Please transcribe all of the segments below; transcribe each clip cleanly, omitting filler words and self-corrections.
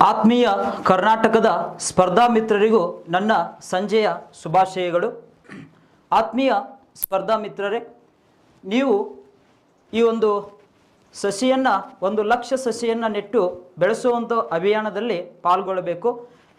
ಆತ್ಮೀಯ ಕರ್ನಾಟಕದ ಸ್ಪರ್ಧಾ ಮಿತ್ರರಿಗೂ ನನ್ನ ಸಂಜೆಯ ಶುಭಾಶಯಗಳು. ಆತ್ಮೀಯ ಸ್ಪರ್ಧಾ ಮಿತ್ರರೇ, ನೀವು ಈ ಒಂದು ಸಸಿಯನ್ನು 1 ಲಕ್ಷ ಸಸಿಯನ್ನು ನೆಟ್ಟು ಬೆಳೆಸುವಂಥ ಅಭಿಯಾನದಲ್ಲಿ ಪಾಲ್ಗೊಳ್ಳಬೇಕು.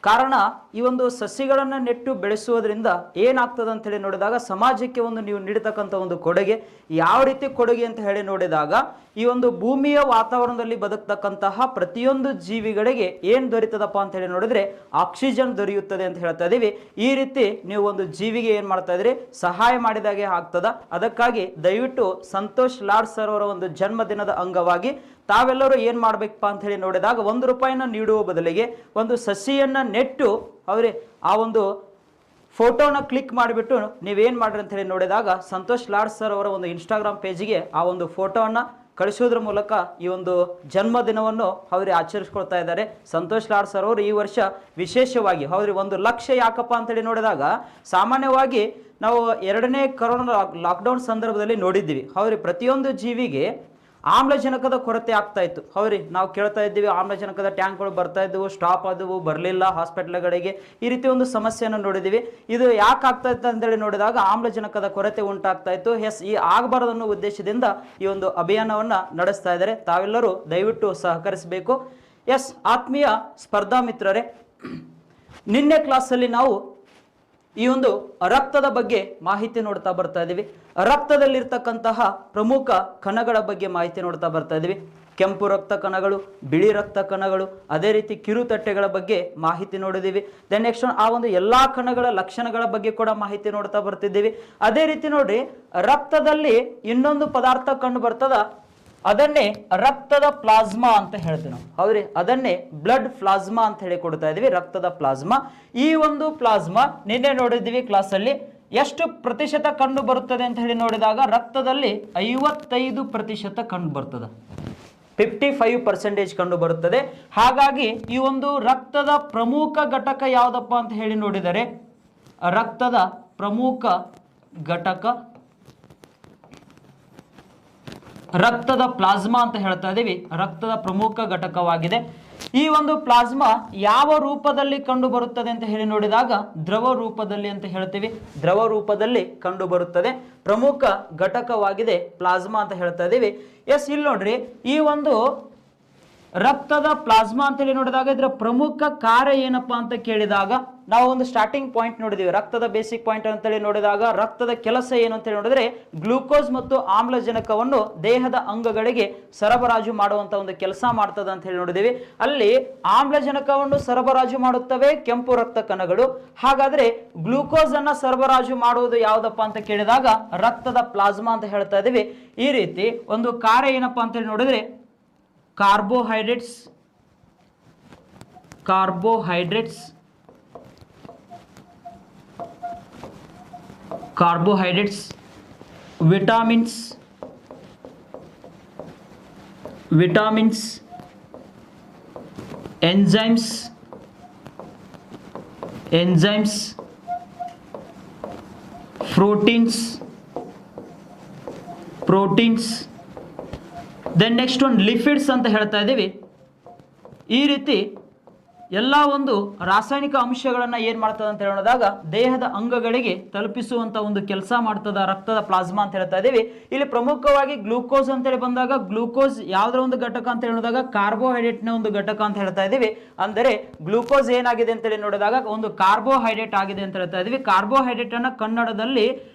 ಕಾರಣ ಈ ಒಂದು ಸಸಿಗಳನ್ನು ನೆಟ್ಟು ಬೆಳೆಸುವುದರಿಂದ ಏನಾಗ್ತದೆ ಅಂತ ಹೇಳಿ ನೋಡಿದಾಗ ಸಮಾಜಕ್ಕೆ ನೀವು ನೀಡತಕ್ಕಂಥ ಒಂದು ಕೊಡುಗೆ ಯಾವ ರೀತಿ ಕೊಡುಗೆ ಅಂತ ಹೇಳಿ ನೋಡಿದಾಗ ಈ ಒಂದು ಭೂಮಿಯ ವಾತಾವರಣದಲ್ಲಿ ಬದುಕ್ತಕ್ಕಂತಹ ಪ್ರತಿಯೊಂದು ಜೀವಿಗಳಿಗೆ ಏನು ದೊರೀತದಪ್ಪ ಅಂತ ಹೇಳಿ ನೋಡಿದ್ರೆ ಆಕ್ಸಿಜನ್ ದೊರೆಯುತ್ತದೆ ಅಂತ ಹೇಳ್ತಾ ಇದೀವಿ. ಈ ರೀತಿ ನೀವು ಒಂದು ಜೀವಿಗೆ ಏನು ಮಾಡ್ತಾ ಇದ್ರಿ, ಸಹಾಯ ಮಾಡಿದಾಗೆ ಆಗ್ತದ. ಅದಕ್ಕಾಗಿ ದಯವಿಟ್ಟು ಸಂತೋಷ್ ಲಾಡ್ ಸರ್ ಅವರ ಒಂದು ಜನ್ಮದಿನದ ಅಂಗವಾಗಿ ತಾವೆಲ್ಲರೂ ಏನು ಮಾಡಬೇಕಪ್ಪ ಅಂತ ಹೇಳಿ ನೋಡಿದಾಗ 1 ರೂಪಾಯಿನ ನೀಡುವ ಬದಲಿಗೆ ಒಂದು ಸಸಿಯನ್ನು ನೆಟ್ಟು ಅವರೇ ಆ ಒಂದು ಫೋಟೋನ ಕ್ಲಿಕ್ ಮಾಡಿಬಿಟ್ಟು ನೀವೇನು ಮಾಡ್ರಿ ಅಂತ ಹೇಳಿ ನೋಡಿದಾಗ ಸಂತೋಷ್ ಲಾಡ್ ಸರ್ ಅವರ ಒಂದು ಇನ್ಸ್ಟಾಗ್ರಾಮ್ ಪೇಜಿಗೆ ಆ ಒಂದು ಫೋಟೋವನ್ನು ಕಳಿಸೋದ್ರ ಮೂಲಕ ಈ ಒಂದು ಜನ್ಮದಿನವನ್ನು ಅವರು ಆಚರಿಸ್ಕೊಳ್ತಾ ಇದ್ದಾರೆ. ಸಂತೋಷ್ ಲಾಡ್ ಸರ್ ಅವರು ಈ ವರ್ಷ ವಿಶೇಷವಾಗಿ ಅವ್ರಿಗೆ 1 ಲಕ್ಷ ಯಾಕಪ್ಪ ಅಂತೇಳಿ ನೋಡಿದಾಗ ಸಾಮಾನ್ಯವಾಗಿ ನಾವು 2ನೇ ಕೊರೋನಾ ಲಾಕ್ಡೌನ್ ಸಂದರ್ಭದಲ್ಲಿ ನೋಡಿದ್ದೀವಿ. ಅವ್ರಿಗೆ ಪ್ರತಿಯೊಂದು ಜೀವಿಗೆ ಆಮ್ಲಜನಕದ ಕೊರತೆ ಆಗ್ತಾ ಇತ್ತು. ಅವ್ರಿಗೆ ನಾವು ಕೇಳ್ತಾ ಇದ್ದೀವಿ, ಆಮ್ಲಜನಕದ ಟ್ಯಾಂಕ್ಗಳು ಬರ್ತಾ ಇದ್ದವು, ಸ್ಟಾಪ್ ಆದವು, ಬರಲಿಲ್ಲ ಹಾಸ್ಪಿಟ್ಲ್ಗಳಿಗೆ, ಈ ರೀತಿ ಒಂದು ಸಮಸ್ಯೆಯನ್ನು ನೋಡಿದ್ದೀವಿ. ಇದು ಯಾಕೆ ಆಗ್ತಾ ಇತ್ತು ಅಂತೇಳಿ ನೋಡಿದಾಗ ಆಮ್ಲಜನಕದ ಕೊರತೆ ಉಂಟಾಗ್ತಾ ಇತ್ತು. ಈ ಆಗಬಾರದು ಅನ್ನೋ ಉದ್ದೇಶದಿಂದ ಈ ಒಂದು ಅಭಿಯಾನವನ್ನು ನಡೆಸ್ತಾ ಇದ್ದಾರೆ. ತಾವೆಲ್ಲರೂ ದಯವಿಟ್ಟು ಸಹಕರಿಸಬೇಕು. ಆತ್ಮೀಯ ಸ್ಪರ್ಧಾ ಮಿತ್ರರೇ, ನಿನ್ನೆ ಕ್ಲಾಸಲ್ಲಿ ನಾವು ಈ ಒಂದು ರಕ್ತದ ಬಗ್ಗೆ ಮಾಹಿತಿ ನೋಡ್ತಾ ಬರ್ತಾ ಇದ್ದೀವಿ. ರಕ್ತದಲ್ಲಿರ್ತಕ್ಕಂತಹ ಪ್ರಮುಖ ಕಣಗಳ ಬಗ್ಗೆ ಮಾಹಿತಿ ನೋಡ್ತಾ ಬರ್ತಾ ಇದ್ದೀವಿ. ಕೆಂಪು ರಕ್ತ ಕಣಗಳು, ಬಿಳಿ ರಕ್ತ ಕಣಗಳು, ಅದೇ ರೀತಿ ಕಿರುತಟ್ಟೆಗಳ ಬಗ್ಗೆ ಮಾಹಿತಿ ನೋಡಿದ್ದೀವಿ. ದೆನ್ ನೆಕ್ಸ್ಟ್ ಆ ಒಂದು ಎಲ್ಲಾ ಕಣಗಳ ಲಕ್ಷಣಗಳ ಬಗ್ಗೆ ಕೂಡ ಮಾಹಿತಿ ನೋಡ್ತಾ ಬರ್ತಿದ್ದೀವಿ. ಅದೇ ರೀತಿ ನೋಡ್ರಿ, ರಕ್ತದಲ್ಲಿ ಇನ್ನೊಂದು ಪದಾರ್ಥ ಕಂಡು ಬರ್ತದ, ಅದನ್ನೇ ರಕ್ತದ ಪ್ಲಾಸ್ಮಾ ಅಂತ ಹೇಳ್ತೀವಿ ನಾವು. ಹೌದ್ರಿ, ಅದನ್ನೇ ಬ್ಲಡ್ ಪ್ಲಾಸ್ಮಾ ಅಂತ ಹೇಳಿ ಕೊಡ್ತಾ ಇದೀವಿ, ರಕ್ತದ ಪ್ಲಾಸ್ಮಾ. ಈ ಒಂದು ಪ್ಲಾಸ್ಮಾ ನಿನ್ನೆ ನೋಡಿದ್ದೀವಿ ಕ್ಲಾಸಲ್ಲಿ ಎಷ್ಟು ಪ್ರತಿಶತ ಕಂಡು ಬರುತ್ತದೆ ಅಂತ ಹೇಳಿ ನೋಡಿದಾಗ ರಕ್ತದಲ್ಲಿ 55% ಕಂಡು ಬರ್ತದೆ, 55% ಕಂಡು ಬರುತ್ತದೆ. ಹಾಗಾಗಿ ಈ ಒಂದು ರಕ್ತದ ಪ್ರಮುಖ ಘಟಕ ಯಾವುದಪ್ಪ ಅಂತ ಹೇಳಿ ನೋಡಿದರೆ ರಕ್ತದ ಪ್ರಮುಖ ಘಟಕ ರಕ್ತದ ಪ್ಲಾಸ್ಮಾ ಅಂತ ಹೇಳ್ತಾ ಇದೀವಿ. ರಕ್ತದ ಪ್ರಮುಖ ಘಟಕವಾಗಿದೆ. ಈ ಒಂದು ಪ್ಲಾಸ್ಮಾ ಯಾವ ರೂಪದಲ್ಲಿ ಕಂಡು ಬರುತ್ತದೆ ಅಂತ ಹೇಳಿ ನೋಡಿದಾಗ ದ್ರವ ರೂಪದಲ್ಲಿ ಅಂತ ಹೇಳ್ತೀವಿ. ದ್ರವ ರೂಪದಲ್ಲಿ ಕಂಡು ಬರುತ್ತದೆ, ಪ್ರಮುಖ ಘಟಕವಾಗಿದೆ ಪ್ಲಾಸ್ಮಾ ಅಂತ ಹೇಳ್ತಾ ಇದೀವಿ. ಇಲ್ಲಿ ನೋಡ್ರಿ, ಈ ಒಂದು ರಕ್ತದ ಪ್ಲಾಸ್ಮಾ ಅಂತ ಹೇಳಿ ನೋಡಿದಾಗ ಇದರ ಪ್ರಮುಖ ಕಾರ್ಯ ಏನಪ್ಪಾ ಅಂತ ಕೇಳಿದಾಗ ನಾವು ಒಂದು ಸ್ಟಾರ್ಟಿಂಗ್ ಪಾಯಿಂಟ್ ನೋಡಿದೀವಿ. ರಕ್ತದ ಬೇಸಿಕ್ ಪಾಯಿಂಟ್ ಅಂತೇಳಿ ನೋಡಿದಾಗ ರಕ್ತದ ಕೆಲಸ ಏನು ಅಂತೇಳಿ ನೋಡಿದ್ರೆ ಗ್ಲೂಕೋಸ್ ಮತ್ತು ಆಮ್ಲಜನಕವನ್ನು ದೇಹದ ಅಂಗಗಳಿಗೆ ಸರಬರಾಜು ಮಾಡುವಂತ ಒಂದು ಕೆಲಸ ಮಾಡ್ತದೆ ಅಂತ ಹೇಳಿ ನೋಡಿದೀವಿ. ಅಲ್ಲಿ ಆಮ್ಲಜನಕವನ್ನು ಸರಬರಾಜು ಮಾಡುತ್ತವೆ ಕೆಂಪು ರಕ್ತ ಕಣಗಳು. ಹಾಗಾದ್ರೆ ಗ್ಲೂಕೋಸ್ ಅನ್ನ ಸರಬರಾಜು ಮಾಡುವುದು ಯಾವುದಪ್ಪ ಅಂತ ಕೇಳಿದಾಗ ರಕ್ತದ ಪ್ಲಾಸ್ಮಾ ಅಂತ ಹೇಳ್ತಾ ಇದೀವಿ. ಈ ರೀತಿ ಒಂದು ಕಾರ್ಯ ಏನಪ್ಪಾ ಅಂತ ಹೇಳಿ ನೋಡಿದ್ರೆ carbohydrates, vitamins, enzymes, proteins, then next ಒಂದು ಲಿಪಿಡ್ಸ್ ಅಂತ ಹೇಳ್ತಾ ಇದ್ದೀವಿ. ಈ ರೀತಿ ಎಲ್ಲ ಒಂದು ರಾಸಾಯನಿಕ ಅಂಶಗಳನ್ನು ಏನು ಮಾಡ್ತದೆ ಅಂತ ಹೇಳಿದಾಗ ದೇಹದ ಅಂಗಗಳಿಗೆ ತಲುಪಿಸುವಂತ ಒಂದು ಕೆಲಸ ಮಾಡ್ತದ ರಕ್ತದ ಪ್ಲಾಸ್ಮಾ ಅಂತ ಹೇಳ್ತಾ ಇದ್ದೀವಿ. ಇಲ್ಲಿ ಪ್ರಮುಖವಾಗಿ ಗ್ಲೂಕೋಸ್ ಅಂತೇಳಿ ಬಂದಾಗ ಗ್ಲೂಕೋಸ್ ಯಾವ್ದ್ರ ಒಂದು ಘಟಕ ಅಂತ ಹೇಳಿದಾಗ ಕಾರ್ಬೋಹೈಡ್ರೇಟ್ನ ಒಂದು ಘಟಕ ಅಂತ ಹೇಳ್ತಾ ಇದ್ದೀವಿ. ಅಂದರೆ ಗ್ಲೂಕೋಸ್ ಏನಾಗಿದೆ ಅಂತೇಳಿ ನೋಡಿದಾಗ ಒಂದು ಕಾರ್ಬೋಹೈಡ್ರೇಟ್ ಆಗಿದೆ ಅಂತ ಹೇಳ್ತಾ ಇದ್ದೀವಿ. ಕಾರ್ಬೋಹೈಡ್ರೇಟ್ ಅನ್ನ ಕನ್ನಡದಲ್ಲಿ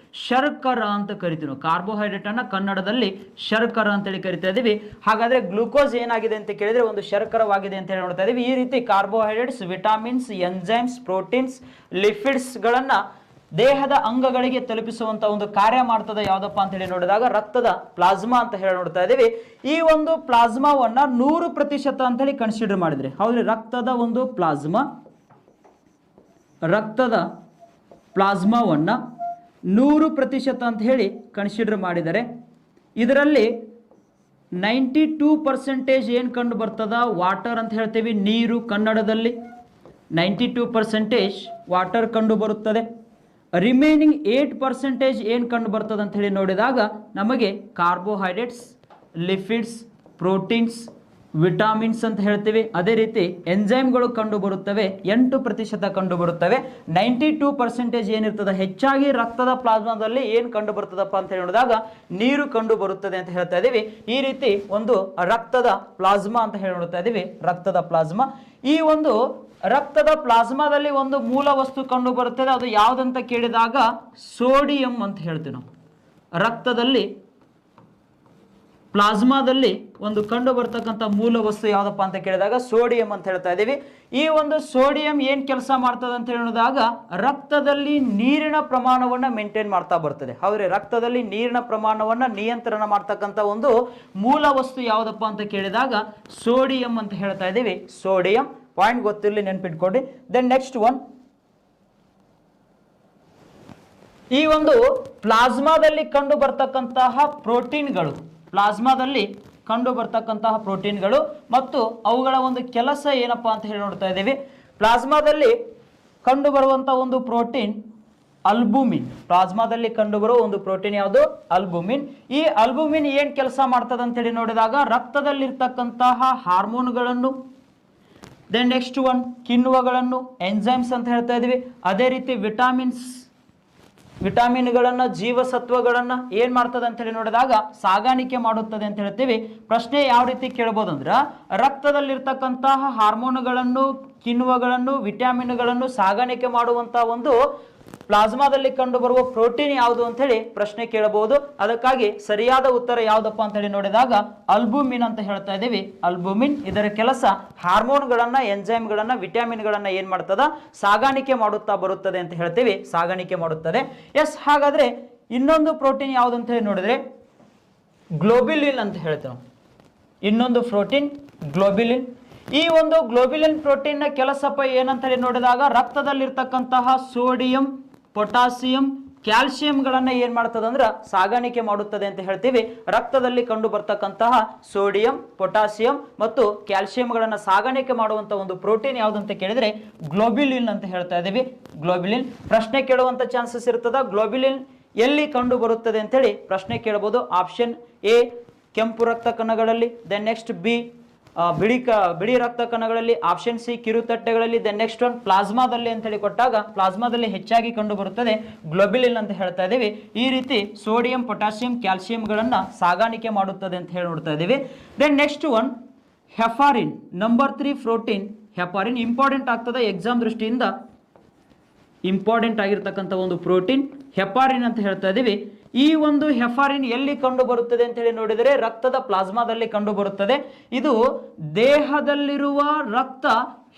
ಶರ್ಕರ ಅಂತ ಕರಿತೀವಿ. ಕಾರ್ಬೋಹೈಡ್ರೇಟ್ ಅನ್ನ ಕನ್ನಡದಲ್ಲಿ ಶರ್ಕರ ಅಂತೇಳಿ ಕರಿತಾ ಇದೀವಿ. ಹಾಗಾದ್ರೆ ಗ್ಲೂಕೋಸ್ ಏನಾಗಿದೆ ಅಂತ ಕೇಳಿದ್ರೆ ಒಂದು ಶರ್ಕರವಾಗಿದೆ ಅಂತ ಹೇಳಿ ನೋಡ್ತಾ ಇದೀವಿ. ಈ ರೀತಿ carbohydrates, vitamins, enzymes, proteins, lipids ಗಳನ್ನ ದೇಹದ ಅಂಗಗಳಿಗೆ ತಲುಪಿಸುವಂತ ಒಂದು ಕಾರ್ಯ ಮಾಡ್ತದೆ ಯಾವ್ದಪ್ಪ ಅಂತ ಹೇಳಿ ನೋಡಿದಾಗ ರಕ್ತದ ಪ್ಲಾಸ್ಮಾ ಅಂತ ಹೇಳಿ ನೋಡ್ತಾ ಇದೀವಿ. ಈ ಒಂದು ಪ್ಲಾಸ್ಮಾವನ್ನ 100% ಅಂತ ಹೇಳಿ ಕನ್ಸಿಡರ್ ಮಾಡಿದ್ರೆ ಹೌದ್ರಿ, ರಕ್ತದ ಪ್ಲಾಸ್ಮಾವನ್ನ 100% ಅಂತ ಹೇಳಿ ಕನ್ಸಿಡರ್ ಮಾಡಿದರೆ ಇದರಲ್ಲಿ 92% ಏನು ಕಂಡು ಬರ್ತದ ವಾಟರ್ ಅಂತ ಹೇಳ್ತೀವಿ, ನೀರು ಕನ್ನಡದಲ್ಲಿ 92% ವಾಟರ್ ಕಂಡು ಬರುತ್ತದೆ. ರಿಮೈನಿಂಗ್ 8% ಏನು ಕಂಡು ಬರ್ತದೆ ಅಂತ ಹೇಳಿ ನೋಡಿದಾಗ ನಮಗೆ ಕಾರ್ಬೋಹೈಡ್ರೇಟ್ಸ್, ಲಿಪಿಡ್ಸ್, ಪ್ರೋಟೀನ್ಸ್, ವಿಟಾಮಿನ್ಸ್ ಅಂತ ಹೇಳ್ತೀವಿ. ಅದೇ ರೀತಿ ಎಂಜೈಮ್ಗಳು ಕಂಡು ಬರುತ್ತವೆ 8% ಕಂಡು ಬರುತ್ತವೆ. 92% ಏನಿರ್ತದೆ ಹೆಚ್ಚಾಗಿ ರಕ್ತದ ಪ್ಲಾಸ್ಮಾದಲ್ಲಿ ಏನು ಕಂಡು ಬರ್ತದಪ್ಪ ಅಂತ ಹೇಳಿ ನೋಡಿದಾಗ ನೀರು ಕಂಡು ಬರುತ್ತದೆ ಅಂತ ಹೇಳ್ತಾ ಇದೀವಿ. ಈ ರೀತಿ ಒಂದು ರಕ್ತದ ಪ್ಲಾಸ್ಮಾ ಅಂತ ಹೇಳಿ ನೋಡ್ತಾ ಇದೀವಿ. ರಕ್ತದ ಪ್ಲಾಸ್ಮಾ, ಈ ಒಂದು ರಕ್ತದ ಪ್ಲಾಸ್ಮಾದಲ್ಲಿ ಒಂದು ಮೂಲ ವಸ್ತು ಕಂಡು ಬರುತ್ತದೆ. ಅದು ಯಾವುದಂತ ಕೇಳಿದಾಗ ಸೋಡಿಯಂ ಅಂತ ಹೇಳ್ತೀವಿ ನಾವು. ರಕ್ತದಲ್ಲಿ ಪ್ಲಾಸ್ಮಾದಲ್ಲಿ ಒಂದು ಕಂಡು ಬರ್ತಕ್ಕಂಥ ಮೂಲ ವಸ್ತು ಯಾವುದಪ್ಪ ಅಂತ ಕೇಳಿದಾಗ ಸೋಡಿಯಂ ಅಂತ ಹೇಳ್ತಾ ಇದ್ದೀವಿ. ಈ ಒಂದು ಸೋಡಿಯಂ ಏನು ಕೆಲಸ ಮಾಡ್ತದೆ ಅಂತ ಹೇಳಿದಾಗ ರಕ್ತದಲ್ಲಿ ನೀರಿನ ಪ್ರಮಾಣವನ್ನು ಮೇಂಟೈನ್ ಮಾಡ್ತಾ ಬರ್ತದೆ. ಹೌದ್ರಿ, ರಕ್ತದಲ್ಲಿ ನೀರಿನ ಪ್ರಮಾಣವನ್ನು ನಿಯಂತ್ರಣ ಮಾಡ್ತಕ್ಕಂಥ ಒಂದು ಮೂಲ ವಸ್ತು ಯಾವುದಪ್ಪ ಅಂತ ಕೇಳಿದಾಗ ಸೋಡಿಯಂ ಅಂತ ಹೇಳ್ತಾ ಇದ್ದೀವಿ. ಸೋಡಿಯಂ ಪಾಯಿಂಟ್ ಗೊತ್ತಿರಲಿ, ನೆನ್ಪಿಟ್ಕೊಡಿ. ದೆನ್ ನೆಕ್ಸ್ಟ್ ಒನ್, ಈ ಒಂದು ಪ್ಲಾಸ್ಮಾದಲ್ಲಿ ಕಂಡು ಬರ್ತಕ್ಕಂತಹ ಪ್ರೋಟೀನ್ಗಳು, ಪ್ಲಾಸ್ಮಾದಲ್ಲಿ ಕಂಡು ಬರ್ತಕ್ಕಂತಹ ಪ್ರೋಟೀನ್ಗಳು ಮತ್ತು ಅವುಗಳ ಒಂದು ಕೆಲಸ ಏನಪ್ಪಾ ಅಂತ ಹೇಳಿ ನೋಡ್ತಾ ಇದ್ದೀವಿ. ಪ್ಲಾಸ್ಮಾದಲ್ಲಿ ಕಂಡು ಬರುವಂತಹ ಒಂದು ಪ್ರೋಟೀನ್ ಅಲ್ಬುಮಿನ್. ಪ್ಲಾಸ್ಮಾದಲ್ಲಿ ಕಂಡು ಬರುವ ಒಂದು ಪ್ರೋಟೀನ್ ಯಾವುದು? ಅಲ್ಬುಮಿನ್. ಈ ಅಲ್ಬುಮಿನ್ ಏನ್ ಕೆಲಸ ಮಾಡ್ತದೆ ಅಂತ ಹೇಳಿ ನೋಡಿದಾಗ ರಕ್ತದಲ್ಲಿರ್ತಕ್ಕಂತಹ ಹಾರ್ಮೋನ್ಗಳನ್ನು, ದೆನ್ ನೆಕ್ಸ್ಟ್ ಒನ್ ಕಿಣ್ವಗಳನ್ನು, ಎಂಜೈಮ್ಸ್ ಅಂತ ಹೇಳ್ತಾ ಇದೀವಿ. ಅದೇ ರೀತಿ ವಿಟಾಮಿನ್ಗಳನ್ನು, ಜೀವಸತ್ವಗಳನ್ನು ಏನ್ ಮಾಡ್ತದೆ ಅಂತ ಹೇಳಿ ನೋಡಿದಾಗ ಸಾಗಾಣಿಕೆ ಮಾಡುತ್ತದೆ ಅಂತ ಹೇಳ್ತೀವಿ. ಪ್ರಶ್ನೆ ಯಾವ ರೀತಿ ಕೇಳಬಹುದು ಅಂದ್ರೆ, ರಕ್ತದಲ್ಲಿರ್ತಕ್ಕಂತಹ ಹಾರ್ಮೋನ್ಗಳನ್ನು, ಕಿಣ್ವಗಳನ್ನು, ವಿಟಾಮಿನ್ಗಳನ್ನು ಸಾಗಾಣಿಕೆ ಮಾಡುವಂತಹ ಒಂದು ಪ್ಲಾಸ್ಮಾದಲ್ಲಿ ಕಂಡು ಬರುವ ಪ್ರೋಟೀನ್ ಯಾವುದು ಅಂತ ಹೇಳಿ ಪ್ರಶ್ನೆ ಕೇಳಬಹುದು. ಅದಕ್ಕಾಗಿ ಸರಿಯಾದ ಉತ್ತರ ಯಾವುದಪ್ಪ ಅಂತ ಹೇಳಿ ನೋಡಿದಾಗ ಅಲ್ಬುಮಿನ್ ಅಂತ ಹೇಳ್ತಾ ಇದ್ದೀವಿ. ಅಲ್ಬುಮಿನ್, ಇದರ ಕೆಲಸ ಹಾರ್ಮೋನ್ಗಳನ್ನ, ಎಂಜೈಮ್ಗಳನ್ನ, ವಿಟಾಮಿನ್ಗಳನ್ನ ಏನ್ ಮಾಡ್ತದ ಸಾಗಾಣಿಕೆ ಮಾಡುತ್ತಾ ಬರುತ್ತದೆ ಅಂತ ಹೇಳ್ತೀವಿ. ಸಾಗಾಣಿಕೆ ಮಾಡುತ್ತದೆ. ಎಸ್, ಹಾಗಾದ್ರೆ ಇನ್ನೊಂದು ಪ್ರೋಟೀನ್ ಯಾವುದು ಅಂತ ಹೇಳಿ ನೋಡಿದ್ರೆ ಗ್ಲೋಬ್ಯುಲಿನ್ ಅಂತ ಹೇಳ್ತೇವೆ. ಇನ್ನೊಂದು ಪ್ರೋಟೀನ್ ಗ್ಲೋಬ್ಯುಲಿನ್. ಈ ಒಂದು ಗ್ಲೋಬ್ಯುಲಿನ್ ಪ್ರೋಟೀನ್ ನ ಕೆಲಸಪ್ಪ ಏನಂತ ಹೇಳಿ ನೋಡಿದಾಗ ರಕ್ತದಲ್ಲಿರ್ತಕ್ಕಂತಹ ಸೋಡಿಯಂ, ಪೊಟ್ಯಾಸಿಯಂ, ಕ್ಯಾಲ್ಸಿಯಂಗಳನ್ನು ಏನ್ ಮಾಡ್ತದೆ ಅಂದ್ರೆ ಸಾಗಾಣಿಕೆ ಮಾಡುತ್ತದೆ ಅಂತ ಹೇಳ್ತೀವಿ. ರಕ್ತದಲ್ಲಿ ಕಂಡು ಬರ್ತಕ್ಕಂತಹ ಸೋಡಿಯಂ, ಪೊಟ್ಯಾಸಿಯಂ ಮತ್ತು ಕ್ಯಾಲ್ಸಿಯಂಗಳನ್ನು ಸಾಗಾಣಿಕೆ ಮಾಡುವಂತಹ ಒಂದು ಪ್ರೋಟೀನ್ ಯಾವುದಂತ ಕೇಳಿದ್ರೆ ಗ್ಲೋಬ್ಯುಲಿನ್ ಅಂತ ಹೇಳ್ತಾ ಇದೀವಿ. ಗ್ಲೋಬ್ಯುಲಿನ್. ಪ್ರಶ್ನೆ ಕೇಳುವಂತ ಚಾನ್ಸಸ್ ಇರ್ತದ. ಗ್ಲೋಬ್ಯುಲಿನ್ ಎಲ್ಲಿ ಕಂಡು ಬರುತ್ತದೆ ಅಂತ ಹೇಳಿ ಪ್ರಶ್ನೆ ಕೇಳಬಹುದು. ಆಪ್ಷನ್ ಎ ಕೆಂಪು ರಕ್ತ ಕಣಗಳಲ್ಲಿ, ದೆನ್ ನೆಕ್ಸ್ಟ್ ಬಿ ಬಿಳಿ ರಕ್ತ ಕಣಗಳಲ್ಲಿ, ಆಪ್ಷನ್ ಸಿ ಕಿರುತಟ್ಟೆಗಳಲ್ಲಿ, ದೆನ್ ನೆಕ್ಸ್ಟ್ ಒನ್ ಪ್ಲಾಸ್ಮಾದಲ್ಲಿ ಅಂತ ಹೇಳಿ ಕೊಟ್ಟಾಗ ಪ್ಲಾಸ್ಮಾದಲ್ಲಿ ಹೆಚ್ಚಾಗಿ ಕಂಡು ಬರುತ್ತದೆ ಗ್ಲೋಬ್ಯುಲಿನ್ ಅಂತ ಹೇಳ್ತಾ ಇದೀವಿ. ಈ ರೀತಿ ಸೋಡಿಯಂ, ಪೊಟ್ಯಾಸಿಯಂ, ಕ್ಯಾಲ್ಸಿಯಂಗಳನ್ನ ಸಾಗಾಣಿಕೆ ಮಾಡುತ್ತದೆ ಅಂತ ಹೇಳಿ ನೋಡ್ತಾ ಇದೀವಿ. Then next one heparin, number 3 protein heparin. Important ಆಗ್ತದೆ ಎಕ್ಸಾಮ್ ದೃಷ್ಟಿಯಿಂದ, ಇಂಪಾರ್ಟೆಂಟ್ ಆಗಿರ್ತಕ್ಕಂಥ ಒಂದು ಪ್ರೋಟೀನ್ ಹೆಪಾರಿನ್ ಅಂತ ಹೇಳ್ತಾ ಇದೀವಿ. ಈ ಒಂದು ಹೆಪಾರಿನ್ ಎಲ್ಲಿ ಕಂಡು ಬರುತ್ತದೆ ಅಂತ ಹೇಳಿ ನೋಡಿದರೆ ರಕ್ತದ ಪ್ಲಾಸ್ಮಾದಲ್ಲಿ ಕಂಡು ಬರುತ್ತದೆ. ಇದು ದೇಹದಲ್ಲಿರುವ ರಕ್ತ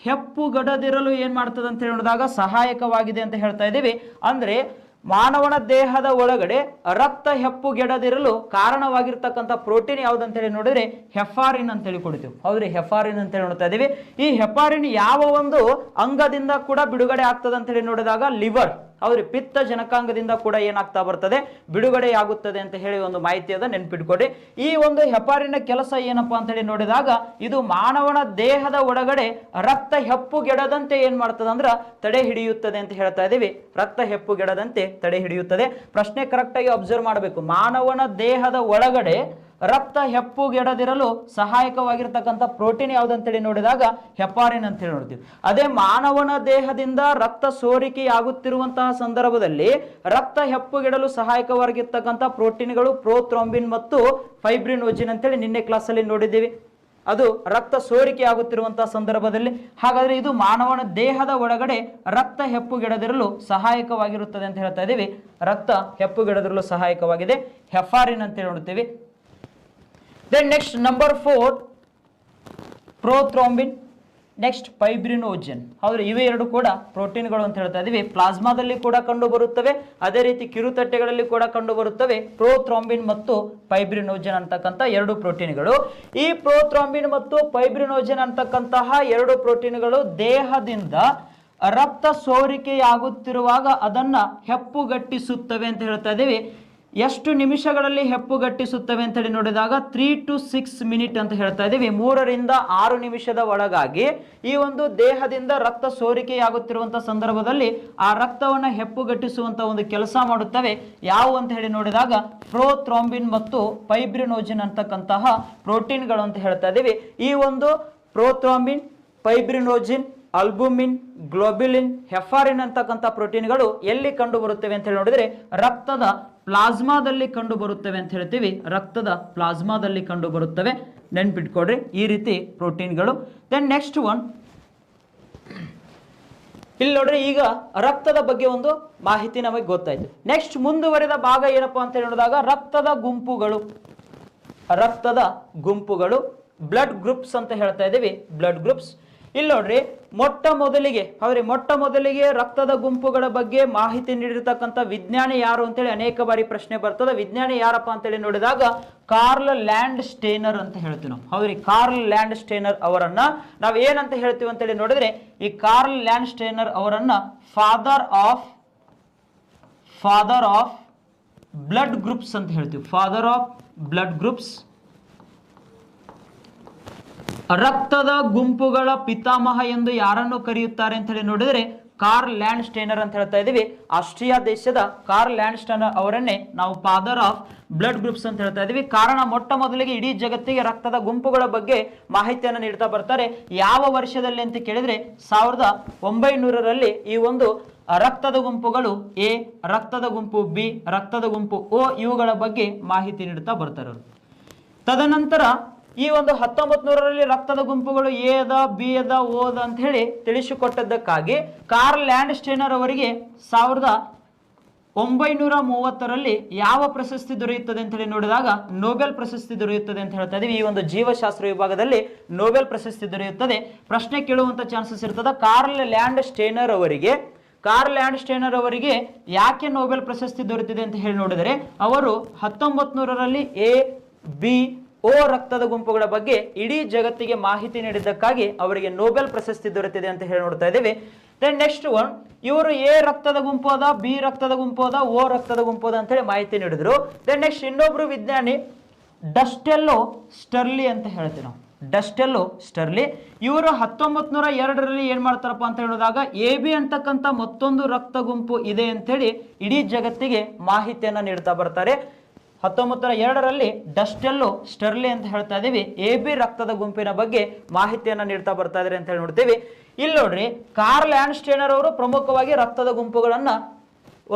ಹೆಪ್ಪುಗಡದಿರಲು ಏನ್ ಮಾಡ್ತದೆ ಅಂತ ಹೇಳಿ ನೋಡಿದಾಗ ಸಹಾಯಕವಾಗಿದೆ ಅಂತ ಹೇಳ್ತಾ ಇದ್ದೀವಿ. ಅಂದ್ರೆ ಮಾನವನ ದೇಹದ ಒಳಗಡೆ ರಕ್ತ ಹೆಪ್ಪುಗೆಡದಿರಲು ಕಾರಣವಾಗಿರ್ತಕ್ಕಂಥ ಪ್ರೋಟೀನ್ ಯಾವ್ದಂತ ಹೇಳಿ ನೋಡಿದ್ರೆ ಹೆಪಾರಿನ್ ಅಂತ ಹೇಳಿ ಕೊಡ್ತೀವಿ. ಹೌದ್ರಿ, ಹೆಪಾರಿನ್ ಅಂತ ಹೇಳಿ ನೋಡ್ತಾ ಇದೀವಿ. ಈ ಹೆಪಾರಿನ್ ಯಾವ ಒಂದು ಅಂಗದಿಂದ ಕೂಡ ಬಿಡುಗಡೆ ಆಗ್ತದೆ ಅಂತ ಹೇಳಿ ನೋಡಿದಾಗ ಲಿವರ್, ಹೌದ್ರಿ, ಪಿತ್ತ ಜನಕಾಂಗದಿಂದ ಕೂಡ ಏನಾಗ್ತಾ ಬರ್ತದೆ ಬಿಡುಗಡೆ ಆಗುತ್ತದೆ ಅಂತ ಹೇಳಿ ಒಂದು ಮಾಹಿತಿ ಅದ, ನೆನ್ಪಿಟ್ಕೊಡಿ. ಈ ಒಂದು ಹೆಪಾರಿನ ಕೆಲಸ ಏನಪ್ಪಾ ಅಂತ ಹೇಳಿ ನೋಡಿದಾಗ ಇದು ಮಾನವನ ದೇಹದ ಒಳಗಡೆ ರಕ್ತ ಹೆಪ್ಪುಗೆಡದಂತೆ ಏನ್ ಮಾಡ್ತದೆ ಅಂದ್ರ ತಡೆ ಹಿಡಿಯುತ್ತದೆ ಅಂತ ಹೇಳ್ತಾ ಇದೀವಿ. ರಕ್ತ ಹೆಪ್ಪುಗೆಡದಂತೆ ತಡೆ ಹಿಡಿಯುತ್ತದೆ. ಪ್ರಶ್ನೆ ಕರೆಕ್ಟ್ ಆಗಿ ಅಬ್ಸರ್ವ್ ಮಾಡಬೇಕು. ಮಾನವನ ದೇಹದ ಒಳಗಡೆ ರಕ್ತ ಹೆಪ್ಪುಗೆಡದಿರಲು ಸಹಾಯಕವಾಗಿರ್ತಕ್ಕಂಥ ಪ್ರೋಟೀನ್ ಯಾವುದಂತೇಳಿ ನೋಡಿದಾಗ ಹೆಪಾರಿನ್ ಅಂತ ಹೇಳಿ ನೋಡ್ತೀವಿ. ಅದೇ ಮಾನವನ ದೇಹದಿಂದ ರಕ್ತ ಸೋರಿಕೆಯಾಗುತ್ತಿರುವಂತಹ ಸಂದರ್ಭದಲ್ಲಿ ರಕ್ತ ಹೆಪ್ಪುಗೆಡಲು ಸಹಾಯಕವಾಗಿರ್ತಕ್ಕಂಥ ಪ್ರೋಟೀನ್ಗಳು ಪ್ರೋಥ್ರೋಂಬಿನ್ ಮತ್ತು ಫೈಬ್ರಿನೋಜಿನ್ ಅಂತೇಳಿ ನಿನ್ನೆ ಕ್ಲಾಸಲ್ಲಿ ನೋಡಿದ್ದೀವಿ. ಅದು ರಕ್ತ ಸೋರಿಕೆ ಆಗುತ್ತಿರುವಂತಹ ಸಂದರ್ಭದಲ್ಲಿ. ಹಾಗಾದ್ರೆ ಇದು ಮಾನವನ ದೇಹದ ಒಳಗಡೆ ರಕ್ತ ಹೆಪ್ಪುಗೆಡದಿರಲು ಸಹಾಯಕವಾಗಿರುತ್ತದೆ ಅಂತ ಹೇಳ್ತಾ ಇದೀವಿ. ರಕ್ತ ಹೆಪ್ಪುಗೆಡದಿರಲು ಸಹಾಯಕವಾಗಿದೆ ಹೆಪಾರಿನ್ ಅಂತ ಹೇಳಿ ನೋಡ್ತೀವಿ. Then next number 4 prothrombin, next fibrinogen. ಹೌದು, ಇವೆ ಎರಡು ಕೂಡ ಪ್ರೋಟೀನ್ಗಳು ಅಂತ ಹೇಳ್ತಾ ಇದೀವಿ. ಪ್ಲಾಸ್ಮಾದಲ್ಲಿ ಕೂಡ ಕಂಡು ಬರುತ್ತವೆ, ಅದೇ ರೀತಿ ಕಿರುತಟ್ಟೆಗಳಲ್ಲಿ ಕೂಡ ಕಂಡು ಬರುತ್ತವೆ ಪ್ರೋಥ್ರೋಂಬಿನ್ ಮತ್ತು ಫೈಬ್ರಿನೋಜನ್ ಅಂತಕ್ಕಂಥ ಎರಡು ಪ್ರೋಟೀನ್ಗಳು. ಈ ಪ್ರೋಥ್ರೋಂಬಿನ್ ಮತ್ತು ಫೈಬ್ರಿನೋಜನ್ ಅಂತಕ್ಕಂತಹ ಎರಡು ಪ್ರೋಟೀನ್ಗಳು ದೇಹದಿಂದ ರಕ್ತ ಸೋರಿಕೆಯಾಗುತ್ತಿರುವಾಗ ಅದನ್ನ ಹೆಪ್ಪುಗಟ್ಟಿಸುತ್ತವೆ ಅಂತ ಹೇಳ್ತಾ ಇದೀವಿ. ಎಷ್ಟು ನಿಮಿಷಗಳಲ್ಲಿ ಹೆಪ್ಪುಗಟ್ಟಿಸುತ್ತವೆ ಅಂತ ಹೇಳಿ ನೋಡಿದಾಗ 3 to 6 ಮಿನಿಟ್ ಅಂತ ಹೇಳ್ತಾ ಇದ್ದೀವಿ. 3 ರಿಂದ 6 ನಿಮಿಷದ ಒಳಗಾಗಿ ಈ ಒಂದು ದೇಹದಿಂದ ರಕ್ತ ಸೋರಿಕೆಯಾಗುತ್ತಿರುವಂತಹ ಸಂದರ್ಭದಲ್ಲಿ ಆ ರಕ್ತವನ್ನು ಹೆಪ್ಪುಗಟ್ಟಿಸುವಂತ ಒಂದು ಕೆಲಸ ಮಾಡುತ್ತವೆ. ಯಾವುವು ಅಂತ ಹೇಳಿ ನೋಡಿದಾಗ ಪ್ರೋಥ್ರಾಂಬಿನ್ ಮತ್ತು ಫೈಬ್ರಿನೋಜಿನ್ ಅಂತಕ್ಕಂತಹ ಪ್ರೋಟೀನ್ಗಳು ಅಂತ ಹೇಳ್ತಾ ಇದ್ದೀವಿ. ಈ ಒಂದು ಪ್ರೋಥ್ರಾಂಬಿನ್, ಫೈಬ್ರಿನೋಜಿನ್, ಅಲ್ಬುಮಿನ್, ಗ್ಲೋಬ್ಯುಲಿನ್, ಹೆಫಾರಿನ್ ಅಂತಕ್ಕಂಥ ಪ್ರೋಟೀನ್ಗಳು ಎಲ್ಲಿ ಕಂಡು ಬರುತ್ತವೆ ಅಂತ ಹೇಳಿ ನೋಡಿದ್ರೆ ರಕ್ತದ ಪ್ಲಾಸ್ಮಾದಲ್ಲಿ ಕಂಡು ಬರುತ್ತವೆ ಅಂತ ಹೇಳ್ತೀವಿ. ರಕ್ತದ ಪ್ಲಾಸ್ಮಾದಲ್ಲಿ ಕಂಡು ಬರುತ್ತವೆ, ನೆನ್ಪಿಟ್ಕೊಡ್ರಿ ಈ ರೀತಿ ಪ್ರೋಟೀನ್ಗಳು. ದೆನ್ ನೆಕ್ಸ್ಟ್ ಒನ್, ಇಲ್ಲಿ ನೋಡ್ರಿ ಈಗ ರಕ್ತದ ಬಗ್ಗೆ ಒಂದು ಮಾಹಿತಿ ನಮಗೆ ಗೊತ್ತಾಯ್ತು. ನೆಕ್ಸ್ಟ್ ಮುಂದುವರೆದ ಭಾಗ ಏನಪ್ಪಾ ಅಂತ ಹೇಳಿ ನೋಡಿದಾಗ ರಕ್ತದ ಗುಂಪುಗಳು ಬ್ಲಡ್ ಗ್ರೂಪ್ಸ್ ಅಂತ ಹೇಳ್ತಾ ಇದ್ದೀವಿ. ಬ್ಲಡ್ ಗ್ರೂಪ್ಸ್ ಇಲ್ಲಿ ನೋಡ್ರಿ ಮೊಟ್ಟ ಮೊದಲಿಗೆ ರಕ್ತದ ಗುಂಪುಗಳ ಬಗ್ಗೆ ಮಾಹಿತಿ ನೀಡಿರ್ತಕ್ಕಂಥ ವಿಜ್ಞಾನಿ ಯಾರು ಅಂತೇಳಿ ಅನೇಕ ಬಾರಿ ಪ್ರಶ್ನೆ ಬರ್ತದೆ. ವಿಜ್ಞಾನಿ ಯಾರಪ್ಪ ಅಂತೇಳಿ ನೋಡಿದಾಗ ಕಾರ್ಲ್ ಲ್ಯಾಂಡ್ ಸ್ಟೇನರ್ ಅಂತ ಹೇಳ್ತೀವಿ ನಾವು. ಹೌದ್ರಿ, ಕಾರ್ಲ್ ಲ್ಯಾಂಡ್ ಸ್ಟೇನರ್ ಅವರನ್ನ ನಾವು ಏನಂತ ಹೇಳ್ತೀವಿ ಅಂತೇಳಿ ನೋಡಿದ್ರೆ ಈ ಕಾರ್ಲ್ ಲ್ಯಾಂಡ್ ಸ್ಟೇನರ್ ಅವರನ್ನ ಫಾದರ್ ಆಫ್ ಬ್ಲಡ್ ಗ್ರೂಪ್ಸ್ ಅಂತ ಹೇಳ್ತೀವಿ. ಫಾದರ್ ಆಫ್ ಬ್ಲಡ್ ಗ್ರೂಪ್ಸ್, ರಕ್ತದ ಗುಂಪುಗಳ ಪಿತಾಮಹ ಎಂದು ಯಾರನ್ನು ಕರೆಯುತ್ತಾರೆ ಅಂತ ಹೇಳಿ ನೋಡಿದ್ರೆ ಕಾರ್ಲ್ ಲ್ಯಾಂಡ್ ಸ್ಟೇನರ್ ಅಂತ ಹೇಳ್ತಾ ಇದೀವಿ. ಆಸ್ಟ್ರಿಯಾ ದೇಶದ ಕಾರ್ಲ್ ಲ್ಯಾಂಡ್ ಸ್ಟೇನರ್ ಅವರನ್ನೇ ನಾವು ಫಾದರ್ ಆಫ್ ಬ್ಲಡ್ ಗ್ರೂಪ್ಸ್ ಅಂತ ಹೇಳ್ತಾ ಇದೀವಿ. ಕಾರಣ ಮೊಟ್ಟ ಮೊದಲಿಗೆ ಇಡೀ ಜಗತ್ತಿಗೆ ರಕ್ತದ ಗುಂಪುಗಳ ಬಗ್ಗೆ ಮಾಹಿತಿಯನ್ನು ನೀಡ್ತಾ ಬರ್ತಾರೆ. ಯಾವ ವರ್ಷದಲ್ಲಿ ಅಂತ ಕೇಳಿದ್ರೆ 1900ರಲ್ಲಿ ಈ ಒಂದು ರಕ್ತದ ಗುಂಪುಗಳು ಎ, ರಕ್ತದ ಗುಂಪು ಬಿ, ರಕ್ತದ ಗುಂಪು ಓ ಇವುಗಳ ಬಗ್ಗೆ ಮಾಹಿತಿ ನೀಡುತ್ತಾ ಬರ್ತಾರೆ. ತದನಂತರ ಈ ಒಂದು 1900ರಲ್ಲಿ ರಕ್ತದ ಗುಂಪುಗಳು ಎ ಅದ, ಬಿ ಅದ, ಓ ಅದ ಅಂತ ಹೇಳಿ ತಿಳಿಸಿಕೊಟ್ಟದ್ದಕ್ಕಾಗಿ ಕಾರ್ಲ್ ಲ್ಯಾಂಡ್ ಸ್ಟೇನರ್ ಅವರಿಗೆ 1930ರಲ್ಲಿ ಯಾವ ಪ್ರಶಸ್ತಿ ದೊರೆಯುತ್ತದೆ ಅಂತ ಹೇಳಿ ನೋಡಿದಾಗ ನೊಬೆಲ್ ಪ್ರಶಸ್ತಿ ದೊರೆಯುತ್ತದೆ ಅಂತ ಹೇಳ್ತಾ ಇದೀವಿ. ಈ ಒಂದು ಜೀವಶಾಸ್ತ್ರ ವಿಭಾಗದಲ್ಲಿ ನೊಬೆಲ್ ಪ್ರಶಸ್ತಿ ದೊರೆಯುತ್ತದೆ. ಪ್ರಶ್ನೆ ಕೇಳುವಂತ ಚಾನ್ಸಸ್ ಇರ್ತದೆ. ಕಾರ್ಲ್ ಲ್ಯಾಂಡ್ ಸ್ಟೇನರ್ ಅವರಿಗೆ ಯಾಕೆ ನೊಬೆಲ್ ಪ್ರಶಸ್ತಿ ದೊರೆತಿದೆ ಅಂತ ಹೇಳಿ ನೋಡಿದರೆ ಅವರು 1900ರಲ್ಲಿ ಎ, ಬಿ, ಓ ರಕ್ತದ ಗುಂಪುಗಳ ಬಗ್ಗೆ ಇಡೀ ಜಗತ್ತಿಗೆ ಮಾಹಿತಿ ನೀಡಿದ್ದಕ್ಕಾಗಿ ಅವರಿಗೆ ನೊಬೆಲ್ ಪ್ರಶಸ್ತಿ ದೊರೆತಿದೆ ಅಂತ ಹೇಳಿ ನೋಡ್ತಾ ಇದ್ದೇವೆ. ದೆನ್ ನೆಕ್ಸ್ಟ್ ಒನ್, ಇವರು ಎ ರಕ್ತದ ಗುಂಪು ಅದ, ಬಿ ರಕ್ತದ ಗುಂಪು ಅದ, ಓ ರಕ್ತದ ಗುಂಪು ಅದ ಅಂತ ಹೇಳಿ ಮಾಹಿತಿ ನೀಡಿದ್ರು. ದೆನ್ ನೆಕ್ಸ್ಟ್ ಇನ್ನೊಬ್ರು ವಿಜ್ಞಾನಿ ಡಸ್ಟೆಲ್ಲೋ ಸ್ಟರ್ಲಿ ಅಂತ ಹೇಳ್ತೀವಿ ನಾವು. ಡಸ್ಟೆಲ್ಲೋ ಸ್ಟರ್ಲಿ ಇವರು 1902ರಲ್ಲಿ ಏನ್ ಮಾಡ್ತಾರಪ್ಪ ಅಂತ ಹೇಳಿದಾಗ ಎ ಬಿ ಅಂತಕ್ಕಂಥ ಮತ್ತೊಂದು ರಕ್ತ ಗುಂಪು ಇದೆ ಅಂತೇಳಿ ಇಡೀ ಜಗತ್ತಿಗೆ ಮಾಹಿತಿಯನ್ನ ನೀಡ್ತಾ ಬರ್ತಾರೆ. 1902ರಲ್ಲಿ ಡಸ್ಟೆಲ್ಲೋ ಸ್ಟರ್ಲಿ ಅಂತ ಹೇಳ್ತಾ ಇದೀವಿ ಎ ಬಿ ರಕ್ತದ ಗುಂಪಿನ ಬಗ್ಗೆ ಮಾಹಿತಿಯನ್ನ ನೀಡ್ತಾ ಬರ್ತಾ ಇದ್ದಾರೆ ಅಂತ ಹೇಳಿ ನೋಡ್ತೀವಿ. ಇಲ್ಲಿ ನೋಡ್ರಿ ಕಾರ್ಲ್ ಲ್ಯಾಂಡ್ ಸ್ಟೇನರ್ ಅವರು ಪ್ರಮುಖವಾಗಿ ರಕ್ತದ ಗುಂಪುಗಳನ್ನ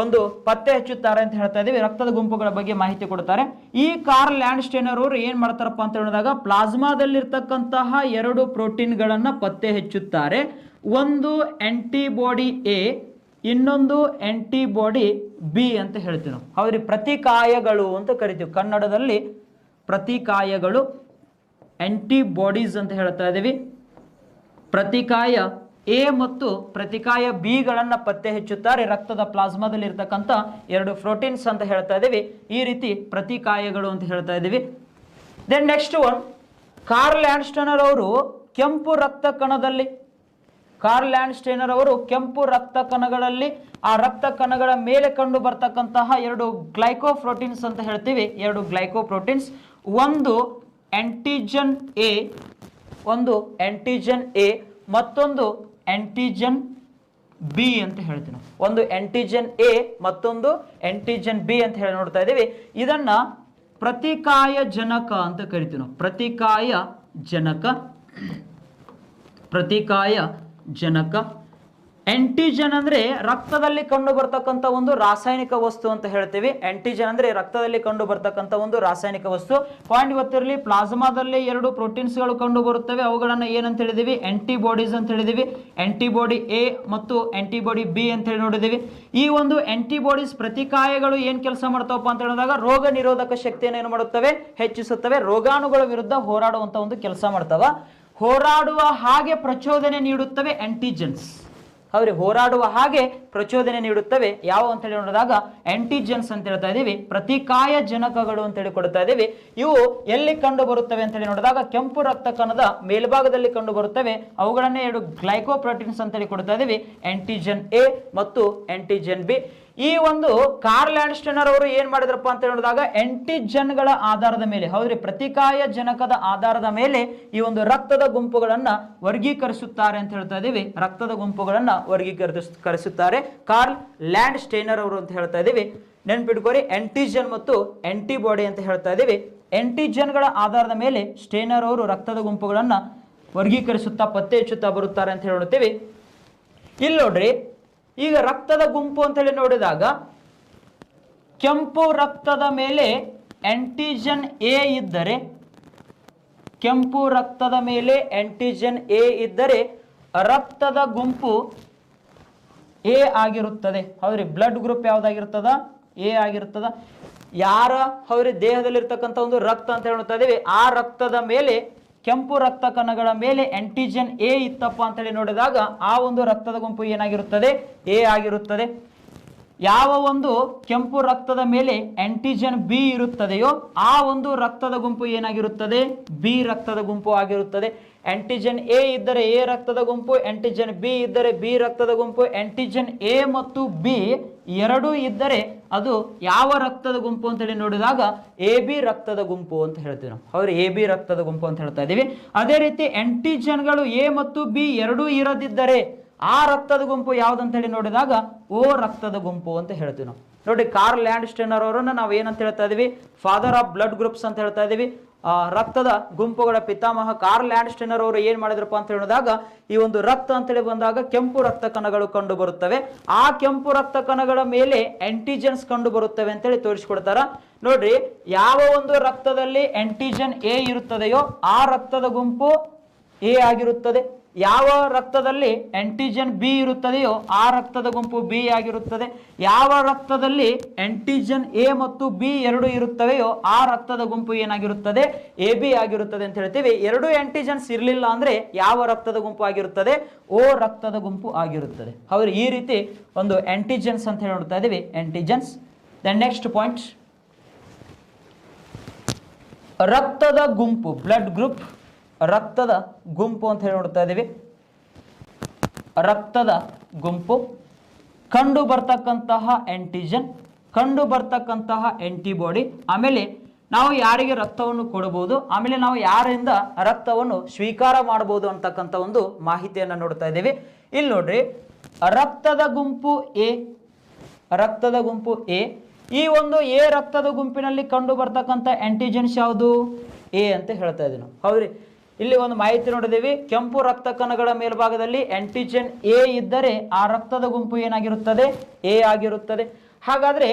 ಒಂದು ಪತ್ತೆ ಹಚ್ಚುತ್ತಾರೆ ಅಂತ ಹೇಳ್ತಾ ಇದೀವಿ. ರಕ್ತದ ಗುಂಪುಗಳ ಬಗ್ಗೆ ಮಾಹಿತಿ ಕೊಡ್ತಾರೆ. ಈ ಕಾರ್ಲ್ ಲ್ಯಾಂಡ್ ಸ್ಟೇನರ್ ಅವರು ಏನ್ ಮಾಡ್ತಾರಪ್ಪ ಅಂತ ಹೇಳಿದಾಗ ಪ್ಲಾಸ್ಮಾದಲ್ಲಿರ್ತಕ್ಕಂತಹ 2 ಪ್ರೋಟೀನ್ಗಳನ್ನ ಪತ್ತೆ ಹಚ್ಚುತ್ತಾರೆ. ಒಂದು ಆಂಟಿಬಾಡಿ ಎ, ಇನ್ನೊಂದು ಆಂಟಿಬಾಡಿ ಬಿ ಅಂತ ಹೇಳ್ತೀವಿ ನಾವು. ಹೌದ್ರಿ, ಪ್ರತಿಕಾಯಗಳು ಅಂತ ಕರಿತೀವಿ ಕನ್ನಡದಲ್ಲಿ. ಪ್ರತಿಕಾಯಗಳು ಆಂಟಿಬಾಡೀಸ್ ಅಂತ ಹೇಳ್ತಾ ಇದೀವಿ. ಪ್ರತಿಕಾಯ ಎ ಮತ್ತು ಪ್ರತಿಕಾಯ ಬಿ ಗಳನ್ನ ಪತ್ತೆ ಹಚ್ಚುತ್ತಾರೆ ರಕ್ತದ ಪ್ಲಾಸ್ಮಾದಲ್ಲಿ ಇರ್ತಕ್ಕಂಥ 2 ಪ್ರೋಟೀನ್ಸ್ ಅಂತ ಹೇಳ್ತಾ ಇದೀವಿ. ಈ ರೀತಿ ಪ್ರತಿಕಾಯಗಳು ಅಂತ ಹೇಳ್ತಾ ಇದೀವಿ. Then next one, Karl Landsteiner ಅವರು ಕೆಂಪು ರಕ್ತ ಕಣದಲ್ಲಿ ಕೆಂಪು ರಕ್ತ ಕಣಗಳಲ್ಲಿ ಆ ರಕ್ತ ಕಣಗಳ ಮೇಲೆ ಕಂಡು ಬರ್ತಕ್ಕಂತಹ 2 ಗ್ಲೈಕೋಪ್ರೋಟೀನ್ಸ್ ಅಂತ ಹೇಳ್ತೀವಿ. 2 ಗ್ಲೈಕೋಪ್ರೋಟೀನ್ಸ್, ಒಂದು ಆಂಟಿಜನ್ ಎ ಮತ್ತೊಂದು ಆಂಟಿಜನ್ ಬಿ ಅಂತ ಹೇಳ್ತೀವಿ. ಒಂದು ಆಂಟಿಜನ್ ಎ ಮತ್ತೊಂದು ಆಂಟಿಜನ್ ಬಿ ಅಂತ ಹೇಳಿ ನೋಡ್ತಾ ಇದೀವಿ. ಇದನ್ನ ಪ್ರತಿಕಾಯ ಜನಕ ಅಂತ ಕರಿತೀವಿ ನಾವು. ಪ್ರತಿಕಾಯ ಜನಕ. ಆಂಟಿಜನ್ ಅಂದ್ರೆ ರಕ್ತದಲ್ಲಿ ಕಂಡು ಬರ್ತಕ್ಕಂಥ ಒಂದು ರಾಸಾಯನಿಕ ವಸ್ತು ಅಂತ ಹೇಳ್ತೀವಿ. ಆಂಟಿಜನ್ ಅಂದ್ರೆ ರಕ್ತದಲ್ಲಿ ಕಂಡು ಬರ್ತಕ್ಕಂಥ ಒಂದು ರಾಸಾಯನಿಕ ವಸ್ತು. ಪಾಯಿಂಟ್ ಗೊತ್ತಿರಲಿ, ಪ್ಲಾಸ್ಮಾದಲ್ಲಿ 2 ಪ್ರೋಟೀನ್ಸ್ಗಳು ಕಂಡು ಬರುತ್ತವೆ. ಅವುಗಳನ್ನ ಏನಂತ ಹೇಳಿದೀವಿ? ಆಂಟಿಬಾಡೀಸ್ ಅಂತ ಹೇಳಿದೀವಿ. ಆಂಟಿಬಾಡಿ ಎ ಮತ್ತು ಆಂಟಿಬಾಡಿ ಬಿ ಅಂತ ಹೇಳಿ ನೋಡಿದೀವಿ. ಈ ಒಂದು ಆಂಟಿಬಾಡೀಸ್ ಪ್ರತಿಕಾಯಗಳು ಏನ್ ಕೆಲಸ ಮಾಡ್ತಾವಪ್ಪ ಅಂತ ಹೇಳಿದಾಗ ರೋಗ ನಿರೋಧಕ ಶಕ್ತಿಯನ್ನು ಏನು ಮಾಡುತ್ತವೆ? ಹೆಚ್ಚಿಸುತ್ತವೆ. ರೋಗಾಣುಗಳ ವಿರುದ್ಧ ಹೋರಾಡುವಂತ ಒಂದು ಕೆಲಸ ಮಾಡ್ತಾವ. ಹೋರಾಡುವ ಹಾಗೆ ಪ್ರಚೋದನೆ ನೀಡುತ್ತವೆ ಆಂಟಿಜನ್ಸ್. ಹೌದ್ರಿ, ಹೋರಾಡುವ ಹಾಗೆ ಪ್ರಚೋದನೆ ನೀಡುತ್ತವೆ. ಯಾವ ಅಂತ ಹೇಳಿ ನೋಡಿದಾಗ ಆಂಟಿಜನ್ಸ್ ಅಂತ ಹೇಳ್ತಾ ಇದೀವಿ. ಪ್ರತಿಕಾಯ ಜನಕಗಳು ಅಂತ ಹೇಳಿ ಕೊಡ್ತಾ ಇದೀವಿ. ಇವು ಎಲ್ಲಿ ಕಂಡು ಬರುತ್ತವೆ ಅಂತ ಹೇಳಿ ನೋಡಿದಾಗ ಕೆಂಪು ರಕ್ತ ಕಣದ ಮೇಲ್ಭಾಗದಲ್ಲಿ ಕಂಡು ಬರುತ್ತವೆ. ಅವುಗಳನ್ನೇ 2 ಗ್ಲೈಕೋಪ್ರೋಟೀನ್ಸ್ ಅಂತ ಹೇಳಿ ಕೊಡ್ತಾ ಇದೀವಿ. ಆಂಟಿಜನ್ ಎ ಮತ್ತು ಆಂಟಿಜನ್ ಬಿ. ಈ ಒಂದು ಕಾರ್ಲ್ ಲ್ಯಾಂಡ್ಸ್ಟೈನರ್ ಅವರು ಏನ್ ಮಾಡಿದ್ರಪ್ಪ ಅಂತ ಹೇಳಿದಾಗ ಆಂಟಿಜನ್ಗಳ ಆಧಾರದ ಮೇಲೆ, ಹೌದ್ರಿ, ಪ್ರತಿಕಾಯ ಜನಕದ ಆಧಾರದ ಮೇಲೆ ಈ ಒಂದು ರಕ್ತದ ಗುಂಪುಗಳನ್ನ ವರ್ಗೀಕರಿಸುತ್ತಾರೆ ಅಂತ ಹೇಳ್ತಾ ಇದೀವಿ. ರಕ್ತದ ಗುಂಪುಗಳನ್ನ ವರ್ಗೀಕರಿಸುತ್ತಾರೆ ಕಾರ್ಲ್ ಲ್ಯಾಂಡ್ಸ್ಟೈನರ್ ಅವರು ಅಂತ ಹೇಳ್ತಾ ಇದೀವಿ. ನೆನ್ಪಿಟ್ಕೋರಿ, ಆಂಟಿಜನ್ ಮತ್ತು ಆಂಟಿಬಾಡಿ ಅಂತ ಹೇಳ್ತಾ ಇದೀವಿ. ಆಂಟಿಜನ್ಗಳ ಆಧಾರದ ಮೇಲೆ ಸ್ಟೇನರ್ ಅವರು ರಕ್ತದ ಗುಂಪುಗಳನ್ನ ವರ್ಗೀಕರಿಸುತ್ತಾ ಪತ್ತೆ ಹಚ್ಚುತ್ತಾ ಬರುತ್ತಾರೆ ಅಂತ ಹೇಳುತ್ತೀವಿ. ಇಲ್ಲಿ ನೋಡ್ರಿ, ಈಗ ರಕ್ತದ ಗುಂಪು ಅಂತ ಹೇಳಿ ನೋಡಿದಾಗ ಕೆಂಪು ರಕ್ತದ ಮೇಲೆ ಆಂಟಿಜನ್ ಎ ಇದ್ದರೆ, ಕೆಂಪು ರಕ್ತದ ಮೇಲೆ ಆಂಟಿಜನ್ ಎ ಇದ್ದರೆ ರಕ್ತದ ಗುಂಪು ಎ ಆಗಿರುತ್ತದೆ. ಹೌದ್ರಿ, ಬ್ಲಡ್ ಗ್ರೂಪ್ ಯಾವ್ದಾಗಿರ್ತದ? ಎ ಆಗಿರ್ತದ. ಯಾರ ಹೌದ್ರಿ ದೇಹದಲ್ಲಿರ್ತಕ್ಕಂಥ ಒಂದು ರಕ್ತ ಅಂತ ಹೇಳ್ತಾ ಇದೀವಿ, ಆ ರಕ್ತದ ಮೇಲೆ ಕೆಂಪು ರಕ್ತ ಕಣಗಳ ಮೇಲೆ ಆಂಟಿಜನ್ ಎ ಇತ್ತಪ್ಪ ಅಂತ ಹೇಳಿ ನೋಡಿದಾಗ ಆ ಒಂದು ರಕ್ತದ ಗುಂಪು ಏನಾಗಿರುತ್ತದೆ? ಎ ಆಗಿರುತ್ತದೆ. ಯಾವ ಒಂದು ಕೆಂಪು ರಕ್ತದ ಮೇಲೆ ಆಂಟಿಜನ್ ಬಿ ಇರುತ್ತದೆಯೋ ಆ ಒಂದು ರಕ್ತದ ಗುಂಪು ಏನಾಗಿರುತ್ತದೆ? ಬಿ ರಕ್ತದ ಗುಂಪು ಆಗಿರುತ್ತದೆ. ಆಂಟಿಜನ್ ಎ ಇದ್ದರೆ ಎ ರಕ್ತದ ಗುಂಪು, ಆಂಟಿಜನ್ ಬಿ ಇದ್ದರೆ ಬಿ ರಕ್ತದ ಗುಂಪು. ಆಂಟಿಜನ್ ಎ ಮತ್ತು ಬಿ ಎರಡೂ ಇದ್ದರೆ ಅದು ಯಾವ ರಕ್ತದ ಗುಂಪು ಅಂತ ಹೇಳಿ ನೋಡಿದಾಗ ಎ ಬಿ ರಕ್ತದ ಗುಂಪು ಅಂತ ಹೇಳ್ತೀವಿ ನಾವು. ಹೌದು, ಎ ಬಿ ರಕ್ತದ ಗುಂಪು ಅಂತ ಹೇಳ್ತಾ ಇದೀವಿ. ಅದೇ ರೀತಿ ಆಂಟಿಜನ್ಗಳು ಎ ಮತ್ತು ಬಿ ಎರಡೂ ಇರದಿದ್ದರೆ ಆ ರಕ್ತದ ಗುಂಪು ಯಾವ್ದಂತ ಹೇಳಿ ನೋಡಿದಾಗ ಓ ರಕ್ತದ ಗುಂಪು ಅಂತ ಹೇಳ್ತೀವಿ ನಾವು. ನೋಡಿ, ಕಾರ್ಲ್ ಲ್ಯಾಂಡ್ಸ್ಟೈನರ್ ಅವರನ್ನ ನಾವು ಏನಂತ ಹೇಳ್ತಾ ಇದೀವಿ? ಫಾದರ್ ಆಫ್ ಬ್ಲಡ್ ಗ್ರೂಪ್ಸ್ ಅಂತ ಹೇಳ್ತಾ ಇದೀವಿ. ರಕ್ತದ ಗುಂಪುಗಳ ಪಿತಾಮಹ ಕಾರ್ಲ್ ಲ್ಯಾಂಡ್ಸ್ಟೈನರ್ ಅವರು ಏನ್ ಮಾಡಿದ್ರಪ್ಪ ಅಂತ ಹೇಳಿದಾಗ ಈ ಒಂದು ರಕ್ತ ಅಂತೇಳಿ ಬಂದಾಗ ಕೆಂಪು ರಕ್ತ ಕಣಗಳು ಕಂಡು ಬರುತ್ತವೆ. ಆ ಕೆಂಪು ರಕ್ತ ಕಣಗಳ ಮೇಲೆ ಆಂಟಿಜನ್ಸ್ ಕಂಡು ಬರುತ್ತವೆ ಅಂತೇಳಿ ತೋರಿಸ್ಕೊಡ್ತಾರ. ನೋಡ್ರಿ, ಯಾವ ಒಂದು ರಕ್ತದಲ್ಲಿ ಆಂಟಿಜನ್ ಎ ಇರುತ್ತದೆಯೋ ಆ ರಕ್ತದ ಗುಂಪು ಎ ಆಗಿರುತ್ತದೆ. ಯಾವ ರಕ್ತದಲ್ಲಿ ಆಂಟಿಜನ್ ಬಿ ಇರುತ್ತದೆಯೋ ಆ ರಕ್ತದ ಗುಂಪು ಬಿ ಆಗಿರುತ್ತದೆ. ಯಾವ ರಕ್ತದಲ್ಲಿ ಆಂಟಿಜನ್ ಎ ಮತ್ತು ಬಿ ಎರಡು ಇರುತ್ತವೆಯೋ ಆ ರಕ್ತದ ಗುಂಪು ಏನಾಗಿರುತ್ತದೆ? ಎ ಬಿ ಆಗಿರುತ್ತದೆ ಅಂತ ಹೇಳ್ತೀವಿ. ಎರಡು ಆಂಟಿಜನ್ಸ್ ಇರಲಿಲ್ಲ ಅಂದ್ರೆ ಯಾವ ರಕ್ತದ ಗುಂಪು ಆಗಿರುತ್ತದೆ? ಓ ರಕ್ತದ ಗುಂಪು ಆಗಿರುತ್ತದೆ. ಹೌದು, ಈ ರೀತಿ ಒಂದು ಆಂಟಿಜನ್ಸ್ ಅಂತ ಹೇಳಿ ನೋಡ್ತಾ ಇದೀವಿ, ಆಂಟಿಜನ್ಸ್. ದೆನ್ ನೆಕ್ಸ್ಟ್ ಪಾಯಿಂಟ್, ರಕ್ತದ ಗುಂಪು, ಬ್ಲಡ್ ಗ್ರೂಪ್, ರಕ್ತದ ಗುಂಪು ಅಂತ ಹೇಳಿ ನೋಡ್ತಾ ಇದೀವಿ. ರಕ್ತದ ಗುಂಪು, ಕಂಡು ಬರ್ತಕ್ಕಂತಹ ಆಂಟಿಜನ್, ಕಂಡು ಬರ್ತಕ್ಕಂತಹ ಆಂಟಿಬಾಡಿ, ಆಮೇಲೆ ನಾವು ಯಾರಿಗೆ ರಕ್ತವನ್ನು ಕೊಡಬಹುದು, ಆಮೇಲೆ ನಾವು ಯಾರಿಂದ ರಕ್ತವನ್ನು ಸ್ವೀಕಾರ ಮಾಡಬಹುದು ಅಂತಕ್ಕಂಥ ಒಂದು ಮಾಹಿತಿಯನ್ನು ನೋಡ್ತಾ ಇದ್ದೀವಿ. ಇಲ್ಲಿ ನೋಡ್ರಿ, ರಕ್ತದ ಗುಂಪು ಎ, ರಕ್ತದ ಗುಂಪು ಎ. ಈ ಒಂದು ಎ ರಕ್ತದ ಗುಂಪಿನಲ್ಲಿ ಕಂಡು ಬರ್ತಕ್ಕಂಥ ಆಂಟಿಜನ್ಸ್ ಯಾವುದು? ಎ ಅಂತ ಹೇಳ್ತಾ ಇದೀವಿ ನಾವು. ಹೌದ್ರಿ, ಇಲ್ಲಿ ಒಂದು ಮಾಹಿತಿ ನೋಡಿದೀವಿ. ಕೆಂಪು ರಕ್ತ ಕಣಗಳ ಮೇಲ್ಭಾಗದಲ್ಲಿ ಆಂಟಿಜನ್ ಎ ಇದ್ದರೆ ಆ ರಕ್ತದ ಗುಂಪು ಏನಾಗಿರುತ್ತದೆ? ಎ ಆಗಿರುತ್ತದೆ. ಹಾಗಾದ್ರೆ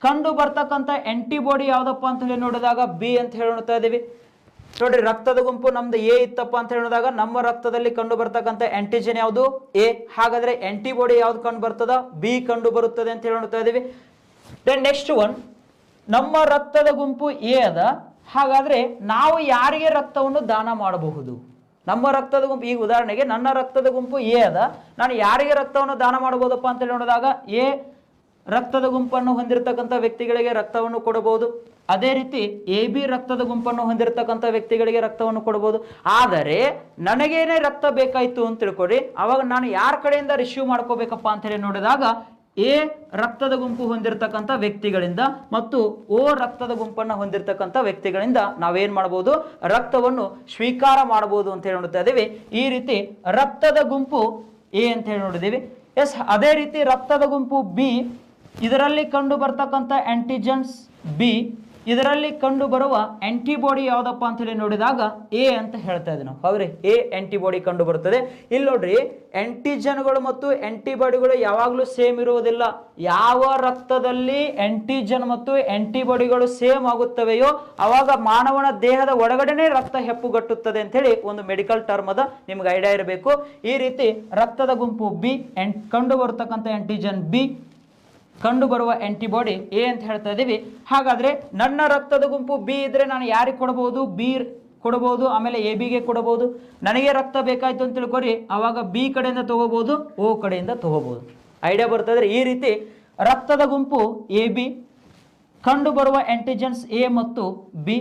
ಕಂಡು ಬರ್ತಕ್ಕಂಥ ಆಂಟಿಬಾಡಿ ಯಾವ್ದಪ್ಪ ಅಂತ ಹೇಳಿ ನೋಡಿದಾಗ ಬಿ ಅಂತ ಹೇಳಿ ನೋಡ್ತಾ ಇದೀವಿ. ನೋಡ್ರಿ, ರಕ್ತದ ಗುಂಪು ನಮ್ದು ಎ ಇತ್ತಪ್ಪ ಅಂತ ಹೇಳಿದಾಗ ನಮ್ಮ ರಕ್ತದಲ್ಲಿ ಕಂಡು ಬರ್ತಕ್ಕಂಥ ಆಂಟಿಜನ್ ಯಾವುದು? ಎ. ಹಾಗಾದ್ರೆ ಆಂಟಿಬಾಡಿ ಯಾವ್ದು ಕಂಡು ಬರ್ತದ? ಬಿ ಕಂಡು ಬರುತ್ತದೆ ಅಂತ ಹೇಳಿ ನೋಡ್ತಾ ಇದೀವಿ. ದೆನ್ ನೆಕ್ಸ್ಟ್ ಒನ್, ನಮ್ಮ ರಕ್ತದ ಗುಂಪು ಎ ಅದ. ಹಾಗಾದ್ರೆ ನಾವು ಯಾರಿಗೆ ರಕ್ತವನ್ನು ದಾನ ಮಾಡಬಹುದು? ನಮ್ಮ ರಕ್ತದ ಗುಂಪು, ಈಗ ಉದಾಹರಣೆಗೆ ನನ್ನ ರಕ್ತದ ಗುಂಪು ಎ ಅದ, ನಾನು ಯಾರಿಗೆ ರಕ್ತವನ್ನು ದಾನ ಮಾಡಬಹುದಪ್ಪ ಅಂತ ಹೇಳಿ ನೋಡಿದಾಗ ಎ ರಕ್ತದ ಗುಂಪನ್ನು ಹೊಂದಿರತಕ್ಕಂಥ ವ್ಯಕ್ತಿಗಳಿಗೆ ರಕ್ತವನ್ನು ಕೊಡಬಹುದು. ಅದೇ ರೀತಿ ಎ ಬಿ ರಕ್ತದ ಗುಂಪನ್ನು ಹೊಂದಿರತಕ್ಕಂಥ ವ್ಯಕ್ತಿಗಳಿಗೆ ರಕ್ತವನ್ನು ಕೊಡಬಹುದು. ಆದರೆ ನನಗೇನೆ ರಕ್ತ ಬೇಕಾಯ್ತು ಅಂತ ತಿಳ್ಕೊಡಿ, ಅವಾಗ ನಾನು ಯಾರ ಕಡೆಯಿಂದ ರಿಸೀವ್ ಮಾಡ್ಕೋಬೇಕಪ್ಪ ಅಂತ ಹೇಳಿ ನೋಡಿದಾಗ ಎ ರಕ್ತದ ಗುಂಪು ಹೊಂದಿರತಕ್ಕಂಥ ವ್ಯಕ್ತಿಗಳಿಂದ ಮತ್ತು ಓ ರಕ್ತದ ಗುಂಪನ್ನು ಹೊಂದಿರತಕ್ಕಂಥ ವ್ಯಕ್ತಿಗಳಿಂದ ನಾವೇನ್ ಮಾಡಬಹುದು? ರಕ್ತವನ್ನು ಸ್ವೀಕಾರ ಮಾಡಬಹುದು ಅಂತ ಹೇಳಿ ನೋಡ್ತಾ ಇದೀವಿ. ಈ ರೀತಿ ರಕ್ತದ ಗುಂಪು ಎ ಅಂತ ಹೇಳಿ ನೋಡಿದೀವಿ. ಎಸ್, ಅದೇ ರೀತಿ ರಕ್ತದ ಗುಂಪು ಬಿ, ಇದರಲ್ಲಿ ಕಂಡು ಬರ್ತಕ್ಕಂಥ ಆಂಟಿಜನ್ಸ್ ಬಿ, ಇದರಲ್ಲಿ ಕಂಡು ಬರುವ ಆಂಟಿಬಾಡಿ ಯಾವ್ದಪ್ಪ ಅಂತ ಹೇಳಿ ನೋಡಿದಾಗ ಎ ಅಂತ ಹೇಳ್ತಾ ಇದ್ದೀವಿ ನಾವು. ಹೌದ್ರಿ, ಎ ಆಂಟಿಬಾಡಿ ಕಂಡು ಬರುತ್ತದೆ. ಇಲ್ಲಿ ನೋಡ್ರಿ, ಆಂಟಿಜನ್ಗಳು ಮತ್ತು ಆಂಟಿಬಾಡಿಗಳು ಯಾವಾಗಲೂ ಸೇಮ್ ಇರುವುದಿಲ್ಲ. ಯಾವ ರಕ್ತದಲ್ಲಿ ಆಂಟಿಜನ್ ಮತ್ತು ಆಂಟಿಬಾಡಿಗಳು ಸೇಮ್ ಆಗುತ್ತವೆಯೋ ಅವಾಗ ಮಾನವನ ದೇಹದ ಒಳಗಡೆನೆ ರಕ್ತ ಹೆಪ್ಪುಗಟ್ಟುತ್ತದೆ ಅಂತ ಹೇಳಿ ಒಂದು ಮೆಡಿಕಲ್ ಟರ್ಮ್ ಅದ, ನಿಮ್ಗೆ ಐಡಿಯಾ ಇರಬೇಕು. ಈ ರೀತಿ ರಕ್ತದ ಗುಂಪು ಬಿ, ಕಂಡು ಬರತಕ್ಕಂಥ ಆಂಟಿಜನ್ ಬಿ, ಕಂಡು ಬರುವ ಆಂಟಿಬಾಡಿ ಎ ಅಂತ ಹೇಳ್ತಾ ಇದೀವಿ. ಹಾಗಾದ್ರೆ ನನ್ನ ರಕ್ತದ ಗುಂಪು ಬಿ ಇದ್ರೆ ನಾನು ಯಾರಿಗೆ ಕೊಡಬಹುದು? ಬಿ ಕೊಡಬಹುದು, ಆಮೇಲೆ ಎ ಬಿಗೆ ಕೊಡಬಹುದು. ನನಗೆ ರಕ್ತ ಬೇಕಾಯ್ತು ಅಂತ ತಿಳ್ಕೊರಿ, ಅವಾಗ ಬಿ ಕಡೆಯಿಂದ ತಗೋಬಹುದು, ಓ ಕಡೆಯಿಂದ ತಗೋಬಹುದು. ಐಡಿಯಾ ಬರ್ತದ್ರೆ ಈ ರೀತಿ ರಕ್ತದ ಗುಂಪು ಎ ಬಿ, ಕಂಡು ಬರುವ ಆಂಟಿಜನ್ಸ್ ಎ ಮತ್ತು ಬಿ,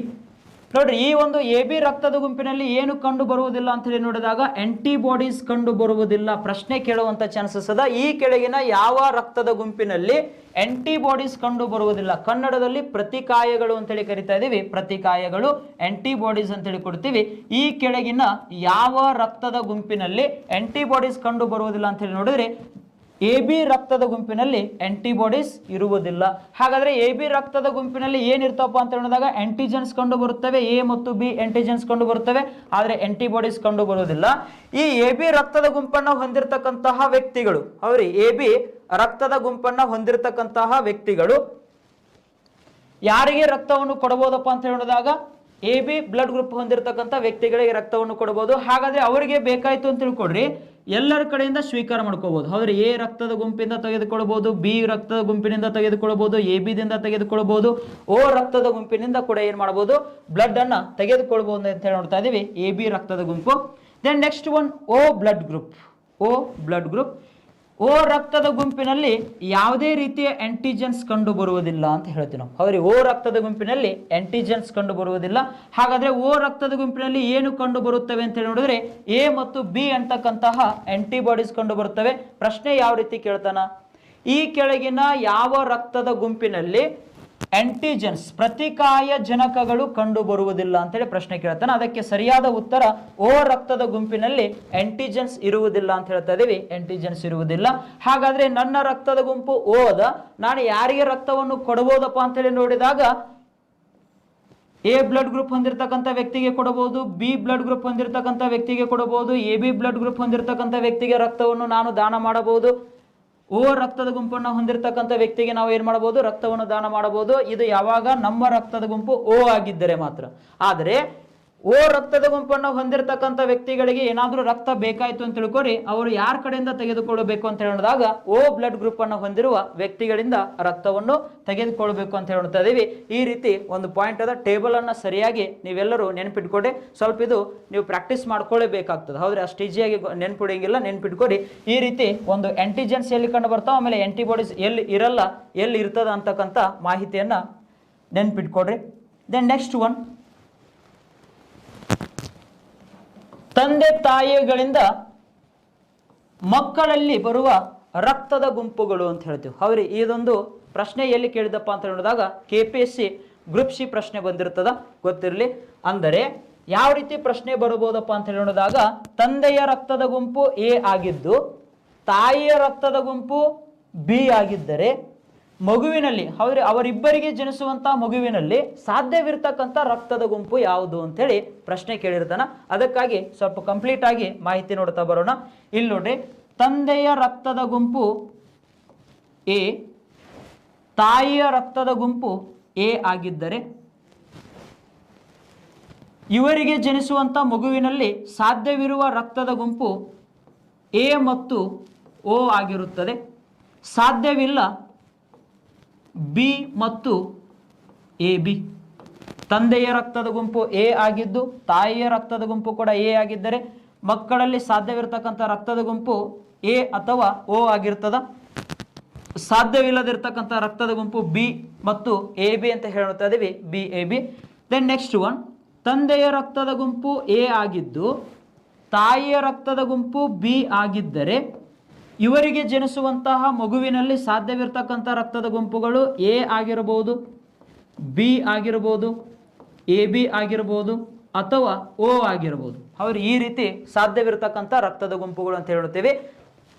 ನೋಡ್ರಿ, ಈ ಒಂದು ಎ ಬಿ ರಕ್ತದ ಗುಂಪಿನಲ್ಲಿ ಏನು ಕಂಡು ಬರುವುದಿಲ್ಲ ಅಂತ ಹೇಳಿ ನೋಡಿದಾಗ ಆಂಟಿಬಾಡೀಸ್ ಕಂಡು ಬರುವುದಿಲ್ಲ. ಪ್ರಶ್ನೆ ಕೇಳುವಂತ ಚಾನ್ಸಸ್ ಅದ. ಈ ಕೆಳಗಿನ ಯಾವ ರಕ್ತದ ಗುಂಪಿನಲ್ಲಿ ಆಂಟಿಬಾಡೀಸ್ ಕಂಡು ಬರುವುದಿಲ್ಲ? ಕನ್ನಡದಲ್ಲಿ ಪ್ರತಿಕಾಯಗಳು ಅಂತೇಳಿ ಕರಿತಾ ಇದೀವಿ. ಪ್ರತಿಕಾಯಗಳು ಆಂಟಿಬಾಡೀಸ್ ಅಂತೇಳಿ ಕೊಡ್ತೀವಿ. ಈ ಕೆಳಗಿನ ಯಾವ ರಕ್ತದ ಗುಂಪಿನಲ್ಲಿ ಆಂಟಿಬಾಡೀಸ್ ಕಂಡು ಬರುವುದಿಲ್ಲ ಅಂತ ಹೇಳಿ ನೋಡಿದ್ರೆ ಎ ಬಿ ರಕ್ತದ ಗುಂಪಿನಲ್ಲಿ ಆಂಟಿಬಾಡೀಸ್ ಇರುವುದಿಲ್ಲ. ಹಾಗಾದ್ರೆ ಎ ಬಿ ರಕ್ತದ ಗುಂಪಿನಲ್ಲಿ ಏನಿರ್ತಾವಪ್ಪ ಅಂತ ಹೇಳಿದಾಗ ಆಂಟಿಜೆನ್ಸ್ ಕಂಡು ಬರುತ್ತವೆ, ಎ ಮತ್ತು ಬಿ ಆಂಟಿಜೆನ್ಸ್ ಕಂಡು ಬರುತ್ತವೆ, ಆದರೆ ಆಂಟಿಬಾಡೀಸ್ ಕಂಡು ಬರುವುದಿಲ್ಲ. ಈ ಎ ಬಿ ರಕ್ತದ ಗುಂಪನ್ನು ಹೊಂದಿರತಕ್ಕಂತಹ ವ್ಯಕ್ತಿಗಳು, ಅವ್ರಿ ಎ ಬಿ ರಕ್ತದ ಗುಂಪನ್ನು ಹೊಂದಿರತಕ್ಕಂತಹ ವ್ಯಕ್ತಿಗಳು ಯಾರಿಗೆ ರಕ್ತವನ್ನು ಕೊಡಬಹುದಪ್ಪ ಅಂತ ಹೇಳಿದಾಗ ಎ ಬಿ ಬ್ಲಡ್ ಗ್ರೂಪ್ ಹೊಂದಿರತಕ್ಕಂಥ ವ್ಯಕ್ತಿಗಳಿಗೆ ರಕ್ತವನ್ನು ಕೊಡಬಹುದು. ಹಾಗಾದ್ರೆ ಅವರಿಗೆ ಬೇಕಾಯ್ತು ಅಂತ ತಿಳ್ಕೊಡ್ರಿ, ಎಲ್ಲರ ಕಡೆಯಿಂದ ಸ್ವೀಕಾರ ಮಾಡ್ಕೋಬಹುದು. ಹೌದ್ರಿ, ಎ ರಕ್ತದ ಗುಂಪಿಂದ ತೆಗೆದುಕೊಳ್ಳಬಹುದು, ಬಿ ರಕ್ತದ ಗುಂಪಿನಿಂದ ತೆಗೆದುಕೊಳ್ಳಬಹುದು, ಎ ಬಿ ದಿಂದ ತೆಗೆದುಕೊಳ್ಳಬಹುದು, ಓ ರಕ್ತದ ಗುಂಪಿನಿಂದ ಕೂಡ ಏನ್ ಮಾಡಬಹುದು, ಬ್ಲಡ್ ಅನ್ನ ತೆಗೆದುಕೊಳ್ಳಬಹುದು ಅಂತ ಹೇಳಿ ನೋಡ್ತಾ ಇದೀವಿ. ಎ ಬಿ ರಕ್ತದ ಗುಂಪು. ದೆನ್ ನೆಕ್ಸ್ಟ್ ಒನ್ ಓ ಬ್ಲಡ್ ಗ್ರೂಪ್. ಓ ಬ್ಲಡ್ ಗ್ರೂಪ್. ಓ ರಕ್ತದ ಗುಂಪಿನಲ್ಲಿ ಯಾವುದೇ ರೀತಿಯ ಆಂಟಿಜೆನ್ಸ್ ಕಂಡು ಬರುವುದಿಲ್ಲ ಅಂತ ಹೇಳ್ತೀವಿ ನಾವು. ಹೌದ್ರಿ, ಓ ರಕ್ತದ ಗುಂಪಿನಲ್ಲಿ ಆಂಟಿಜೆನ್ಸ್ ಕಂಡು ಬರುವುದಿಲ್ಲ. ಹಾಗಾದ್ರೆ ಓ ರಕ್ತದ ಗುಂಪಿನಲ್ಲಿ ಏನು ಕಂಡು ಬರುತ್ತವೆ ಅಂತ ಹೇಳಿ ನೋಡಿದ್ರೆ ಎ ಮತ್ತು ಬಿ ಅಂತಕ್ಕಂತಹ ಆಂಟಿಬಾಡೀಸ್ ಕಂಡು ಬರುತ್ತವೆ. ಪ್ರಶ್ನೆ ಯಾವ ರೀತಿ ಕೇಳ್ತಾನ, ಈ ಕೆಳಗಿನ ಯಾವ ರಕ್ತದ ಗುಂಪಿನಲ್ಲಿ ಆಂಟಿಜೆನ್ಸ್ ಪ್ರತಿಕಾಯ ಜನಕಗಳು ಕಂಡು ಬರುವುದಿಲ್ಲ ಅಂತೇಳಿ ಪ್ರಶ್ನೆ ಕೇಳ್ತಾನೆ. ಅದಕ್ಕೆ ಸರಿಯಾದ ಉತ್ತರ ಓ ರಕ್ತದ ಗುಂಪಿನಲ್ಲಿ ಆಂಟಿಜೆನ್ಸ್ ಇರುವುದಿಲ್ಲ ಅಂತ ಹೇಳ್ತಾ ಇದೀವಿ. ಆಂಟಿಜೆನ್ಸ್ ಇರುವುದಿಲ್ಲ. ಹಾಗಾದ್ರೆ ನನ್ನ ರಕ್ತದ ಗುಂಪು ಓ ಅದ, ನಾನು ಯಾರಿಗೆ ರಕ್ತವನ್ನು ಕೊಡಬಹುದಪ್ಪ ಅಂತ ಹೇಳಿ ನೋಡಿದಾಗ ಎ ಬ್ಲಡ್ ಗ್ರೂಪ್ ಹೊಂದಿರತಕ್ಕಂಥ ವ್ಯಕ್ತಿಗೆ ಕೊಡಬಹುದು, ಬಿ ಬ್ಲಡ್ ಗ್ರೂಪ್ ಹೊಂದಿರತಕ್ಕಂಥ ವ್ಯಕ್ತಿಗೆ ಕೊಡಬಹುದು, ಎ ಬಿ ಬ್ಲಡ್ ಗ್ರೂಪ್ ಹೊಂದಿರತಕ್ಕಂಥ ವ್ಯಕ್ತಿಗೆ ರಕ್ತವನ್ನು ನಾನು ದಾನ ಮಾಡಬಹುದು. ಓ ರಕ್ತದ ಗುಂಪನ್ನು ಹೊಂದಿರತಕ್ಕಂಥ ವ್ಯಕ್ತಿಗೆ ನಾವು ಏನ್ ಮಾಡಬಹುದು, ರಕ್ತವನ್ನು ದಾನ ಮಾಡಬಹುದು. ಇದು ಯಾವಾಗ ನಮ್ಮ ರಕ್ತದ ಗುಂಪು ಓ ಆಗಿದ್ದರೆ ಮಾತ್ರ. ಆದರೆ ಓ ರಕ್ತದ ಗುಂಪನ್ನು ಹೊಂದಿರತಕ್ಕಂಥ ವ್ಯಕ್ತಿಗಳಿಗೆ ಏನಾದ್ರೂ ರಕ್ತ ಬೇಕಾಯ್ತು ಅಂತ ತಿಳ್ಕೊರಿ, ಅವರು ಯಾರ ಕಡೆಯಿಂದ ತೆಗೆದುಕೊಳ್ಳಬೇಕು ಅಂತ ಹೇಳಿದಾಗ ಓ ಬ್ಲಡ್ ಗ್ರೂಪ್ ಅನ್ನು ಹೊಂದಿರುವ ವ್ಯಕ್ತಿಗಳಿಂದ ರಕ್ತವನ್ನು ತೆಗೆದುಕೊಳ್ಬೇಕು ಅಂತ ಹೇಳ್ತಾ ಇದೀವಿ. ಈ ರೀತಿ ಒಂದು ಪಾಯಿಂಟ್ ಅದ. ಟೇಬಲ್ ಅನ್ನ ಸರಿಯಾಗಿ ನೀವೆಲ್ಲರೂ ನೆನ್ಪಿಟ್ಕೊಡಿ. ಸ್ವಲ್ಪ ಇದು ನೀವು ಪ್ರಾಕ್ಟೀಸ್ ಮಾಡ್ಕೊಳ್ಳೇಬೇಕಾಗ್ತದೆ. ಹೌದ್ರೆ, ಅಷ್ಟು ಈಸಿಯಾಗಿ ನೆನ್ಪಿಡಂಗಿಲ್ಲ, ನೆನ್ಪಿಟ್ಕೊಡಿ. ಈ ರೀತಿ ಒಂದು ಆಂಟಿಜೆನ್ಸ್ ಎಲ್ಲಿ ಕಂಡು ಬರ್ತಾವ, ಆಮೇಲೆ ಆಂಟಿಬಾಡೀಸ್ ಎಲ್ಲಿ ಇರಲ್ಲ, ಎಲ್ಲಿ ಇರ್ತದ ಅಂತಕ್ಕಂಥ ಮಾಹಿತಿಯನ್ನ ನೆನ್ಪಿಟ್ಕೊಡ್ರಿ. ದೆನ್ ನೆಕ್ಸ್ಟ್ ಒನ್, ತಂದೆ ತಾಯಿಗಳಿಂದ ಮಕ್ಕಳಲ್ಲಿ ಬರುವ ರಕ್ತದ ಗುಂಪುಗಳು ಅಂತ ಹೇಳ್ತೀವಿ. ಹೌರಿ, ಇದೊಂದು ಪ್ರಶ್ನೆ ಎಲ್ಲಿ ಕೇಳಿದಪ್ಪ ಅಂತ ಹೇಳಿದಾಗ KPSC ಗ್ರೂಪ್ ಸಿ ಪ್ರಶ್ನೆ ಬಂದಿರ್ತದ, ಗೊತ್ತಿರಲಿ. ಅಂದರೆ ಯಾವ ರೀತಿ ಪ್ರಶ್ನೆ ಬರಬಹುದಪ್ಪ ಅಂತ ಹೇಳಿದಾಗ, ತಂದೆಯ ರಕ್ತದ ಗುಂಪು ಎ ಆಗಿದ್ದು ತಾಯಿಯ ರಕ್ತದ ಗುಂಪು ಬಿ ಆಗಿದ್ದರೆ ಮಗುವಿನಲ್ಲಿ, ಹೌದ್ರಿ, ಅವರಿಬ್ಬರಿಗೆ ಜನಿಸುವಂತ ಮಗುವಿನಲ್ಲಿ ಸಾಧ್ಯವಿರ್ತಕ್ಕಂಥ ರಕ್ತದ ಗುಂಪು ಯಾವುದು ಅಂತೇಳಿ ಪ್ರಶ್ನೆ ಕೇಳಿರ್ತಾನ. ಅದಕ್ಕಾಗಿ ಸ್ವಲ್ಪ ಕಂಪ್ಲೀಟ್ ಆಗಿ ಮಾಹಿತಿ ನೋಡ್ತಾ ಬರೋಣ. ಇಲ್ಲಿ ನೋಡ್ರಿ, ತಂದೆಯ ರಕ್ತದ ಗುಂಪು ಎ, ತಾಯಿಯ ರಕ್ತದ ಗುಂಪು ಎ ಆಗಿದ್ದರೆ ಇವರಿಗೆ ಜನಿಸುವಂತ ಮಗುವಿನಲ್ಲಿ ಸಾಧ್ಯವಿರುವ ರಕ್ತದ ಗುಂಪು ಎ ಮತ್ತು ಓ ಆಗಿರುತ್ತದೆ. ಸಾಧ್ಯವಿಲ್ಲ ಬಿ ಮತ್ತು ಎ ಬಿ. ತಂದೆಯ ರಕ್ತದ ಗುಂಪು ಎ ಆಗಿದ್ದು ತಾಯಿಯ ರಕ್ತದ ಗುಂಪು ಕೂಡ ಎ ಆಗಿದ್ದರೆ ಮಕ್ಕಳಲ್ಲಿ ಸಾಧ್ಯವಿರತಕ್ಕಂಥ ರಕ್ತದ ಗುಂಪು ಎ ಅಥವಾ ಓ ಆಗಿರ್ತದ. ಸಾಧ್ಯವಿಲ್ಲದಿರ್ತಕ್ಕಂಥ ರಕ್ತದ ಗುಂಪು ಬಿ ಮತ್ತು ಎ ಬಿ ಅಂತ ಹೇಳ್ತಾ ಇದೀವಿ, B A B. Then next one, ತಂದೆಯ ರಕ್ತದ ಗುಂಪು ಎ ಆಗಿದ್ದು ತಾಯಿಯ ರಕ್ತದ ಗುಂಪು ಬಿ ಆಗಿದ್ದರೆ ಇವರಿಗೆ ಜನಿಸುವಂತಹ ಮಗುವಿನಲ್ಲಿ ಸಾಧ್ಯವಿರ್ತಕ್ಕಂಥ ರಕ್ತದ ಗುಂಪುಗಳು ಎ ಆಗಿರಬಹುದು, ಬಿ ಆಗಿರಬಹುದು, ಎ ಬಿ ಆಗಿರಬಹುದು ಅಥವಾ ಓ ಆಗಿರಬಹುದು. ಅವ್ರು ಈ ರೀತಿ ಸಾಧ್ಯವಿರ್ತಕ್ಕಂಥ ರಕ್ತದ ಗುಂಪುಗಳು ಅಂತ ಹೇಳ್ತೇವೆ.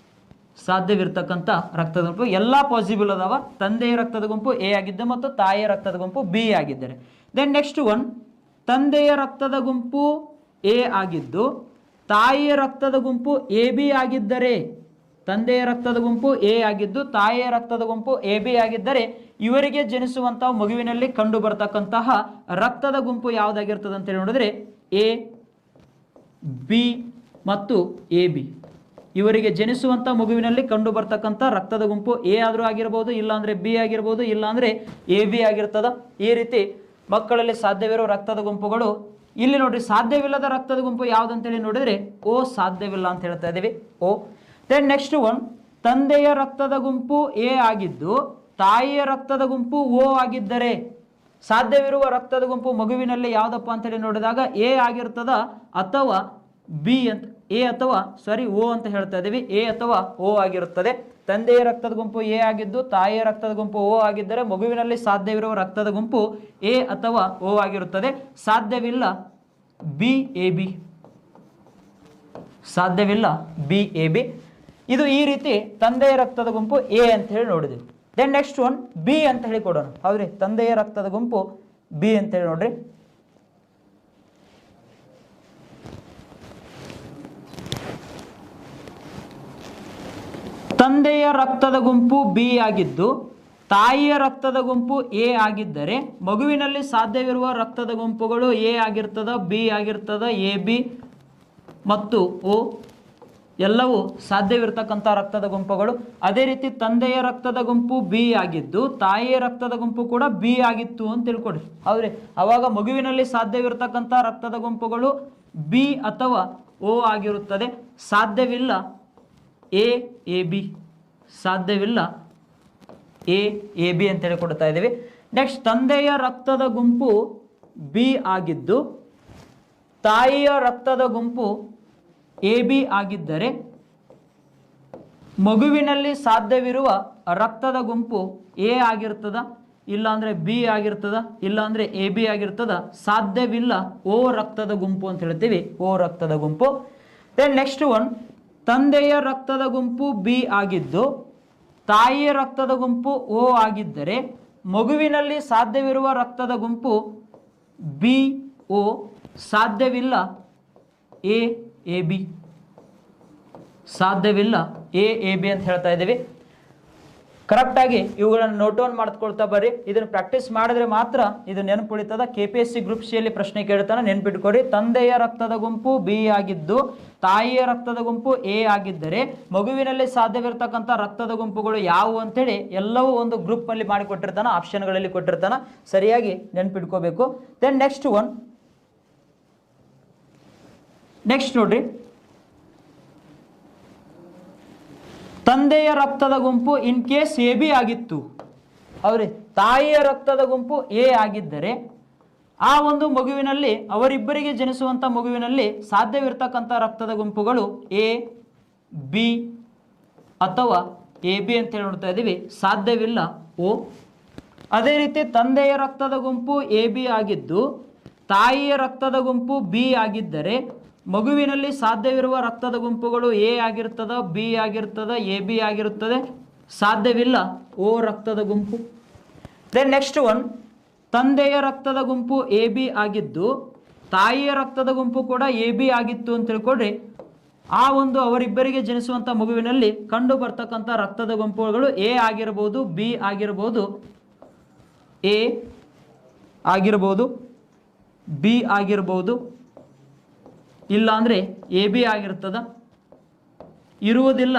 ಸಾಧ್ಯವಿರ್ತಕ್ಕಂಥ ರಕ್ತದ ಗುಂಪು ಎಲ್ಲ ಪಾಸಿಬಲ್ ಅದಾವ. ತಂದೆಯ ರಕ್ತದ ಗುಂಪು ಎ ಆಗಿದ್ದು ಮತ್ತು ತಾಯಿಯ ರಕ್ತದ ಗುಂಪು ಬಿ ಆಗಿದ್ದರೆ. ದೆನ್ ನೆಕ್ಸ್ಟ್ ಒನ್, ತಂದೆಯ ರಕ್ತದ ಗುಂಪು ಎ ಆಗಿದ್ದು ತಾಯಿಯ ರಕ್ತದ ಗುಂಪು ಎ ಬಿ ಆಗಿದ್ದರೆ, ತಂದೆಯ ರಕ್ತದ ಗುಂಪು ಎ ಆಗಿದ್ದು ತಾಯಿಯ ರಕ್ತದ ಗುಂಪು ಎ ಬಿ ಆಗಿದ್ದರೆ ಇವರಿಗೆ ಜನಿಸುವಂತಹ ಮಗುವಿನಲ್ಲಿ ಕಂಡು ಬರ್ತಕ್ಕಂತಹ ರಕ್ತದ ಗುಂಪು ಯಾವುದಾಗಿರ್ತದೆ ಅಂತೇಳಿ ನೋಡಿದ್ರೆ ಎ, ಬಿ ಮತ್ತು ಎ ಬಿ. ಇವರಿಗೆ ಜನಿಸುವಂಥ ಮಗುವಿನಲ್ಲಿ ಕಂಡು ಬರ್ತಕ್ಕಂಥ ರಕ್ತದ ಗುಂಪು ಎ ಆದರೂ ಆಗಿರ್ಬೋದು, ಇಲ್ಲಾಂದರೆ ಬಿ ಆಗಿರ್ಬೋದು, ಇಲ್ಲಾಂದರೆ ಎ ಬಿ ಆಗಿರ್ತದ. ಈ ರೀತಿ ಮಕ್ಕಳಲ್ಲಿ ಸಾಧ್ಯವಿರೋ ರಕ್ತದ ಗುಂಪುಗಳು. ಇಲ್ಲಿ ನೋಡ್ರಿ, ಸಾಧ್ಯವಿಲ್ಲದ ರಕ್ತದ ಗುಂಪು ಯಾವುದಂತೇಳಿ ನೋಡಿದ್ರೆ ಓ ಸಾಧ್ಯವಿಲ್ಲ ಅಂತ ಹೇಳ್ತಾ ಇದ್ದೀವಿ, ಓ. ದೆನ್ ನೆಕ್ಸ್ಟ್ ಒನ್, ತಂದೆಯ ರಕ್ತದ ಗುಂಪು ಎ ಆಗಿದ್ದು ತಾಯಿಯ ರಕ್ತದ ಗುಂಪು ಓ ಆಗಿದ್ದರೆ ಸಾಧ್ಯವಿರುವ ರಕ್ತದ ಗುಂಪು ಮಗುವಿನಲ್ಲಿ ಯಾವುದಪ್ಪ ಅಂತೇಳಿ ನೋಡಿದಾಗ ಎ ಆಗಿರ್ತದ ಅಥವಾ ಬಿ ಅಂತ ಓ ಅಂತ ಹೇಳ್ತಾ ಇದೀವಿ. ಎ ಅಥವಾ ಓ ಆಗಿರುತ್ತದೆ. ತಂದೆಯ ರಕ್ತದ ಗುಂಪು ಎ ಆಗಿದ್ದು ತಾಯಿಯ ರಕ್ತದ ಗುಂಪು ಓ ಆಗಿದ್ದರೆ ಮಗುವಿನಲ್ಲಿ ಸಾಧ್ಯವಿರುವ ರಕ್ತದ ಗುಂಪು ಎ ಅಥವಾ ಓ ಆಗಿರುತ್ತದೆ. ಸಾಧ್ಯವಿಲ್ಲ ಬಿ ಎ ಬಿ, ಸಾಧ್ಯವಿಲ್ಲ ಬಿ ಎ ಬಿ. ಇದು ಈ ರೀತಿ ತಂದೆಯ ರಕ್ತದ ಗುಂಪು ಎ ಅಂತ ಹೇಳಿ ನೋಡಿದ್ವಿ. ದೆನ್ ನೆಕ್ಸ್ಟ್ ಒನ್ ಬಿ ಅಂತ ಹೇಳಿ ಕೊಡೋಣ. ಹೌದ್ರಿ, ತಂದೆಯ ರಕ್ತದ ಗುಂಪು ಬಿ ಅಂತ ಹೇಳಿ ನೋಡ್ರಿ. ತಂದೆಯ ರಕ್ತದ ಗುಂಪು ಬಿ ಆಗಿದ್ದು ತಾಯಿಯ ರಕ್ತದ ಗುಂಪು ಎ ಆಗಿದ್ದರೆ ಮಗುವಿನಲ್ಲಿ ಸಾಧ್ಯವಿರುವ ರಕ್ತದ ಗುಂಪುಗಳು ಎ ಆಗಿರ್ತದ, ಬಿ ಆಗಿರ್ತದ, ಎ ಬಿ ಮತ್ತು ಓ ಎಲ್ಲವೂ ಸಾಧ್ಯವಿರತಕ್ಕಂಥ ರಕ್ತದ ಗುಂಪುಗಳು. ಅದೇ ರೀತಿ ತಂದೆಯ ರಕ್ತದ ಗುಂಪು ಬಿ ಆಗಿದ್ದು ತಾಯಿಯ ರಕ್ತದ ಗುಂಪು ಕೂಡ ಬಿ ಆಗಿತ್ತು ಅಂತ ತಿಳ್ಕೊಡ್ರಿ. ಹೌದ್ರಿ, ಅವಾಗ ಮಗುವಿನಲ್ಲಿ ಸಾಧ್ಯವಿರತಕ್ಕಂಥ ರಕ್ತದ ಗುಂಪುಗಳು ಬಿ ಅಥವಾ ಓ ಆಗಿರುತ್ತದೆ. ಸಾಧ್ಯವಿಲ್ಲ ಎ ಎ ಬಿ, ಸಾಧ್ಯವಿಲ್ಲ ಎ ಎ ಬಿ ಅಂತೇಳಿ ಕೊಡ್ತಾ ಇದ್ದೀವಿ. ನೆಕ್ಸ್ಟ್ ತಂದೆಯ ರಕ್ತದ ಗುಂಪು ಬಿ ಆಗಿದ್ದು ತಾಯಿಯ ರಕ್ತದ ಗುಂಪು ಎ ಬಿ ಆಗಿದ್ದರೆ ಮಗುವಿನಲ್ಲಿ ಸಾಧ್ಯವಿರುವ ರಕ್ತದ ಗುಂಪು ಎ ಆಗಿರ್ತದ, ಇಲ್ಲಾಂದರೆ ಬಿ ಆಗಿರ್ತದ, ಇಲ್ಲಾಂದರೆ ಎ ಬಿ ಆಗಿರ್ತದ. ಸಾಧ್ಯವಿಲ್ಲ ಓ ರಕ್ತದ ಗುಂಪು ಅಂತ ಹೇಳ್ತೀವಿ, ಓ ರಕ್ತದ ಗುಂಪು. ದೆನ್ ನೆಕ್ಸ್ಟ್ ಒನ್ ತಂದೆಯ ರಕ್ತದ ಗುಂಪು ಬಿ ಆಗಿದ್ದು ತಾಯಿಯ ರಕ್ತದ ಗುಂಪು ಓ ಆಗಿದ್ದರೆ ಮಗುವಿನಲ್ಲಿ ಸಾಧ್ಯವಿರುವ ರಕ್ತದ ಗುಂಪು ಬಿ ಓ. ಸಾಧ್ಯವಿಲ್ಲ ಎ ಎ ಬಿ, ಸಾಧ್ಯವಿಲ್ಲ ಎ ಎ ಬಿ ಅಂತ ಹೇಳ್ತಾ ಇದ್ದೀವಿ. ಕರೆಕ್ಟಾಗಿ ಇವುಗಳನ್ನು ನೋಟ್ ಡೌನ್ ಮಾಡ್ಕೊಳ್ತಾ ಬರ್ರಿ. ಇದನ್ನು ಪ್ರಾಕ್ಟೀಸ್ ಮಾಡಿದ್ರೆ ಮಾತ್ರ ಇದು ನೆನಪುಳಿತದ. KPSC ಗ್ರೂಪ್ ಸಿ ಯಲ್ಲಿ ಪ್ರಶ್ನೆ ಕೇಳ್ತಾನೆ, ನೆನ್ಪಿಟ್ಕೊರಿ. ತಂದೆಯ ರಕ್ತದ ಗುಂಪು ಬಿ ಆಗಿದ್ದು ತಾಯಿಯ ರಕ್ತದ ಗುಂಪು ಎ ಆಗಿದ್ದರೆ ಮಗುವಿನಲ್ಲಿ ಸಾಧ್ಯವಿರತಕ್ಕಂಥ ರಕ್ತದ ಗುಂಪುಗಳು ಯಾವುವು ಅಂತೇಳಿ ಎಲ್ಲವೂ ಒಂದು ಗ್ರೂಪ್ ಅಲ್ಲಿ ಮಾಡಿ ಕೊಟ್ಟಿರ್ತಾನೆ, ಆಪ್ಷನ್ಗಳಲ್ಲಿ ಕೊಟ್ಟಿರ್ತಾನೆ. ಸರಿಯಾಗಿ ನೆನ್ಪಿಟ್ಕೋಬೇಕು. ದೆನ್ ನೆಕ್ಸ್ಟ್ ಒನ್, ನೆಕ್ಸ್ಟ್ ನೋಡ್ರಿ, ತಂದೆಯ ರಕ್ತದ ಗುಂಪು ಇನ್ ಕೇಸ್ ಎ ಬಿ ಆಗಿತ್ತು, ಅವ್ರಿ ತಾಯಿಯ ರಕ್ತದ ಗುಂಪು ಎ ಆಗಿದ್ದರೆ ಆ ಒಂದು ಮಗುವಿನಲ್ಲಿ ಅವರಿಬ್ಬರಿಗೆ ಜನಿಸುವಂಥ ಮಗುವಿನಲ್ಲಿ ಸಾಧ್ಯವಿರತಕ್ಕಂಥ ರಕ್ತದ ಗುಂಪುಗಳು ಎ ಬಿ ಅಥವಾ ಎ ಬಿ ಅಂತ ಹೇಳಿ ನೋಡ್ತಾ ಇದ್ದೀವಿ. ಸಾಧ್ಯವಿಲ್ಲ ಓ. ಅದೇ ರೀತಿ ತಂದೆಯ ರಕ್ತದ ಗುಂಪು ಎ ಬಿ ಆಗಿದ್ದು ತಾಯಿಯ ರಕ್ತದ ಗುಂಪು ಬಿ ಆಗಿದ್ದರೆ ಮಗುವಿನಲ್ಲಿ ಸಾಧ್ಯವಿರುವ ರಕ್ತದ ಗುಂಪುಗಳು ಎ ಆಗಿರ್ತದ, ಬಿ ಆಗಿರ್ತದ, ಎ ಬಿ ಆಗಿರುತ್ತದೆ. ಸಾಧ್ಯವಿಲ್ಲ ಓ ರಕ್ತದ ಗುಂಪು. ದೆನ್ ನೆಕ್ಸ್ಟ್ ಒನ್, ತಂದೆಯ ರಕ್ತದ ಗುಂಪು ಎ ಬಿ ಆಗಿದ್ದು ತಾಯಿಯ ರಕ್ತದ ಗುಂಪು ಕೂಡ ಎ ಬಿ ಆಗಿತ್ತು ಅಂತ ತಿಳ್ಕೊಡ್ರಿ. ಆ ಒಂದು ಅವರಿಬ್ಬರಿಗೆ ಜನಿಸುವಂಥ ಮಗುವಿನಲ್ಲಿ ಕಂಡು ಬರ್ತಕ್ಕಂಥ ರಕ್ತದ ಗುಂಪುಗಳು ಎ ಆಗಿರ್ಬೋದು, ಬಿ ಆಗಿರ್ಬೋದು, ಎ ಆಗಿರ್ಬೋದು, ಬಿ ಆಗಿರ್ಬೋದು, ಇಲ್ಲಾಂದರೆ ಎ ಬಿ ಆಗಿರ್ತದ. ಇರುವುದಿಲ್ಲ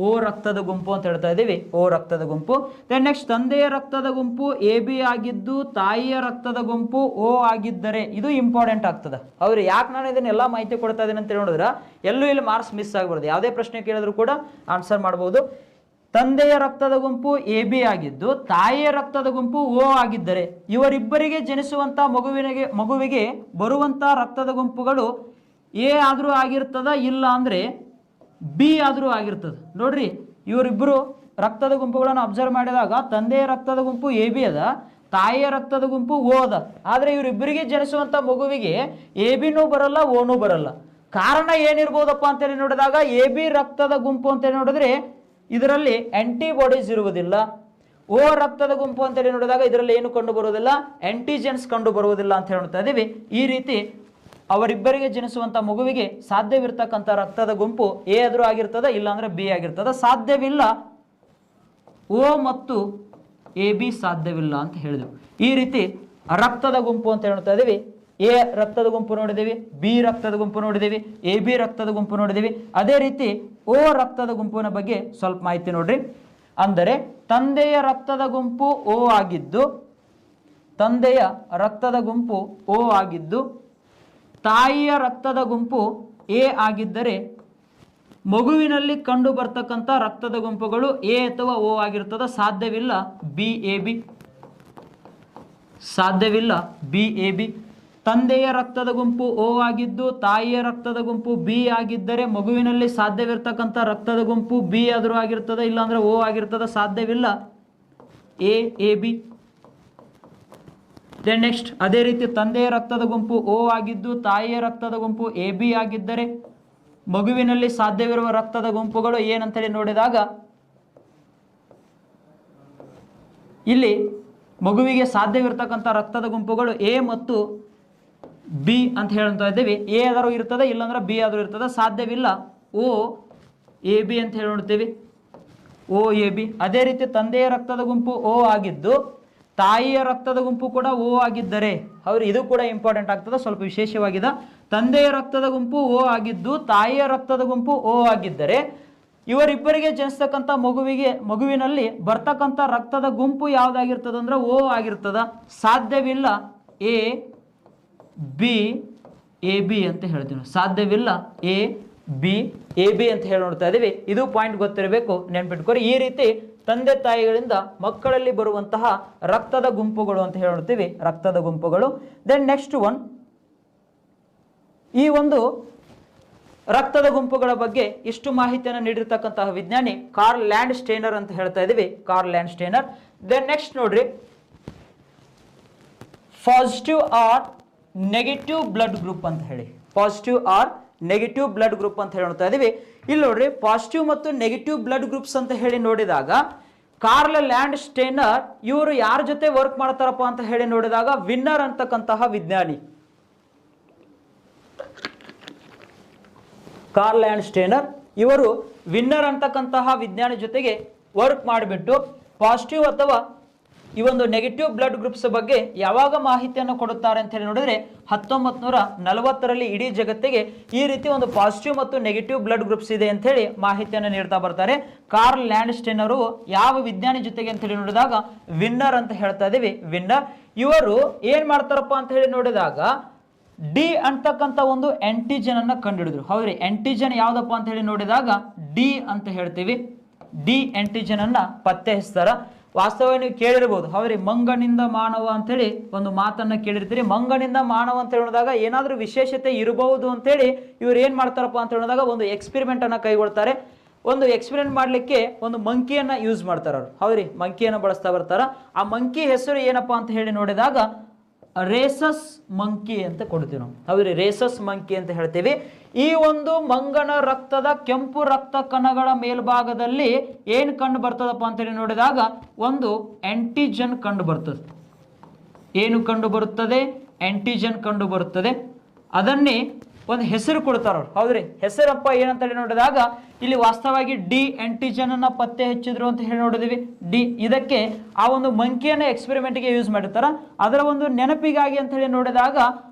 ಓ ರಕ್ತದ ಗುಂಪು ಅಂತ ಹೇಳ್ತಾ ಇದ್ದೀವಿ, ಓ ರಕ್ತದ ಗುಂಪು. ದೆನ್ ನೆಕ್ಸ್ಟ್ ತಂದೆಯ ರಕ್ತದ ಗುಂಪು ಎ ಬಿ ಆಗಿದ್ದು ತಾಯಿಯ ರಕ್ತದ ಗುಂಪು ಓ ಆಗಿದ್ದರೆ, ಇದು ಇಂಪಾರ್ಟೆಂಟ್ ಆಗ್ತದೆ. ಅವ್ರು ಯಾಕೆ ನಾನು ಇದನ್ನೆಲ್ಲ ಮಾಹಿತಿ ಕೊಡ್ತಾ ಇದ್ದೀನಿ ಅಂತ ನೋಡಿದ್ರೆ ಎಲ್ಲೂ ಇಲ್ಲಿ ಮಾರ್ಕ್ಸ್ ಮಿಸ್ ಆಗಬಾರ್ದು. ಯಾವುದೇ ಪ್ರಶ್ನೆ ಕೇಳಿದ್ರು ಕೂಡ ಆನ್ಸರ್ ಮಾಡ್ಬೋದು. ತಂದೆಯ ರಕ್ತದ ಗುಂಪು ಎ ಬಿ ಆಗಿದ್ದು ತಾಯಿಯ ರಕ್ತದ ಗುಂಪು ಓ ಆಗಿದ್ದರೆ ಇವರಿಬ್ಬರಿಗೆ ಜನಿಸುವಂಥ ಮಗುವಿಗೆ ಬರುವಂಥ ರಕ್ತದ ಗುಂಪುಗಳು ಎ ಆದರೂ ಆಗಿರ್ತದ, ಇಲ್ಲ ಅಂದರೆ ಬಿ ಆದರೂ ಆಗಿರ್ತದೆ. ನೋಡ್ರಿ, ಇವರಿಬ್ಬರು ರಕ್ತದ ಗುಂಪುಗಳನ್ನು ಅಬ್ಸರ್ವ್ ಮಾಡಿದಾಗ ತಂದೆಯ ರಕ್ತದ ಗುಂಪು ಎ ಬಿ ಅದ, ತಾಯಿಯ ರಕ್ತದ ಗುಂಪು ಓ ಅದ. ಆದರೆ ಇವರಿಬ್ಬರಿಗೆ ಜನಿಸುವಂಥ ಮಗುವಿಗೆ ಎ ಬಿನೂ ಬರಲ್ಲ, ಓನೂ ಬರಲ್ಲ. ಕಾರಣ ಏನಿರ್ಬೋದಪ್ಪ ಅಂತೇಳಿ ನೋಡಿದಾಗ ಎ ಬಿ ರಕ್ತದ ಗುಂಪು ಅಂತೇಳಿ ನೋಡಿದ್ರೆ ಇದರಲ್ಲಿ ಆಂಟಿಬಾಡೀಸ್ ಇರುವುದಿಲ್ಲ. ಓ ರಕ್ತದ ಗುಂಪು ಅಂತೇಳಿ ನೋಡಿದಾಗ ಇದರಲ್ಲಿ ಏನು ಕಂಡು ಬರುವುದಿಲ್ಲ, ಆಂಟಿಜೆನ್ಸ್ ಕಂಡು ಬರುವುದಿಲ್ಲ ಅಂತ ಹೇಳ್ತಾ ಇದ್ದೀವಿ. ಈ ರೀತಿ ಅವರಿಬ್ಬರಿಗೆ ಜನಿಸುವಂಥ ಮಗುವಿಗೆ ಸಾಧ್ಯವಿರ್ತಕ್ಕಂಥ ರಕ್ತದ ಗುಂಪು ಎ ಆದರೂ ಆಗಿರ್ತದೆ, ಇಲ್ಲಾಂದರೆ ಬಿ ಆಗಿರ್ತದೆ. ಸಾಧ್ಯವಿಲ್ಲ ಓ ಮತ್ತು ಎ ಬಿ ಸಾಧ್ಯವಿಲ್ಲ ಅಂತ ಹೇಳಿದೆವು. ಈ ರೀತಿ ರಕ್ತದ ಗುಂಪು ಅಂತ ಹೇಳ್ತಾ ಇದ್ದೀವಿ. ಎ ರಕ್ತದ ಗುಂಪು ನೋಡಿದ್ದೀವಿ, ಬಿ ರಕ್ತದ ಗುಂಪು ನೋಡಿದ್ದೀವಿ, ಎ ಬಿ ರಕ್ತದ ಗುಂಪು ನೋಡಿದ್ದೀವಿ. ಅದೇ ರೀತಿ ಓ ರಕ್ತದ ಗುಂಪಿನ ಬಗ್ಗೆ ಸ್ವಲ್ಪ ಮಾಹಿತಿ ನೋಡ್ರಿ. ಅಂದರೆ ತಂದೆಯ ರಕ್ತದ ಗುಂಪು ಓ ಆಗಿದ್ದು ತಂದೆಯ ರಕ್ತದ ಗುಂಪು ಓ ಆಗಿದ್ದು ತಾಯಿಯ ರಕ್ತದ ಗುಂಪು ಎ ಆಗಿದ್ದರೆ ಮಗುವಿನಲ್ಲಿ ಕಂಡು ಬರ್ತಕ್ಕಂಥ ರಕ್ತದ ಗುಂಪುಗಳು ಎ ಅಥವಾ ಓ ಆಗಿರ್ತದೆ. ಸಾಧ್ಯವಿಲ್ಲ ಬಿ ಎ ಬಿ. ಸಾಧ್ಯವಿಲ್ಲ ಬಿ ಎ ಬಿ. ತಂದೆಯ ರಕ್ತದ ಗುಂಪು ಓ ಆಗಿದ್ದು ತಾಯಿಯ ರಕ್ತದ ಗುಂಪು ಬಿ ಆಗಿದ್ದರೆ ಮಗುವಿನಲ್ಲಿ ಸಾಧ್ಯವಿರ್ತಕ್ಕಂಥ ರಕ್ತದ ಗುಂಪು ಬಿ ಆದರೂ ಆಗಿರ್ತದೆ, ಇಲ್ಲಾಂದ್ರೆ ಓ ಆಗಿರ್ತದೆ. ಸಾಧ್ಯವಿಲ್ಲ ಎ ಬಿ. ದೆನ್ ನೆಕ್ಸ್ಟ್ ಅದೇ ರೀತಿ ತಂದೆಯ ರಕ್ತದ ಗುಂಪು ಓ ಆಗಿದ್ದು ತಾಯಿಯ ರಕ್ತದ ಗುಂಪು ಎ ಬಿ ಆಗಿದ್ದರೆ ಮಗುವಿನಲ್ಲಿ ಸಾಧ್ಯವಿರುವ ರಕ್ತದ ಗುಂಪುಗಳು ಏನಂತೇಳಿ ನೋಡಿದಾಗ ಇಲ್ಲಿ ಮಗುವಿಗೆ ಸಾಧ್ಯವಿರ್ತಕ್ಕಂಥ ರಕ್ತದ ಗುಂಪುಗಳು ಎ ಮತ್ತು ಬಿ ಅಂತ ಹೇಳ್ತಾ ಇದ್ದೇವೆ. ಎ ಆದರೂ ಇರ್ತದೆ, ಇಲ್ಲಾಂದ್ರೆ ಬಿ ಆದರೂ ಇರ್ತದೆ. ಸಾಧ್ಯವಿಲ್ಲ ಓ ಎ ಬಿ ಅಂತ ಹೇಳಿ ನೋಡ್ತೇವೆ, ಓ ಎ ಬಿ. ಅದೇ ರೀತಿ ತಂದೆಯ ರಕ್ತದ ಗುಂಪು ಓ ಆಗಿದ್ದು ತಾಯಿಯ ರಕ್ತದ ಗುಂಪು ಕೂಡ ಓ ಆಗಿದ್ದರೆ, ಅವ್ರು ಇದು ಕೂಡ ಇಂಪಾರ್ಟೆಂಟ್ ಆಗ್ತದೆ, ಸ್ವಲ್ಪ ವಿಶೇಷವಾಗಿದೆ. ತಂದೆಯ ರಕ್ತದ ಗುಂಪು ಓ ಆಗಿದ್ದು ತಾಯಿಯ ರಕ್ತದ ಗುಂಪು ಓ ಆಗಿದ್ದರೆ ಇವರಿಬ್ಬರಿಗೆ ಜನಿಸ್ತಕ್ಕಂಥ ಮಗುವಿನಲ್ಲಿ ಬರ್ತಕ್ಕಂಥ ರಕ್ತದ ಗುಂಪು ಯಾವುದಾಗಿರ್ತದೆ ಅಂದ್ರೆ ಓ ಆಗಿರ್ತದ. ಸಾಧ್ಯವಿಲ್ಲ ಎ ಬಿ ಎ ಬಿ ಅಂತ ಹೇಳ್ತೀವಿ. ಸಾಧ್ಯವಿಲ್ಲ ಎ ಬಿ ಅಂತ ಹೇಳಿ ನೋಡ್ತಾ ಇದೀವಿ. ಇದು ಪಾಯಿಂಟ್ ಗೊತ್ತಿರಬೇಕು, ನೆನ್ಪಿಟ್ಕೊರಿ. ಈ ರೀತಿ ತಂದೆ ತಾಯಿಗಳಿಂದ ಮಕ್ಕಳಲ್ಲಿ ಬರುವಂತಹ ರಕ್ತದ ಗುಂಪುಗಳು ಅಂತ ಹೇಳಿ ನೋಡ್ತೀವಿ, ರಕ್ತದ ಗುಂಪುಗಳು. ದೆನ್ ನೆಕ್ಸ್ಟ್ ಒನ್, ಈ ಒಂದು ರಕ್ತದ ಗುಂಪುಗಳ ಬಗ್ಗೆ ಇಷ್ಟು ಮಾಹಿತಿಯನ್ನು ನೀಡಿರ್ತಕ್ಕಂತಹ ವಿಜ್ಞಾನಿ ಕಾರ್ಲ್ ಲ್ಯಾಂಡ್ ಸ್ಟೇನರ್ ಅಂತ ಹೇಳ್ತಾ ಇದೀವಿ, Karl Landsteiner. Then next ನೋಡ್ರಿ, positive or negative blood group ಅಂತ ಹೇಳಿ, positive or negative blood group ಅಂತ ಹೇಳಿ ನೋಡ್ತಾ ಇದೀವಿ. ಇಲ್ಲಿ ನೋಡ್ರಿ, ಪಾಸಿಟಿವ್ ಮತ್ತು ನೆಗೆಟಿವ್ ಬ್ಲಡ್ ಗ್ರೂಪ್ಸ್ ಅಂತ ಹೇಳಿ ನೋಡಿದಾಗ ಕಾರ್ಲ್ ಲ್ಯಾಂಡ್ ಸ್ಟೇನರ್ ಇವರು ಯಾರ ಜೊತೆ ವರ್ಕ್ ಮಾಡ್ತಾರಪ್ಪ ಅಂತ ಹೇಳಿ ನೋಡಿದಾಗ ವಿನ್ನರ್ ಅಂತಕ್ಕಂತಹ ವಿಜ್ಞಾನಿ, ಕಾರ್ಲ್ ಲ್ಯಾಂಡ್ ಸ್ಟೇನರ್ ಇವರು ವಿನ್ನರ್ ಅಂತಕ್ಕಂತಹ ವಿಜ್ಞಾನಿ ಜೊತೆಗೆ ವರ್ಕ್ ಮಾಡಿಬಿಟ್ಟು ಪಾಸಿಟಿವ್ ಅಥವಾ ಈ ಒಂದು ನೆಗೆಟಿವ್ ಬ್ಲಡ್ ಗ್ರೂಪ್ಸ್ ಬಗ್ಗೆ ಯಾವಾಗ ಮಾಹಿತಿಯನ್ನು ಕೊಡುತ್ತಾರೆ ಅಂತ ಹೇಳಿ ನೋಡಿದ್ರೆ 1940ರಲ್ಲಿ ಇಡೀ ಜಗತ್ತಿಗೆ ಈ ರೀತಿ ಒಂದು ಪಾಸಿಟಿವ್ ಮತ್ತು ನೆಗೆಟಿವ್ ಬ್ಲಡ್ ಗ್ರೂಪ್ಸ್ ಇದೆ ಅಂತ ಹೇಳಿ ಮಾಹಿತಿಯನ್ನು ನೀಡ್ತಾ ಬರ್ತಾರೆ. ಕಾರ್ಲ್ ಲ್ಯಾಂಡ್ ಸ್ಟೇನರು ಯಾವ ವಿಜ್ಞಾನಿ ಜೊತೆಗೆ ಅಂತ ಹೇಳಿ ನೋಡಿದಾಗ ವಿನ್ನರ್ ಅಂತ ಹೇಳ್ತಾ ಇದೀವಿ, ವಿನ್ನರ್. ಇವರು ಏನ್ ಮಾಡ್ತಾರಪ್ಪ ಅಂತ ಹೇಳಿ ನೋಡಿದಾಗ ಡಿ ಅಂತಕ್ಕಂಥ ಒಂದು ಆಂಟಿಜನ್ ಅನ್ನ ಕಂಡುಹಿಡಿದ್ರು. ಹೌದ್ರಿ, ಆಂಟಿಜನ್ ಯಾವ್ದಪ್ಪ ಅಂತ ಹೇಳಿ ನೋಡಿದಾಗ ಡಿ ಅಂತ ಹೇಳ್ತೀವಿ, ಡಿ ಆಂಟಿಜನ್ ಅನ್ನ ಪತ್ತೆ ಹಚ್ತಾರ. ವಾಸ್ತವ ನೀವು ಕೇಳಿರ್ಬೋದು, ಹೌದ್ರಿ, ಮಂಗನಿಂದ ಮಾನವ ಅಂತೇಳಿ ಒಂದು ಮಾತನ್ನ ಕೇಳಿರ್ತೀರಿ. ಮಂಗನಿಂದ ಮಾನವ ಅಂತ ಹೇಳಿದಾಗ ಏನಾದ್ರೂ ವಿಶೇಷತೆ ಇರಬಹುದು ಅಂತೇಳಿ ಇವ್ರು ಏನ್ ಮಾಡ್ತಾರಪ್ಪ ಅಂತ ಹೇಳಿದಾಗ ಒಂದು ಎಕ್ಸ್ಪೆರಿಮೆಂಟ್ ಅನ್ನ ಕೈಗೊಳ್ತಾರೆ. ಒಂದು ಎಕ್ಸ್ಪೆರಿಮೆಂಟ್ ಮಾಡ್ಲಿಕ್ಕೆ ಒಂದು ಮಂಕಿಯನ್ನ ಯೂಸ್ ಮಾಡ್ತಾರ ಅವ್ರು, ಹೌದ್ರಿ, ಮಂಕಿಯನ್ನ ಬಳಸ್ತಾ ಬರ್ತಾರ. ಆ ಮಂಕಿ ಹೆಸರು ಏನಪ್ಪಾ ಅಂತ ಹೇಳಿ ನೋಡಿದಾಗ ರೇಸಸ್ ಮಂಕಿ ಅಂತ ಕೊಡ್ತೀವಿ ನಾವು, ಹೌದ್ರಿ, ರೇಸಸ್ ಮಂಕಿ ಅಂತ ಹೇಳ್ತೀವಿ. ಈ ಒಂದು ಮಂಗನ ರಕ್ತದ ಕೆಂಪು ರಕ್ತ ಕಣಗಳ ಮೇಲ್ಭಾಗದಲ್ಲಿ ಏನು ಕಂಡು ಬರ್ತದಪ್ಪ ಅಂತೇಳಿ ನೋಡಿದಾಗ ಒಂದು ಆಂಟಿಜನ್ ಕಂಡು ಬರ್ತದೆ. ಏನು ಕಂಡು ಬರುತ್ತದೆ? ಆಂಟಿಜನ್ ಕಂಡು ಬರುತ್ತದೆ. ಅದನ್ನೇ ಒಂದು ಹೆಸರು ಕೊಡ್ತಾರ ಅವ್ರು, ಹೌದ್ರಿ, ಹೆಸರಪ್ಪ ಏನಂತ ಹೇಳಿ ನೋಡಿದಾಗ ಇಲ್ಲಿ ವಾಸ್ತವವಾಗಿ ಡಿ ಆಂಟಿಜನ್ ಅನ್ನ ಪತ್ತೆ ಹಚ್ಚಿದ್ರು ಅಂತ ಹೇಳಿ ನೋಡಿದ್ವಿ. ಡಿ ಇದಕ್ಕೆ ಆ ಒಂದು ಮಂಕಿಯನ್ನ ಎಕ್ಸ್ಪೆರಿಮೆಂಟ್ಗೆ ಯೂಸ್ ಮಾಡಿರ್ತಾರ. ಅದರ ಒಂದು ನೆನಪಿಗಾಗಿ ಅಂತ ಹೇಳಿ ನೋಡಿದಾಗ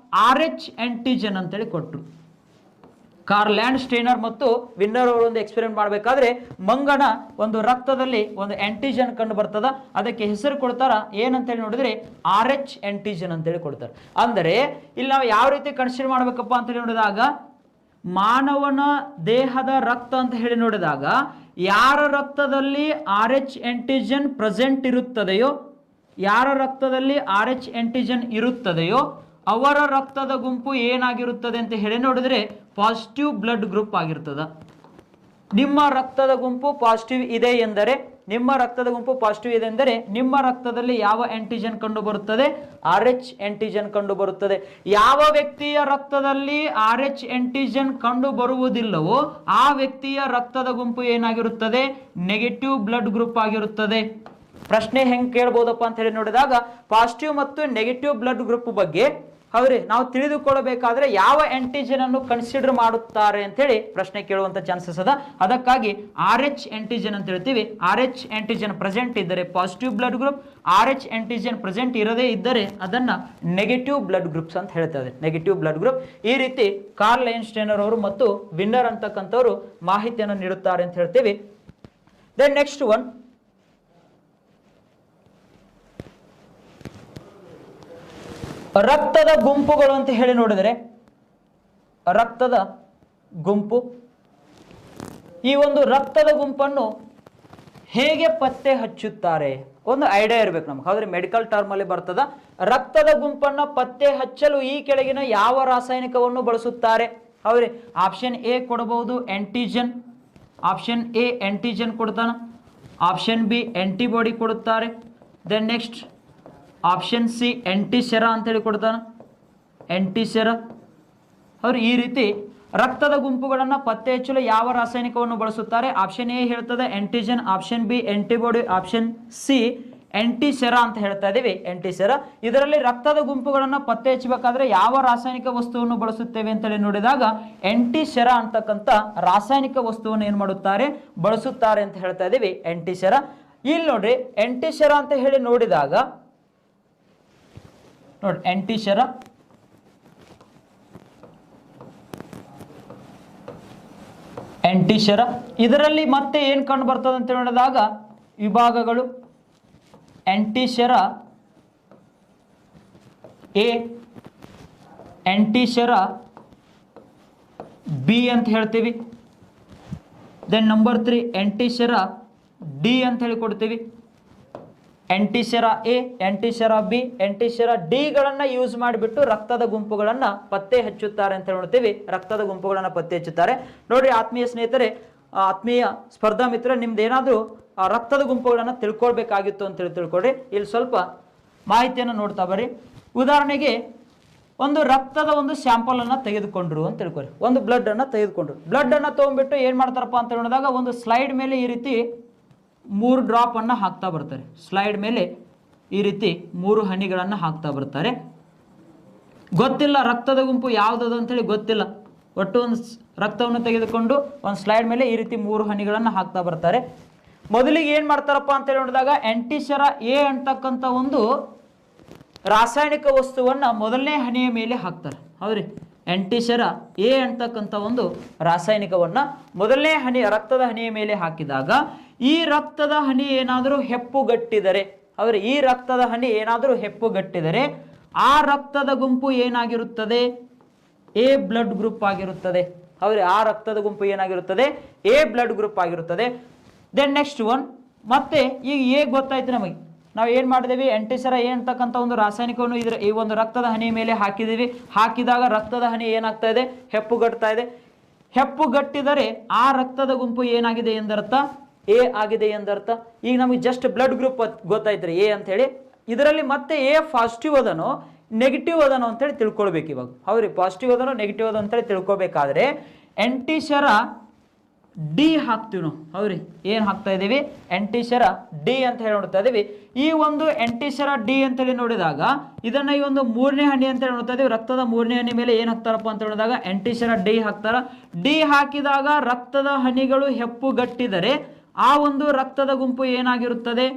RH ಆಂಟಿಜನ್ ಅಂತೇಳಿ ಕೊಟ್ಟರು. ಕಾರ್ಲ್ ಲ್ಯಾಂಡ್ ಸ್ಟೇನರ್ ಮತ್ತು ವಿನ್ನರ್ ಅವರು ಒಂದು ಎಕ್ಸ್ಪೆರಿಮೆಂಟ್ ಮಾಡಬೇಕಾದ್ರೆ ಮಂಗನ ಒಂದು ರಕ್ತದಲ್ಲಿ ಒಂದು ಆಂಟಿಜನ್ ಕಂಡು ಬರ್ತದ, ಅದಕ್ಕೆ ಹೆಸರು ಕೊಡ್ತಾರ ಏನಂತೇಳಿ ನೋಡಿದ್ರೆ RH ಆಂಟಿಜನ್ ಅಂತೇಳಿ ಕೊಡ್ತಾರೆ. ಅಂದರೆ ಇಲ್ಲಿ ನಾವು ಯಾವ ರೀತಿ ಕನ್ಸಿಡರ್ ಮಾಡ್ಬೇಕಪ್ಪ ಅಂತ ಹೇಳಿ ನೋಡಿದಾಗ ಮಾನವನ ದೇಹದ ರಕ್ತ ಅಂತ ಹೇಳಿ ನೋಡಿದಾಗ ಯಾರ ರಕ್ತದಲ್ಲಿ RH ಆಂಟಿಜನ್ ಪ್ರೆಸೆಂಟ್ ಇರುತ್ತದೆಯೋ, ಯಾರ ರಕ್ತದಲ್ಲಿ RH ಆಂಟಿಜನ್ ಇರುತ್ತದೆಯೋ ಅವರ ರಕ್ತದ ಗುಂಪು ಏನಾಗಿರುತ್ತದೆ ಅಂತ ಹೇಳಿ ನೋಡಿದ್ರೆ ಪಾಸಿಟಿವ್ ಬ್ಲಡ್ ಗ್ರೂಪ್ ಆಗಿರ್ತದ. ನಿಮ್ಮ ರಕ್ತದ ಗುಂಪು ಪಾಸಿಟಿವ್ ಇದೆ ಎಂದರೆ, ನಿಮ್ಮ ರಕ್ತದ ಗುಂಪು ಪಾಸಿಟಿವ್ ಇದೆ ಎಂದರೆ ನಿಮ್ಮ ರಕ್ತದಲ್ಲಿ ಯಾವ ಆಂಟಿಜನ್ ಕಂಡು ಬರುತ್ತದೆ? RH ಆಂಟಿಜನ್ ಕಂಡು ಬರುತ್ತದೆ. ಯಾವ ವ್ಯಕ್ತಿಯ ರಕ್ತದಲ್ಲಿ RH ಆಂಟಿಜನ್ ಕಂಡು ಬರುವುದಿಲ್ಲವೋ ಆ ವ್ಯಕ್ತಿಯ ರಕ್ತದ ಗುಂಪು ಏನಾಗಿರುತ್ತದೆ? ನೆಗೆಟಿವ್ ಬ್ಲಡ್ ಗ್ರೂಪ್ ಆಗಿರುತ್ತದೆ. ಪ್ರಶ್ನೆ ಹೆಂಗೆ ಕೇಳ್ಬೋದಪ್ಪ ಅಂತ ಹೇಳಿ ನೋಡಿದಾಗ ಪಾಸಿಟಿವ್ ಮತ್ತು ನೆಗೆಟಿವ್ ಬ್ಲಡ್ ಗ್ರೂಪ್ ಬಗ್ಗೆ ಹೌದ್ರಿ ನಾವು ತಿಳಿದುಕೊಳ್ಳಬೇಕಾದ್ರೆ ಯಾವ ಆಂಟಿಜನ್ ಅನ್ನು ಕನ್ಸಿಡರ್ ಮಾಡುತ್ತಾರೆ ಅಂತ ಹೇಳಿ ಪ್ರಶ್ನೆ ಕೇಳುವಂತ ಚಾನ್ಸಸ್ ಅದ. ಅದಕ್ಕಾಗಿ RH ಆಂಟಿಜನ್ ಅಂತ ಹೇಳ್ತೀವಿ. RH ಆಂಟಿಜನ್ ಪ್ರೆಸೆಂಟ್ ಇದ್ದರೆ positive blood group, RH antigen present ಇರದೇ ಇದ್ದರೆ ಅದನ್ನ ನೆಗೆಟಿವ್ ಬ್ಲಡ್ ಗ್ರೂಪ್ಸ್ ಅಂತ ಹೇಳ್ತಾರೆ, ನೆಗೆಟಿವ್ ಬ್ಲಡ್ ಗ್ರೂಪ್. ಈ ರೀತಿ ಕಾರ್ಲ್ ಲ್ಯಾಂಡ್ ಸ್ಟೇನರ್ ಅವರು ಮತ್ತು ವಿನ್ನರ್ ಅಂತಕ್ಕಂಥವ್ರು ಮಾಹಿತಿಯನ್ನು ನೀಡುತ್ತಾರೆ ಅಂತ ಹೇಳ್ತೀವಿ. ದೆನ್ ನೆಕ್ಸ್ಟ್ ಒನ್, ರಕ್ತದ ಗುಂಪುಗಳು ಅಂತ ಹೇಳಿ ನೋಡಿದರೆ ರಕ್ತದ ಗುಂಪು, ಈ ಒಂದು ರಕ್ತದ ಗುಂಪನ್ನು ಹೇಗೆ ಪತ್ತೆ ಹಚ್ಚುತ್ತಾರೆ? ಒಂದು ಐಡಿಯಾ ಇರಬೇಕು ನಮ್ಗೆ. ಹೌದ್ರಿ, ಮೆಡಿಕಲ್ ಟರ್ಮ್ ಅಲ್ಲಿ ಬರ್ತದ. ರಕ್ತದ ಗುಂಪನ್ನ ಪತ್ತೆ ಹಚ್ಚಲು ಈ ಕೆಳಗಿನ ಯಾವ ರಾಸಾಯನಿಕವನ್ನು ಬಳಸುತ್ತಾರೆ? ಹೌದ್ರಿ, ಆಪ್ಷನ್ ಎ ಕೊಡಬಹುದು ಆಂಟಿಜನ್, ಆಪ್ಷನ್ ಎ ಆಂಟಿಜನ್ ಕೊಡ್ತಾನ, ಆಪ್ಷನ್ ಬಿ ಆಂಟಿಬಾಡಿ ಕೊಡುತ್ತಾರೆ, ದೆನ್ ನೆಕ್ಸ್ಟ್ ಆಪ್ಷನ್ ಸಿ ಆಂಟಿಸೆರಾ ಅಂತೇಳಿ ಕೊಡ್ತಾನ, ಆಂಟಿಸೆರಾ. ಅವ್ರು ಈ ರೀತಿ ರಕ್ತದ ಗುಂಪುಗಳನ್ನು ಪತ್ತೆ ಹಚ್ಚಲು ಯಾವ ರಾಸಾಯನಿಕವನ್ನು ಬಳಸುತ್ತಾರೆ? ಆಪ್ಷನ್ ಎ ಹೇಳ್ತದೆ antigen, option B antibody, option C antisera ಅಂತ ಹೇಳ್ತಾ ಇದೀವಿ, ಆಂಟಿಸೆರಾ. ಇದರಲ್ಲಿ ರಕ್ತದ ಗುಂಪುಗಳನ್ನು ಪತ್ತೆ ಹಚ್ಚಬೇಕಾದ್ರೆ ಯಾವ ರಾಸಾಯನಿಕ ವಸ್ತುವನ್ನು ಬಳಸುತ್ತೇವೆ ಅಂತೇಳಿ ನೋಡಿದಾಗ ಆಂಟಿಸೆರಾ ಅಂತಕ್ಕಂಥ ರಾಸಾಯನಿಕ ವಸ್ತುವನ್ನು ಏನು ಮಾಡುತ್ತಾರೆ? ಬಳಸುತ್ತಾರೆ ಅಂತ ಹೇಳ್ತಾ ಇದೀವಿ, ಆಂಟಿಸೆರಾ. ಇಲ್ಲಿ ನೋಡ್ರಿ, ಆಂಟಿಸೆರಾ ಅಂತ ಹೇಳಿ ನೋಡಿದಾಗ ನೋಡಿ, ಆಂಟಿಸೆರಾ ಆಂಟಿಸೆರಾ ಇದರಲ್ಲಿ ಮತ್ತೆ ಏನು ಕಂಡು ಬರ್ತದೆ ಅಂತ ನೋಡಿದಾಗ ವಿಭಾಗಗಳು ಆಂಟಿಸೆರಾ ಎ, ಆಂಟಿಸೆರಾ ಬಿ ಅಂತ ಹೇಳ್ತೀವಿ. ದೆನ್ ನಂಬರ್ 3 ಆಂಟಿಸೆರಾ ಡಿ ಅಂತ ಹೇಳಿ ಕೊಡ್ತೀವಿ. ಆಂಟಿಸೆರಾ ಎ, ಆಂಟಿಸೆರಾ ಬಿ, ಆಂಟಿಸೆರಾ ಡಿಗಳನ್ನು ಯೂಸ್ ಮಾಡಿಬಿಟ್ಟು ರಕ್ತದ ಗುಂಪುಗಳನ್ನು ಪತ್ತೆ ಹಚ್ಚುತ್ತಾರೆ ಅಂತ ಹೇಳ್ತೀವಿ. ರಕ್ತದ ಗುಂಪುಗಳನ್ನು ಪತ್ತೆ ಹಚ್ಚುತ್ತಾರೆ. ನೋಡ್ರಿ ಆತ್ಮೀಯ ಸ್ನೇಹಿತರೆ, ಆತ್ಮೀಯ ಸ್ಪರ್ಧಾ ಮಿತ್ರ, ನಿಮ್ದು ಏನಾದರೂ ರಕ್ತದ ಗುಂಪುಗಳನ್ನು ತಿಳ್ಕೊಳ್ಬೇಕಾಗಿತ್ತು ಅಂತೇಳಿ ತಿಳ್ಕೊಳ್ರಿ. ಇಲ್ಲಿ ಸ್ವಲ್ಪ ಮಾಹಿತಿಯನ್ನು ನೋಡ್ತಾ ಬರ್ರಿ. ಉದಾಹರಣೆಗೆ ಒಂದು ರಕ್ತದ ಒಂದು ಸ್ಯಾಂಪಲ್ ಅನ್ನು ತೆಗೆದುಕೊಂಡ್ರು ಅಂತ ತಿಳ್ಕೊರಿ. ಒಂದು ಬ್ಲಡ್ ಅನ್ನು ತೆಗೆದುಕೊಂಡ್ರು. ಬ್ಲಡ್ ಅನ್ನು ತೊಗೊಂಡ್ಬಿಟ್ಟು ಏನು ಮಾಡ್ತಾರಪ್ಪ ಅಂತ ನೋಡಿದಾಗ ಒಂದು ಸ್ಲೈಡ್ ಮೇಲೆ ಈ ರೀತಿ 3 ಡ್ರಾಪ್ ಅನ್ನು ಹಾಕ್ತಾ ಬರ್ತಾರೆ. ಸ್ಲೈಡ್ ಮೇಲೆ ಈ ರೀತಿ 3 ಹನಿಗಳನ್ನು ಹಾಕ್ತಾ ಬರ್ತಾರೆ. ಗೊತ್ತಿಲ್ಲ ರಕ್ತದ ಗುಂಪು ಯಾವುದದು ಅಂತೇಳಿ ಗೊತ್ತಿಲ್ಲ. ಒಟ್ಟು ಒಂದು ರಕ್ತವನ್ನು ತೆಗೆದುಕೊಂಡು ಒಂದು ಸ್ಲೈಡ್ ಮೇಲೆ ಈ ರೀತಿ 3 ಹನಿಗಳನ್ನು ಹಾಕ್ತಾ ಬರ್ತಾರೆ. ಮೊದಲಿಗೆ ಏನು ಮಾಡ್ತಾರಪ್ಪ ಅಂತೇಳಿ ನೋಡಿದಾಗ ಆಂಟಿಸೆರಾ ಎ ಅಂತಕ್ಕಂಥ ಒಂದು ರಾಸಾಯನಿಕ ವಸ್ತುವನ್ನು ಮೊದಲನೇ ಹನಿಯ ಮೇಲೆ ಹಾಕ್ತಾರೆ. ಹೌದ್ರಿ, ಆಂಟಿಸೆರಾ ಎ ಅಂತಕ್ಕಂಥ ಒಂದು ರಾಸಾಯನಿಕವನ್ನು ಮೊದಲನೇ ಹನಿ ರಕ್ತದ ಹನಿಯ ಮೇಲೆ ಹಾಕಿದಾಗ ಈ ರಕ್ತದ ಹನಿ ಏನಾದರೂ ಹೆಪ್ಪುಗಟ್ಟಿದರೆ, ಹೌದ್ರಿ, ಈ ರಕ್ತದ ಹನಿ ಏನಾದರೂ ಹೆಪ್ಪುಗಟ್ಟಿದರೆ ಆ ರಕ್ತದ ಗುಂಪು ಏನಾಗಿರುತ್ತದೆ? ಎ ಬ್ಲಡ್ ಗ್ರೂಪ್ ಆಗಿರುತ್ತದೆ. ಹೌದ್ರಿ, ಆ ರಕ್ತದ ಗುಂಪು ಏನಾಗಿರುತ್ತದೆ? ಎ ಬ್ಲಡ್ ಗ್ರೂಪ್ ಆಗಿರುತ್ತದೆ. ದೆನ್ ನೆಕ್ಸ್ಟ್ ಒನ್, ಮತ್ತೆ ಈಗ ಹೇಗೆ ಗೊತ್ತಾಯ್ತು ನಮಗೆ? ನಾವು ಏನು ಮಾಡಿದೇವಿ? ಆಂಟಿಸೆರಾ ಎ ಅಂತಕ್ಕಂಥ ಒಂದು ರಾಸಾಯನಿಕವನ್ನು ಈ ಒಂದು ರಕ್ತದ ಹನಿ ಮೇಲೆ ಹಾಕಿದ್ದೀವಿ. ಹಾಕಿದಾಗ ರಕ್ತದ ಹನಿ ಏನಾಗ್ತಾ ಇದೆ? ಹೆಪ್ಪುಗಟ್ತಾ ಇದೆ. ಹೆಪ್ಪುಗಟ್ಟಿದರೆ ಆ ರಕ್ತದ ಗುಂಪು ಏನಾಗಿದೆ ಎಂದರ್ಥ? ಎ ಆಗಿದೆ ಎಂದರ್ಥ. ಈಗ ನಮಗೆ ಜಸ್ಟ್ ಬ್ಲಡ್ ಗ್ರೂಪ್ ಗೊತ್ತಾಯ್ತು ಎ ಅಂತ ಹೇಳಿ. ಇದರಲ್ಲಿ ಮತ್ತೆ ಎ ಪಾಸಿಟಿವ್ ಅದನೋ ನೆಗೆಟಿವ್ ಅದನೋ ಅಂತೇಳಿ ತಿಳ್ಕೊಳ್ಬೇಕು ಇವಾಗ. ಹೌದ್ರಿ, ಪಾಸಿಟಿವ್ ಅದನೋ ನೆಗೆಟಿವ್ ಅದೋ ಅಂತೇಳಿ ತಿಳ್ಕೊಬೇಕಾದ್ರೆ ಆಂಟಿಸೆರಾ ಡಿ ಹಾಕ್ತೀವಿ ನಾವು. ಹೌದ್ರಿ, ಏನು ಹಾಕ್ತಾ ಇದ್ದೀವಿ? ಆಂಟಿಸೆರಾ ಡಿ ಅಂತ ಹೇಳಿ ನೋಡ್ತಾ ಇದ್ದೀವಿ. ಈ ಒಂದು ಆಂಟಿಸೆರಾ ಡಿ ಅಂತೇಳಿ ನೋಡಿದಾಗ ಇದನ್ನ ಈ ಒಂದು 3ನೇ ಹನಿ ಅಂತೇಳಿ ನೋಡ್ತಾ ಇದ್ದೀವಿ. ರಕ್ತದ 3ನೇ ಹನಿ ಮೇಲೆ ಏನು ಹಾಕ್ತಾರಪ್ಪ ಅಂತ ಹೇಳಿದಾಗ ಆಂಟಿಸೆರಾ ಡಿ ಹಾಕ್ತಾರ. ಡಿ ಹಾಕಿದಾಗ ರಕ್ತದ ಹನಿಗಳು ಹೆಪ್ಪುಗಟ್ಟಿದರೆ ಆ ಒಂದು ರಕ್ತದ ಗುಂಪು ಏನಾಗಿರುತ್ತದೆ?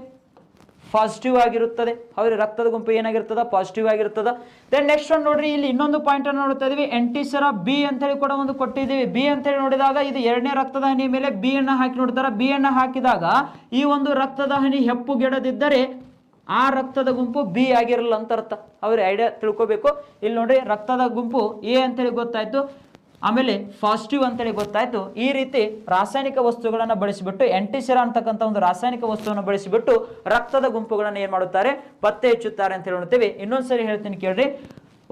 ಪಾಸಿಟಿವ್ ಆಗಿರುತ್ತದೆ. ಹೌದ್ರಿ, ರಕ್ತದ ಗುಂಪು ಏನಾಗಿರ್ತದ? ಪಾಸಿಟಿವ್ ಆಗಿರ್ತದ. ದೆನ್ ನೆಕ್ಸ್ಟ್ ಒಂದು ನೋಡ್ರಿ, ಇಲ್ಲಿ ಇನ್ನೊಂದು ಪಾಯಿಂಟ್ ಅನ್ನು ನೋಡ್ತಾ ಇದೀವಿ. ಆಂಟಿಸೆರಾ ಬಿ ಅಂತೇಳಿ ಕೂಡ ಒಂದು ಕೊಟ್ಟಿದ್ದೀವಿ. ಬಿ ಅಂತೇಳಿ ನೋಡಿದಾಗ ಇದು 2ನೇ ರಕ್ತದ ಹನಿ ಮೇಲೆ ಬಿ ಅನ್ನು ಹಾಕಿ ನೋಡ್ತಾರ. ಬಿ ಅನ್ನು ಹಾಕಿದಾಗ ಈ ಒಂದು ರಕ್ತದ ಹನಿ ಹೆಪ್ಪುಗೆಡದಿದ್ದರೆ ಆ ರಕ್ತದ ಗುಂಪು ಬಿ ಆಗಿರಲ್ಲ ಅಂತ ಅರ್ಥ. ಅವ್ರಿ ಐಡಿಯಾ ತಿಳ್ಕೊಬೇಕು. ಇಲ್ಲಿ ನೋಡ್ರಿ, ರಕ್ತದ ಗುಂಪು ಎ ಅಂತೇಳಿ ಗೊತ್ತಾಯ್ತು, ಆಮೇಲೆ ಪಾಸಿಟಿವ್ ಅಂತೇಳಿ ಗೊತ್ತಾಯ್ತು. ಈ ರೀತಿ ರಾಸಾಯನಿಕ ವಸ್ತುಗಳನ್ನು ಬಳಸಿಬಿಟ್ಟು ಆಂಟಿಸೆರಾ ಅಂತಕ್ಕಂಥ ಒಂದು ರಾಸಾಯನಿಕ ವಸ್ತುವನ್ನು ಬಳಸಿಬಿಟ್ಟು ರಕ್ತದ ಗುಂಪುಗಳನ್ನು ಏನು ಮಾಡುತ್ತಾರೆ? ಪತ್ತೆ ಹಚ್ಚುತ್ತಾರೆ ಅಂತ ಹೇಳ್ತೀವಿ. ಇನ್ನೊಂದ್ಸರಿ ಹೇಳ್ತೀನಿ ಕೇಳ್ರಿ.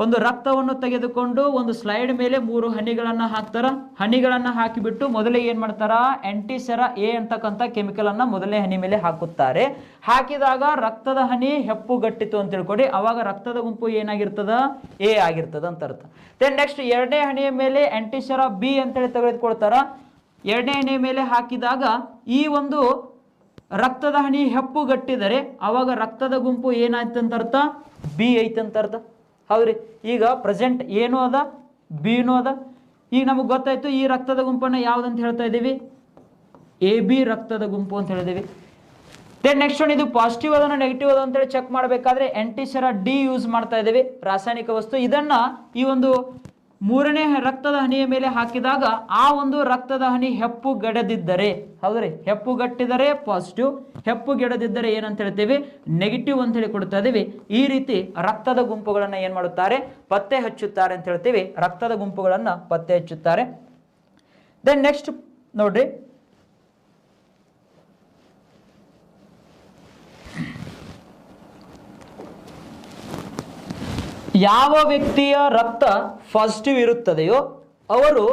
ಒಂದು ರಕ್ತವನ್ನು ತೆಗೆದುಕೊಂಡು ಒಂದು ಸ್ಲೈಡ್ ಮೇಲೆ 3 ಹನಿಗಳನ್ನು ಹಾಕ್ತಾರ. ಹನಿಗಳನ್ನು ಹಾಕಿಬಿಟ್ಟು ಮೊದಲಿಗೆ ಏನು ಮಾಡ್ತಾರ? ಆಂಟಿಸೆರಾ ಎ ಅಂತಕ್ಕಂಥ ಕೆಮಿಕಲ್ ಅನ್ನ ಮೊದಲನೇ ಹನಿ ಮೇಲೆ ಹಾಕುತ್ತಾರೆ. ಹಾಕಿದಾಗ ರಕ್ತದ ಹನಿ ಹೆಪ್ಪುಗಟ್ಟಿತು ಅಂತ ತಿಳ್ಕೊಡಿ. ಅವಾಗ ರಕ್ತದ ಗುಂಪು ಏನಾಗಿರ್ತದ? ಎ ಆಗಿರ್ತದ ಅಂತ ಅರ್ಥ. ದೆನ್ ನೆಕ್ಸ್ಟ್ 2ನೇ ಹನಿಯ ಮೇಲೆ ಆಂಟಿಸೆರಾ ಬಿ ಅಂತೇಳಿ ತೆಗೆದುಕೊಳ್ತಾರ. 2ನೇ ಹನಿಯ ಮೇಲೆ ಹಾಕಿದಾಗ ಈ ಒಂದು ರಕ್ತದ ಹನಿ ಹೆಪ್ಪುಗಟ್ಟಿದರೆ ಅವಾಗ ರಕ್ತದ ಗುಂಪು ಏನಾಯ್ತು ಅಂತ ಅರ್ಥ? ಬಿ ಐತಂತ ಅರ್ಥ. ಹೌದ್ರಿ, ಈಗ ಪ್ರೆಸೆಂಟ್ ಏನು ಅದ? ಬಿನೂ ಅದ. ಈಗ ನಮಗೆ ಗೊತ್ತಾಯ್ತು ಈ ರಕ್ತದ ಗುಂಪನ್ನು ಯಾವುದಂತ ಹೇಳ್ತಾ ಇದ್ದೀವಿ? ಎ ಬಿ ರಕ್ತದ ಗುಂಪು ಅಂತ ಹೇಳಿದೀವಿ. ದೆನ್ ನೆಕ್ಸ್ಟ್ ಒಂದು ಇದು ಪಾಸಿಟಿವ್ ಅದನ್ನು ನೆಗೆಟಿವ್ ಅದ ಅಂತೇಳಿ ಚೆಕ್ ಮಾಡಬೇಕಾದ್ರೆ ಆಂಟಿಸೆರಾ ಡಿ ಯೂಸ್ ಮಾಡ್ತಾ ಇದ್ದೀವಿ, ರಾಸಾಯನಿಕ ವಸ್ತು. ಇದನ್ನ ಈ ಒಂದು 3ನೇ ರಕ್ತದ ಹನಿಯ ಮೇಲೆ ಹಾಕಿದಾಗ ಆ ಒಂದು ರಕ್ತದ ಹನಿ ಹೆಪ್ಪುಗಡದಿದ್ದರೆ, ಹೌದ್ರಿ, ಹೆಪ್ಪುಗಟ್ಟಿದರೆ ಪಾಸಿಟಿವ್, ಹೆಪ್ಪುಗೆಡದಿದ್ದರೆ ಏನಂತ ಹೇಳ್ತೀವಿ? ನೆಗೆಟಿವ್ ಅಂತ ಹೇಳಿ ಕೊಡ್ತಾ ಇದೀವಿ. ಈ ರೀತಿ ರಕ್ತದ ಗುಂಪುಗಳನ್ನು ಏನು ಮಾಡುತ್ತಾರೆ? ಪತ್ತೆ ಹಚ್ಚುತ್ತಾರೆ ಅಂತ ಹೇಳ್ತೀವಿ. ರಕ್ತದ ಗುಂಪುಗಳನ್ನು ಪತ್ತೆ ಹಚ್ಚುತ್ತಾರೆ. ದೆನ್ ನೆಕ್ಸ್ಟ್ ನೋಡ್ರಿ, ಯಾವ ವ್ಯಕ್ತಿಯ ರಕ್ತ ಪಾಸಿಟಿವ್ ಇರುತ್ತದೆಯೋ ಅವರು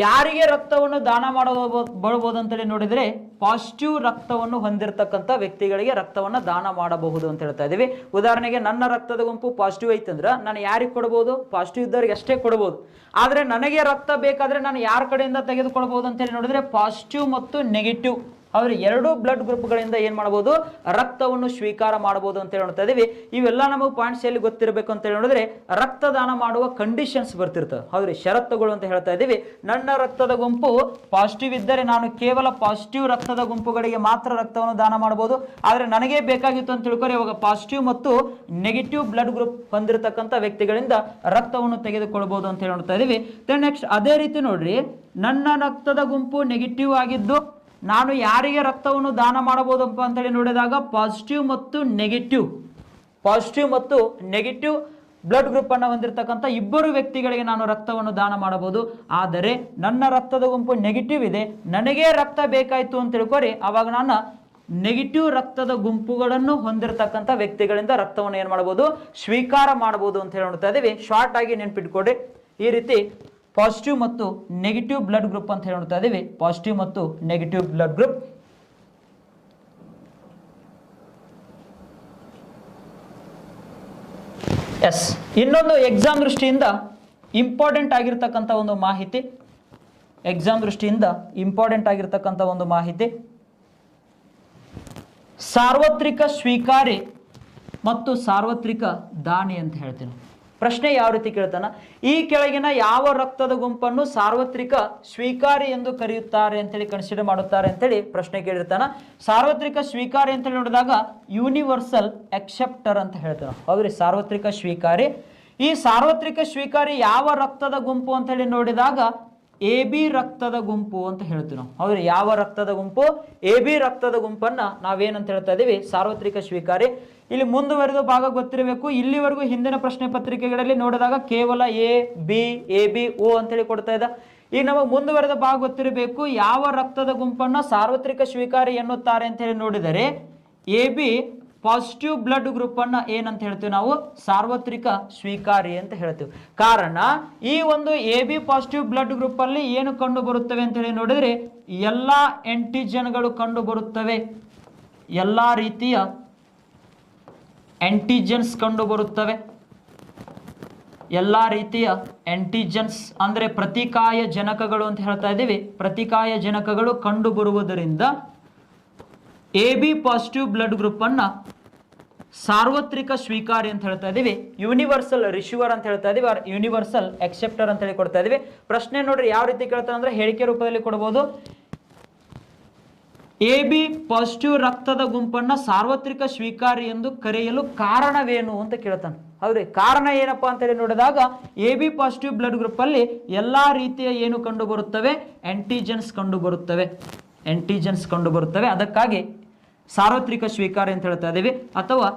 ಯಾರಿಗೆ ರಕ್ತವನ್ನು ದಾನ ಮಾಡಬಹುದು ಅಂತೇಳಿ ನೋಡಿದರೆ ಪಾಸಿಟಿವ್ ರಕ್ತವನ್ನು ಹೊಂದಿರತಕ್ಕಂಥ ವ್ಯಕ್ತಿಗಳಿಗೆ ರಕ್ತವನ್ನು ದಾನ ಮಾಡಬಹುದು ಅಂತ ಹೇಳ್ತಾ ಇದೀವಿ. ಉದಾಹರಣೆಗೆ ನನ್ನ ರಕ್ತದ ಗುಂಪು ಪಾಸಿಟಿವ್ ಐತಂದ್ರೆ ನಾನು ಯಾರಿಗೆ ಕೊಡಬಹುದು? ಪಾಸಿಟಿವ್ ಇದ್ದವರಿಗೆ ಅಷ್ಟೇ ಕೊಡಬಹುದು. ಆದರೆ ನನಗೆ ರಕ್ತ ಬೇಕಾದ್ರೆ ನಾನು ಯಾರ ಕಡೆಯಿಂದ ತೆಗೆದುಕೊಳ್ಬಹುದು ಅಂತೇಳಿ ನೋಡಿದ್ರೆ ಪಾಸಿಟಿವ್ ಮತ್ತು ನೆಗೆಟಿವ್ ಅವ್ರ ಎರಡೂ ಬ್ಲಡ್ ಗ್ರೂಪ್ಗಳಿಂದ ಏನು ಮಾಡಬಹುದು? ರಕ್ತವನ್ನು ಸ್ವೀಕಾರ ಮಾಡಬಹುದು ಅಂತ ಹೇಳ್ತಾ ಇದೀವಿ. ಇವೆಲ್ಲ ನಮಗೆ ಪಾಯಿಂಟ್ಸ್ ಎಲ್ಲಿ ಗೊತ್ತಿರಬೇಕು ಅಂತ ಹೇಳಿ ನೋಡಿದ್ರೆ ರಕ್ತದಾನ ಮಾಡುವ ಕಂಡೀಷನ್ಸ್ ಬರ್ತಿರ್ತವೆ. ಹೌದ್ರಿ, ಷರತ್ತುಗಳು ಅಂತ ಹೇಳ್ತಾ ಇದೀವಿ. ನನ್ನ ರಕ್ತದ ಗುಂಪು ಪಾಸಿಟಿವ್ ಇದ್ದರೆ ನಾನು ಕೇವಲ ಪಾಸಿಟಿವ್ ರಕ್ತದ ಗುಂಪುಗಳಿಗೆ ಮಾತ್ರ ರಕ್ತವನ್ನು ದಾನ ಮಾಡಬಹುದು. ಆದರೆ ನನಗೆ ಬೇಕಾಗಿತ್ತು ಅಂತ ತಿಳ್ಕೊರಿ ಇವಾಗ ಪಾಸಿಟಿವ್ ಮತ್ತು ನೆಗೆಟಿವ್ ಬ್ಲಡ್ ಗ್ರೂಪ್ ಹೊಂದಿರತಕ್ಕಂಥ ವ್ಯಕ್ತಿಗಳಿಂದ ರಕ್ತವನ್ನು ತೆಗೆದುಕೊಳ್ಬಹುದು ಅಂತ ಹೇಳ್ತಾ ಇದೀವಿ. ನೆಕ್ಸ್ಟ್ ಅದೇ ರೀತಿ ನೋಡ್ರಿ, ನನ್ನ ರಕ್ತದ ಗುಂಪು ನೆಗೆಟಿವ್ ಆಗಿದ್ದು ನಾನು ಯಾರಿಗೆ ರಕ್ತವನ್ನು ದಾನ ಮಾಡಬಹುದಪ್ಪ ಅಂತೇಳಿ ನೋಡಿದಾಗ ಪಾಸಿಟಿವ್ ಮತ್ತು ನೆಗೆಟಿವ್ ಬ್ಲಡ್ ಗ್ರೂಪ್ ಅನ್ನು ಹೊಂದಿರತಕ್ಕಂಥ ಇಬ್ಬರು ವ್ಯಕ್ತಿಗಳಿಗೆ ನಾನು ರಕ್ತವನ್ನು ದಾನ ಮಾಡಬಹುದು. ಆದರೆ ನನ್ನ ರಕ್ತದ ಗುಂಪು ನೆಗೆಟಿವ್ ಇದೆ, ನನಗೆ ರಕ್ತ ಬೇಕಾಯಿತು ಅಂತ ತಿಳ್ಕೊರಿ, ಅವಾಗ ನಾನು ನೆಗೆಟಿವ್ ರಕ್ತದ ಗುಂಪುಗಳನ್ನು ಹೊಂದಿರತಕ್ಕಂಥ ವ್ಯಕ್ತಿಗಳಿಂದ ರಕ್ತವನ್ನು ಏನು ಮಾಡಬಹುದು? ಸ್ವೀಕಾರ ಮಾಡಬಹುದು ಅಂತ ಹೇಳಿ ನೋಡ್ತಾ ಇದೀವಿ. ಶಾರ್ಟ್ ಆಗಿ ನೆನ್ಪಿಟ್ಕೊಡ್ರಿ, ಈ ರೀತಿ ಪಾಸಿಟಿವ್ ಮತ್ತು ನೆಗೆಟಿವ್ ಬ್ಲಡ್ ಗ್ರೂಪ್ ಅಂತ ಹೇಳಿ ನೋಡ್ತಾ ಇದೀವಿ. ಪಾಸಿಟಿವ್ ಮತ್ತು ನೆಗೆಟಿವ್ ಬ್ಲಡ್ ಗ್ರೂಪ್. ಎಸ್, ಇನ್ನೊಂದು ಎಕ್ಸಾಮ್ ದೃಷ್ಟಿಯಿಂದ ಇಂಪಾರ್ಟೆಂಟ್ ಆಗಿರ್ತಕ್ಕಂಥ ಒಂದು ಮಾಹಿತಿ, ಸಾರ್ವತ್ರಿಕ ಸ್ವೀಕಾರಿ ಮತ್ತು ಸಾರ್ವತ್ರಿಕ ದಾನಿ ಅಂತ ಹೇಳ್ತೀನಿ. ಪ್ರಶ್ನೆ ಯಾವ ರೀತಿ ಕೇಳ್ತಾನ? ಈ ಕೆಳಗಿನ ಯಾವ ರಕ್ತದ ಗುಂಪನ್ನು ಸಾರ್ವತ್ರಿಕ ಸ್ವೀಕಾರಿ ಎಂದು ಕರೆಯುತ್ತಾರೆ ಅಂತೇಳಿ ಕನ್ಸಿಡರ್ ಮಾಡುತ್ತಾರೆ ಅಂತೇಳಿ ಪ್ರಶ್ನೆ ಕೇಳಿರ್ತಾನ. ಸಾರ್ವತ್ರಿಕ ಸ್ವೀಕಾರಿ ಅಂತೇಳಿ ನೋಡಿದಾಗ ಯೂನಿವರ್ಸಲ್ ಅಕ್ಸೆಪ್ಟರ್ ಅಂತ ಹೇಳ್ತಾನೆ. ಹೌದ್ರಿ, ಸಾರ್ವತ್ರಿಕ ಸ್ವೀಕಾರಿ. ಈ ಸಾರ್ವತ್ರಿಕ ಸ್ವೀಕಾರಿ ಯಾವ ರಕ್ತದ ಗುಂಪು ಅಂತ ಹೇಳಿ ನೋಡಿದಾಗ AB ರಕ್ತದ ಗುಂಪು ಅಂತ ಹೇಳ್ತೀವಿ ನಾವು. ಹೌದ್ರಿ, ಯಾವ ರಕ್ತದ ಗುಂಪು? AB ರಕ್ತದ ಗುಂಪನ್ನ ನಾವೇನಂತ ಹೇಳ್ತಾ ಇದೀವಿ? ಸಾರ್ವತ್ರಿಕ ಸ್ವೀಕಾರಿ. ಇಲ್ಲಿ ಮುಂದುವರೆದ ಭಾಗ ಗೊತ್ತಿರಬೇಕು. ಇಲ್ಲಿವರೆಗೂ ಹಿಂದಿನ ಪ್ರಶ್ನೆ ಪತ್ರಿಕೆಗಳಲ್ಲಿ ನೋಡಿದಾಗ ಕೇವಲ AB O ಅಂತೇಳಿ ಕೊಡ್ತಾ ಇದ್ದ. ಈಗ ನಮಗೆ ಮುಂದುವರೆದ ಭಾಗ ಗೊತ್ತಿರಬೇಕು. ಯಾವ ರಕ್ತದ ಗುಂಪನ್ನ ಸಾರ್ವತ್ರಿಕ ಸ್ವೀಕಾರಿ ಎನ್ನುತ್ತಾರೆ ಅಂತ ಹೇಳಿ ನೋಡಿದರೆ AB ಪಾಸಿಟಿವ್ ಬ್ಲಡ್ ಗ್ರೂಪ್ ಅನ್ನ ಏನಂತ ಹೇಳ್ತೀವಿ ನಾವು? ಸಾರ್ವತ್ರಿಕ ಸ್ವೀಕಾರಿ ಅಂತ ಹೇಳ್ತೀವಿ. ಕಾರಣ ಈ ಒಂದು AB ಪಾಸಿಟಿವ್ ಬ್ಲಡ್ ಗ್ರೂಪ್ ಅಲ್ಲಿ ಏನು ಕಂಡು ಬರುತ್ತವೆ ಅಂತ ಹೇಳಿ ನೋಡಿದ್ರೆ ಎಲ್ಲಾ ಆಂಟಿಜನ್ಗಳು ಕಂಡು ಬರುತ್ತವೆ. ಎಲ್ಲಾ ರೀತಿಯ ಆಂಟಿಜನ್ಸ್ ಕಂಡು ಬರುತ್ತವೆ. ಎಲ್ಲಾ ರೀತಿಯ ಆಂಟಿಜನ್ಸ್ ಅಂದ್ರೆ ಪ್ರತಿಕಾಯ ಜನಕಗಳು ಅಂತ ಹೇಳ್ತಾ ಇದ್ದೀವಿ. ಪ್ರತಿಕಾಯ ಜನಕಗಳು ಕಂಡು ಬರುವುದರಿಂದ AB ಪಾಸಿಟಿವ್ ಬ್ಲಡ್ ಗ್ರೂಪ್ ಅನ್ನ ಸಾರ್ವತ್ರಿಕ ಸ್ವೀಕಾರಿ ಅಂತ ಹೇಳ್ತಾ ಇದೀವಿ. ಯೂನಿವರ್ಸಲ್ ರಿಸೀವರ್ ಅಂತ ಹೇಳ್ತಾ ಇದೀವಿ, ಯೂನಿವರ್ಸಲ್ ಅಕ್ಸೆಪ್ಟರ್ ಅಂತ ಹೇಳಿ ಕೊಡ್ತಾ ಇದೀವಿ. ಪ್ರಶ್ನೆ ನೋಡ್ರಿ ಯಾವ ರೀತಿ ಕೇಳ್ತಾನೆ ಅಂದ್ರೆ ಹೇಳಿಕೆ ರೂಪದಲ್ಲಿ ಕೊಡಬಹುದು. AB ಪಾಸಿಟಿವ್ ರಕ್ತದ ಗುಂಪನ್ನ ಸಾರ್ವತ್ರಿಕ ಸ್ವೀಕಾರಿ ಎಂದು ಕರೆಯಲು ಕಾರಣವೇನು ಅಂತ ಕೇಳ್ತಾನೆ. ಹೌದ್ರಿ, ಕಾರಣ ಏನಪ್ಪಾ ಅಂತ ಹೇಳಿ ನೋಡಿದಾಗ AB ಪಾಸಿಟಿವ್ ಬ್ಲಡ್ ಗ್ರೂಪ್ ಅಲ್ಲಿ ಎಲ್ಲಾ ರೀತಿಯ ಏನು ಕಂಡು ಬರುತ್ತವೆ? ಆಂಟಿಜನ್ಸ್ ಕಂಡು ಬರುತ್ತವೆ. ಅದಕ್ಕಾಗಿ ಸಾರ್ವತ್ರಿಕ ಸ್ವೀಕಾರ ಅಂತ ಹೇಳ್ತಾ ಇದ್ದೀವಿ. ಅಥವಾ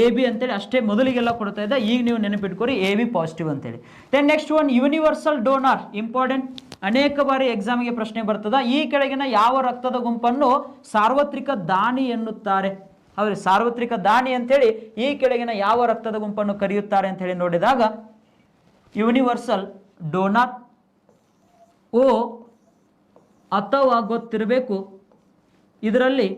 AB ಅಂತೇಳಿ ಅಷ್ಟೇ ಮೊದಲಿಗೆಲ್ಲ ಕೊಡ್ತಾ ಇದ್ದ, ಈಗ ನೀವು ನೆನಪಿಟ್ಕೊರಿ AB ಪಾಸಿಟಿವ್ ಅಂತೇಳಿ. Then next one universal donor, important, ಅನೇಕ ಬಾರಿ ಎಕ್ಸಾಮ್ಗೆ ಪ್ರಶ್ನೆ ಬರ್ತದ. ಈ ಕೆಳಗಿನ ಯಾವ ರಕ್ತದ ಗುಂಪನ್ನು ಸಾರ್ವತ್ರಿಕ ದಾನಿ ಎನ್ನುತ್ತಾರೆ? ಹೌದು, ಸಾರ್ವತ್ರಿಕ ದಾನಿ ಅಂತೇಳಿ ಈ ಕೆಳಗಿನ ಯಾವ ರಕ್ತದ ಗುಂಪನ್ನು ಕರೆಯುತ್ತಾರೆ ಅಂತ ಹೇಳಿ ನೋಡಿದಾಗ ಯೂನಿವರ್ಸಲ್ ಡೋನರ್, O ಅಥವಾ ಗೊತ್ತಿರಬೇಕು ಇದರಲ್ಲಿ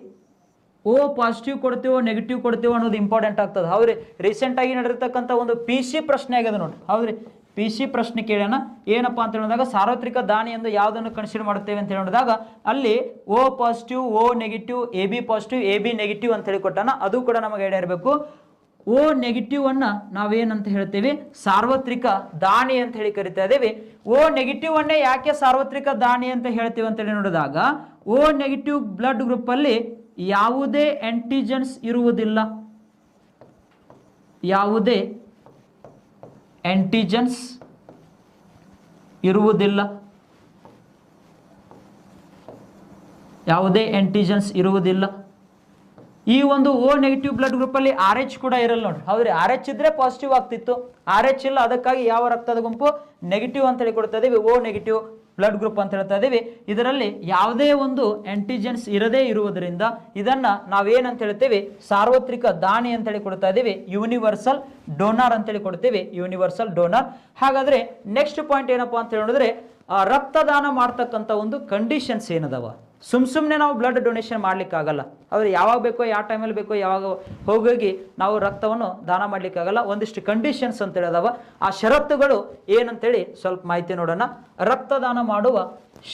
O ಪಾಸಿಟಿವ್ ಕೊಡ್ತೀವೋ ನೆಗೆಟಿವ್ ಕೊಡ್ತೀವೋ ಅನ್ನೋದು ಇಂಪಾರ್ಟೆಂಟ್ ಆಗ್ತದೆ. ಹೌದ್ರಿ, ರೀಸೆಂಟ್ ಆಗಿ ನಡೆದಿರ್ತಕ್ಕಂಥ ಒಂದು PC ಪ್ರಶ್ನೆ ಆಗಿದೆ ನೋಡಿ. ಹೌದ್ರಿ, PC ಪ್ರಶ್ನೆ ಕೇಳೋಣ. ಏನಪ್ಪಾ ಅಂತ ಹೇಳಿದಾಗ ಸಾರ್ವತ್ರಿಕ ದಾನಿ ಎಂದು ಯಾವುದನ್ನು ಕನ್ಸಿಡರ್ ಮಾಡುತ್ತೇವೆ ಅಂತ ಹೇಳಿದಾಗ ಅಲ್ಲಿ O positive, O negative, AB positive, AB negative ಅಂತ ಹೇಳಿ ಕೊಟ್ಟಾನ. ಅದು ಕೂಡ ನಮಗೆ ಐಡಿಯಾ ಇರಬೇಕು. O ನೆಗೆಟಿವ್ ಅನ್ನ ನಾವೇನಂತ ಹೇಳ್ತೀವಿ? ಸಾರ್ವತ್ರಿಕ ದಾನಿ ಅಂತ ಹೇಳಿ ಕರಿತಾ ಇದ್ದೀವಿ. O ನೆಗೆಟಿವ್ ಅನ್ನೇ ಯಾಕೆ ಸಾರ್ವತ್ರಿಕ ದಾನಿ ಅಂತ ಹೇಳ್ತೀವಿ ಅಂತ ಹೇಳಿ ನೋಡಿದಾಗ O ನೆಗೆಟಿವ್ ಬ್ಲಡ್ ಗ್ರೂಪ್ ಅಲ್ಲಿ ಯಾವುದೇ ಆಂಟಿಜನ್ಸ್ ಇರುವುದಿಲ್ಲ. ಯಾವುದೇ ಆಂಟಿಜನ್ಸ್ ಇರುವುದಿಲ್ಲ. ಈ ಒಂದು O ನೆಗೆಟಿವ್ ಬ್ಲಡ್ ಗ್ರೂಪ್ ಅಲ್ಲಿ RH ಕೂಡ ಇರಲ್ಲ ನೋಡ್ರಿ. ಹೌದ್ರಿ, RH ಇದ್ರೆ ಪಾಸಿಟಿವ್ ಆಗ್ತಿತ್ತು, RH ಇಲ್ಲ. ಅದಕ್ಕಾಗಿ ಯಾವ ರಕ್ತದ ಗುಂಪು? ನೆಗೆಟಿವ್ ಅಂತ ಹೇಳಿ ಕೊಡ್ತಾ ಇದೀವಿ, O ನೆಗೆಟಿವ್ ಬ್ಲಡ್ ಗ್ರೂಪ್ ಅಂತ ಹೇಳ್ತಾ ಇದ್ದೀವಿ. ಇದರಲ್ಲಿ ಯಾವುದೇ ಒಂದು ಆಂಟಿಜೆನ್ಸ್ ಇರದೇ ಇರುವುದರಿಂದ ಇದನ್ನ ನಾವೇನಂತ ಹೇಳ್ತೀವಿ, ಸಾರ್ವತ್ರಿಕ ದಾನಿ ಅಂತೇಳಿ ಕೊಡ್ತಾ ಇದ್ದೀವಿ, ಯೂನಿವರ್ಸಲ್ ಡೋನರ್ ಅಂತೇಳಿ ಕೊಡ್ತೀವಿ, ಯೂನಿವರ್ಸಲ್ ಡೋನರ್. ಹಾಗಾದ್ರೆ ನೆಕ್ಸ್ಟ್ ಪಾಯಿಂಟ್ ಏನಪ್ಪಾ ಅಂತ ಹೇಳಿದ್ರೆ, ರಕ್ತದಾನ ಮಾಡ್ತಕ್ಕಂಥ ಒಂದು ಕಂಡೀಷನ್ಸ್ ಏನದವ. ಸುಮ್ಮನೆ ನಾವು ಬ್ಲಡ್ ಡೊನೇಷನ್ ಮಾಡ್ಲಿಕ್ಕಾಗಲ್ಲ. ಆದರೆ ಯಾವಾಗ ಬೇಕೋ, ಯಾವ ಟೈಮಲ್ಲಿ ಬೇಕೋ, ಯಾವಾಗ ಹೋಗಿ ನಾವು ರಕ್ತವನ್ನು ದಾನ ಮಾಡ್ಲಿಕ್ಕಾಗಲ್ಲ. ಒಂದಿಷ್ಟು ಕಂಡೀಷನ್ಸ್ ಅಂತ ಹೇಳಿದವ. ಆ ಷರತ್ತುಗಳು ಏನಂತೇಳಿ ಸ್ವಲ್ಪ ಮಾಹಿತಿ ನೋಡೋಣ. ರಕ್ತದಾನ ಮಾಡುವ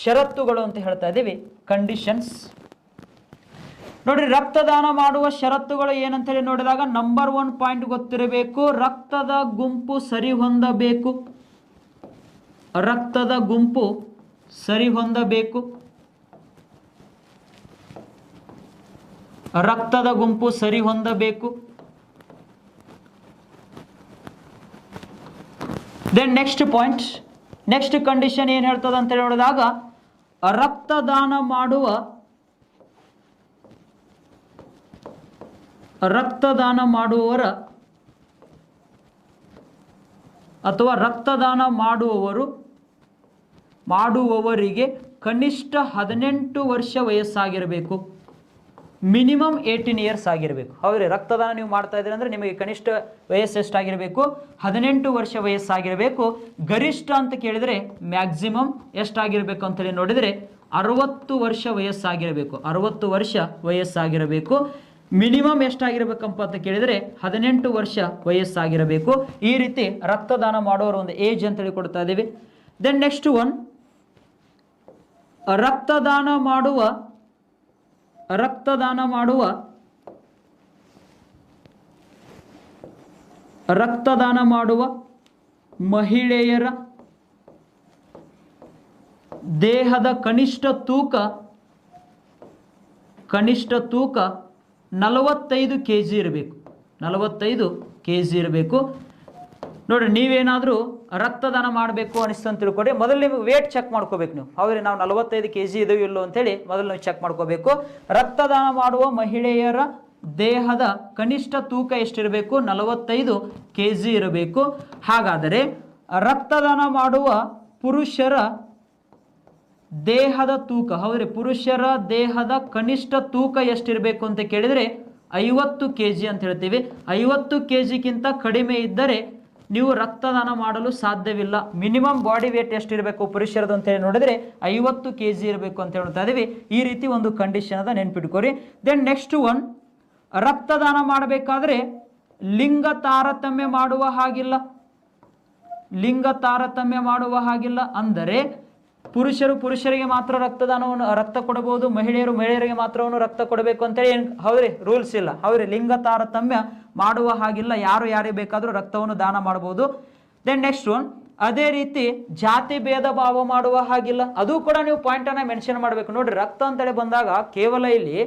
ಷರತ್ತುಗಳು ಅಂತ ಹೇಳ್ತಾ ಇದ್ದೀವಿ, ಕಂಡೀಷನ್ಸ್. ನೋಡ್ರಿ, ರಕ್ತದಾನ ಮಾಡುವ ಷರತ್ತುಗಳು ಏನಂತೇಳಿ ನೋಡಿದಾಗ ನಂಬರ್ 1 ಪಾಯಿಂಟ್ ಗೊತ್ತಿರಬೇಕು, ರಕ್ತದ ಗುಂಪು ಸರಿ ಹೊಂದಬೇಕು. ರಕ್ತದ ಗುಂಪು ಸರಿ ಹೊಂದಬೇಕು. ರಕ್ತದ ಗುಂಪು ಸರಿ ಹೊಂದಬೇಕು. Then next point, next condition ಏನು ಹೇಳ್ತದೆ ಅಂತ ನೋಡಿದಾಗ, ರಕ್ತದಾನ ಮಾಡುವವರ ಅಥವಾ ರಕ್ತದಾನ ಮಾಡುವವರಿಗೆ ಕನಿಷ್ಠ 18 ವರ್ಷ ವಯಸ್ಸಾಗಿರಬೇಕು. ಮಿನಿಮಮ್ 18 ಇಯರ್ಸ್ ಆಗಿರಬೇಕು. ಹೌದ್ರಿ, ರಕ್ತದಾನ ನೀವು ಮಾಡ್ತಾ ಇದ್ದೀರಿ ಅಂದರೆ ನಿಮಗೆ ಕನಿಷ್ಠ ವಯಸ್ಸು ಎಷ್ಟಾಗಿರಬೇಕು? 18 ವರ್ಷ ವಯಸ್ಸಾಗಿರಬೇಕು. ಗರಿಷ್ಠ ಅಂತ ಕೇಳಿದರೆ ಮ್ಯಾಕ್ಸಿಮಮ್ ಎಷ್ಟಾಗಿರಬೇಕು ಅಂತೇಳಿ ನೋಡಿದರೆ 60 ವರ್ಷ ವಯಸ್ಸಾಗಿರಬೇಕು. 60 ವರ್ಷ ವಯಸ್ಸಾಗಿರಬೇಕು. ಮಿನಿಮಮ್ ಎಷ್ಟಾಗಿರ್ಬೇಕಪ್ಪ ಅಂತ ಕೇಳಿದರೆ 18 ವರ್ಷ ವಯಸ್ಸಾಗಿರಬೇಕು. ಈ ರೀತಿ ರಕ್ತದಾನ ಮಾಡೋರು ಒಂದು ಏಜ್ ಅಂತೇಳಿ ಕೊಡ್ತಾ ಇದ್ದೀವಿ. ದೆನ್ ನೆಕ್ಸ್ಟ್ ಒನ್, ರಕ್ತದಾನ ಮಾಡುವ ಮಹಿಳೆಯರ ದೇಹದ ಕನಿಷ್ಠ ತೂಕ 45 kg ಇರಬೇಕು. 45 kg ಇರಬೇಕು. ನೋಡ್ರಿ, ನೀವೇನಾದರೂ ರಕ್ತದಾನ ಮಾಡಬೇಕು ಅನಿಸ್ತು ಅಂತ ತಿಳ್ಕೊಡಿ, ಮೊದಲು ನಿಮಗೆ ವೇಟ್ ಚೆಕ್ ಮಾಡ್ಕೋಬೇಕು ನೀವು. ಹೌದ್ರಿ, ನಾವು 45 kg ಇದೆಯೋ ಇಲ್ಲೋ ಅಂತೇಳಿ ಮೊದಲು ನೀವು ಚೆಕ್ ಮಾಡ್ಕೋಬೇಕು. ರಕ್ತದಾನ ಮಾಡುವ ಮಹಿಳೆಯರ ದೇಹದ ಕನಿಷ್ಠ ತೂಕ ಎಷ್ಟಿರಬೇಕು? 45 kg ಇರಬೇಕು. ಹಾಗಾದರೆ ರಕ್ತದಾನ ಮಾಡುವ ಪುರುಷರ ದೇಹದ ತೂಕ, ಹೌದ್ರಿ, ಪುರುಷರ ದೇಹದ ಕನಿಷ್ಠ ತೂಕ ಎಷ್ಟಿರಬೇಕು ಅಂತ ಕೇಳಿದರೆ 50 kg ಅಂತ ಹೇಳ್ತೀವಿ. 50 kgಕ್ಕಿಂತ ಕಡಿಮೆ ಇದ್ದರೆ ನೀವು ರಕ್ತದಾನ ಮಾಡಲು ಸಾಧ್ಯವಿಲ್ಲ. ಮಿನಿಮಮ್ ಬಾಡಿ ವೇಟ್ ಎಷ್ಟಿರಬೇಕು ಪುರುಷರದು ಅಂತೇಳಿ ನೋಡಿದರೆ 50 kg ಇರಬೇಕು ಅಂತ ಹೇಳ್ತಾ ಇದ್ದೀವಿ. ಈ ರೀತಿ ಒಂದು ಕಂಡೀಷನ್ ಅದ, ನೆನ್ಪಿಟ್ಕೋರಿ. ದೆನ್ ನೆಕ್ಸ್ಟ್ ಒನ್, ರಕ್ತದಾನ ಮಾಡಬೇಕಾದ್ರೆ ಲಿಂಗ ತಾರತಮ್ಯ ಮಾಡುವ ಹಾಗಿಲ್ಲ. ಅಂದರೆ ಪುರುಷರಿಗೆ ಮಾತ್ರ ರಕ್ತ ಕೊಡಬಹುದು, ಮಹಿಳೆಯರಿಗೆ ಮಾತ್ರವನ್ನು ರಕ್ತ ಕೊಡಬೇಕು ಅಂತೇಳಿ ಹೌದ್ರಿ ರೂಲ್ಸ್ ಇಲ್ಲ. ಹೌದ್ರಿ, ಲಿಂಗ ತಾರತಮ್ಯ ಮಾಡುವ ಹಾಗಿಲ್ಲ. ಯಾರಿಗೆ ಬೇಕಾದರೂ ರಕ್ತವನ್ನು ದಾನ ಮಾಡಬಹುದು. ದೆನ್ ನೆಕ್ಸ್ಟ್ ಒನ್, ಅದೇ ರೀತಿ ಜಾತಿ ಭೇದ ಭಾವ ಮಾಡುವ ಹಾಗಿಲ್ಲ. ಅದು ಕೂಡ ನೀವು ಪಾಯಿಂಟ್ ಅನ್ನ ಮೆನ್ಷನ್ ಮಾಡಬೇಕು. ನೋಡ್ರಿ, ರಕ್ತ ಅಂತೇಳಿ ಬಂದಾಗ ಕೇವಲ ಇಲ್ಲಿ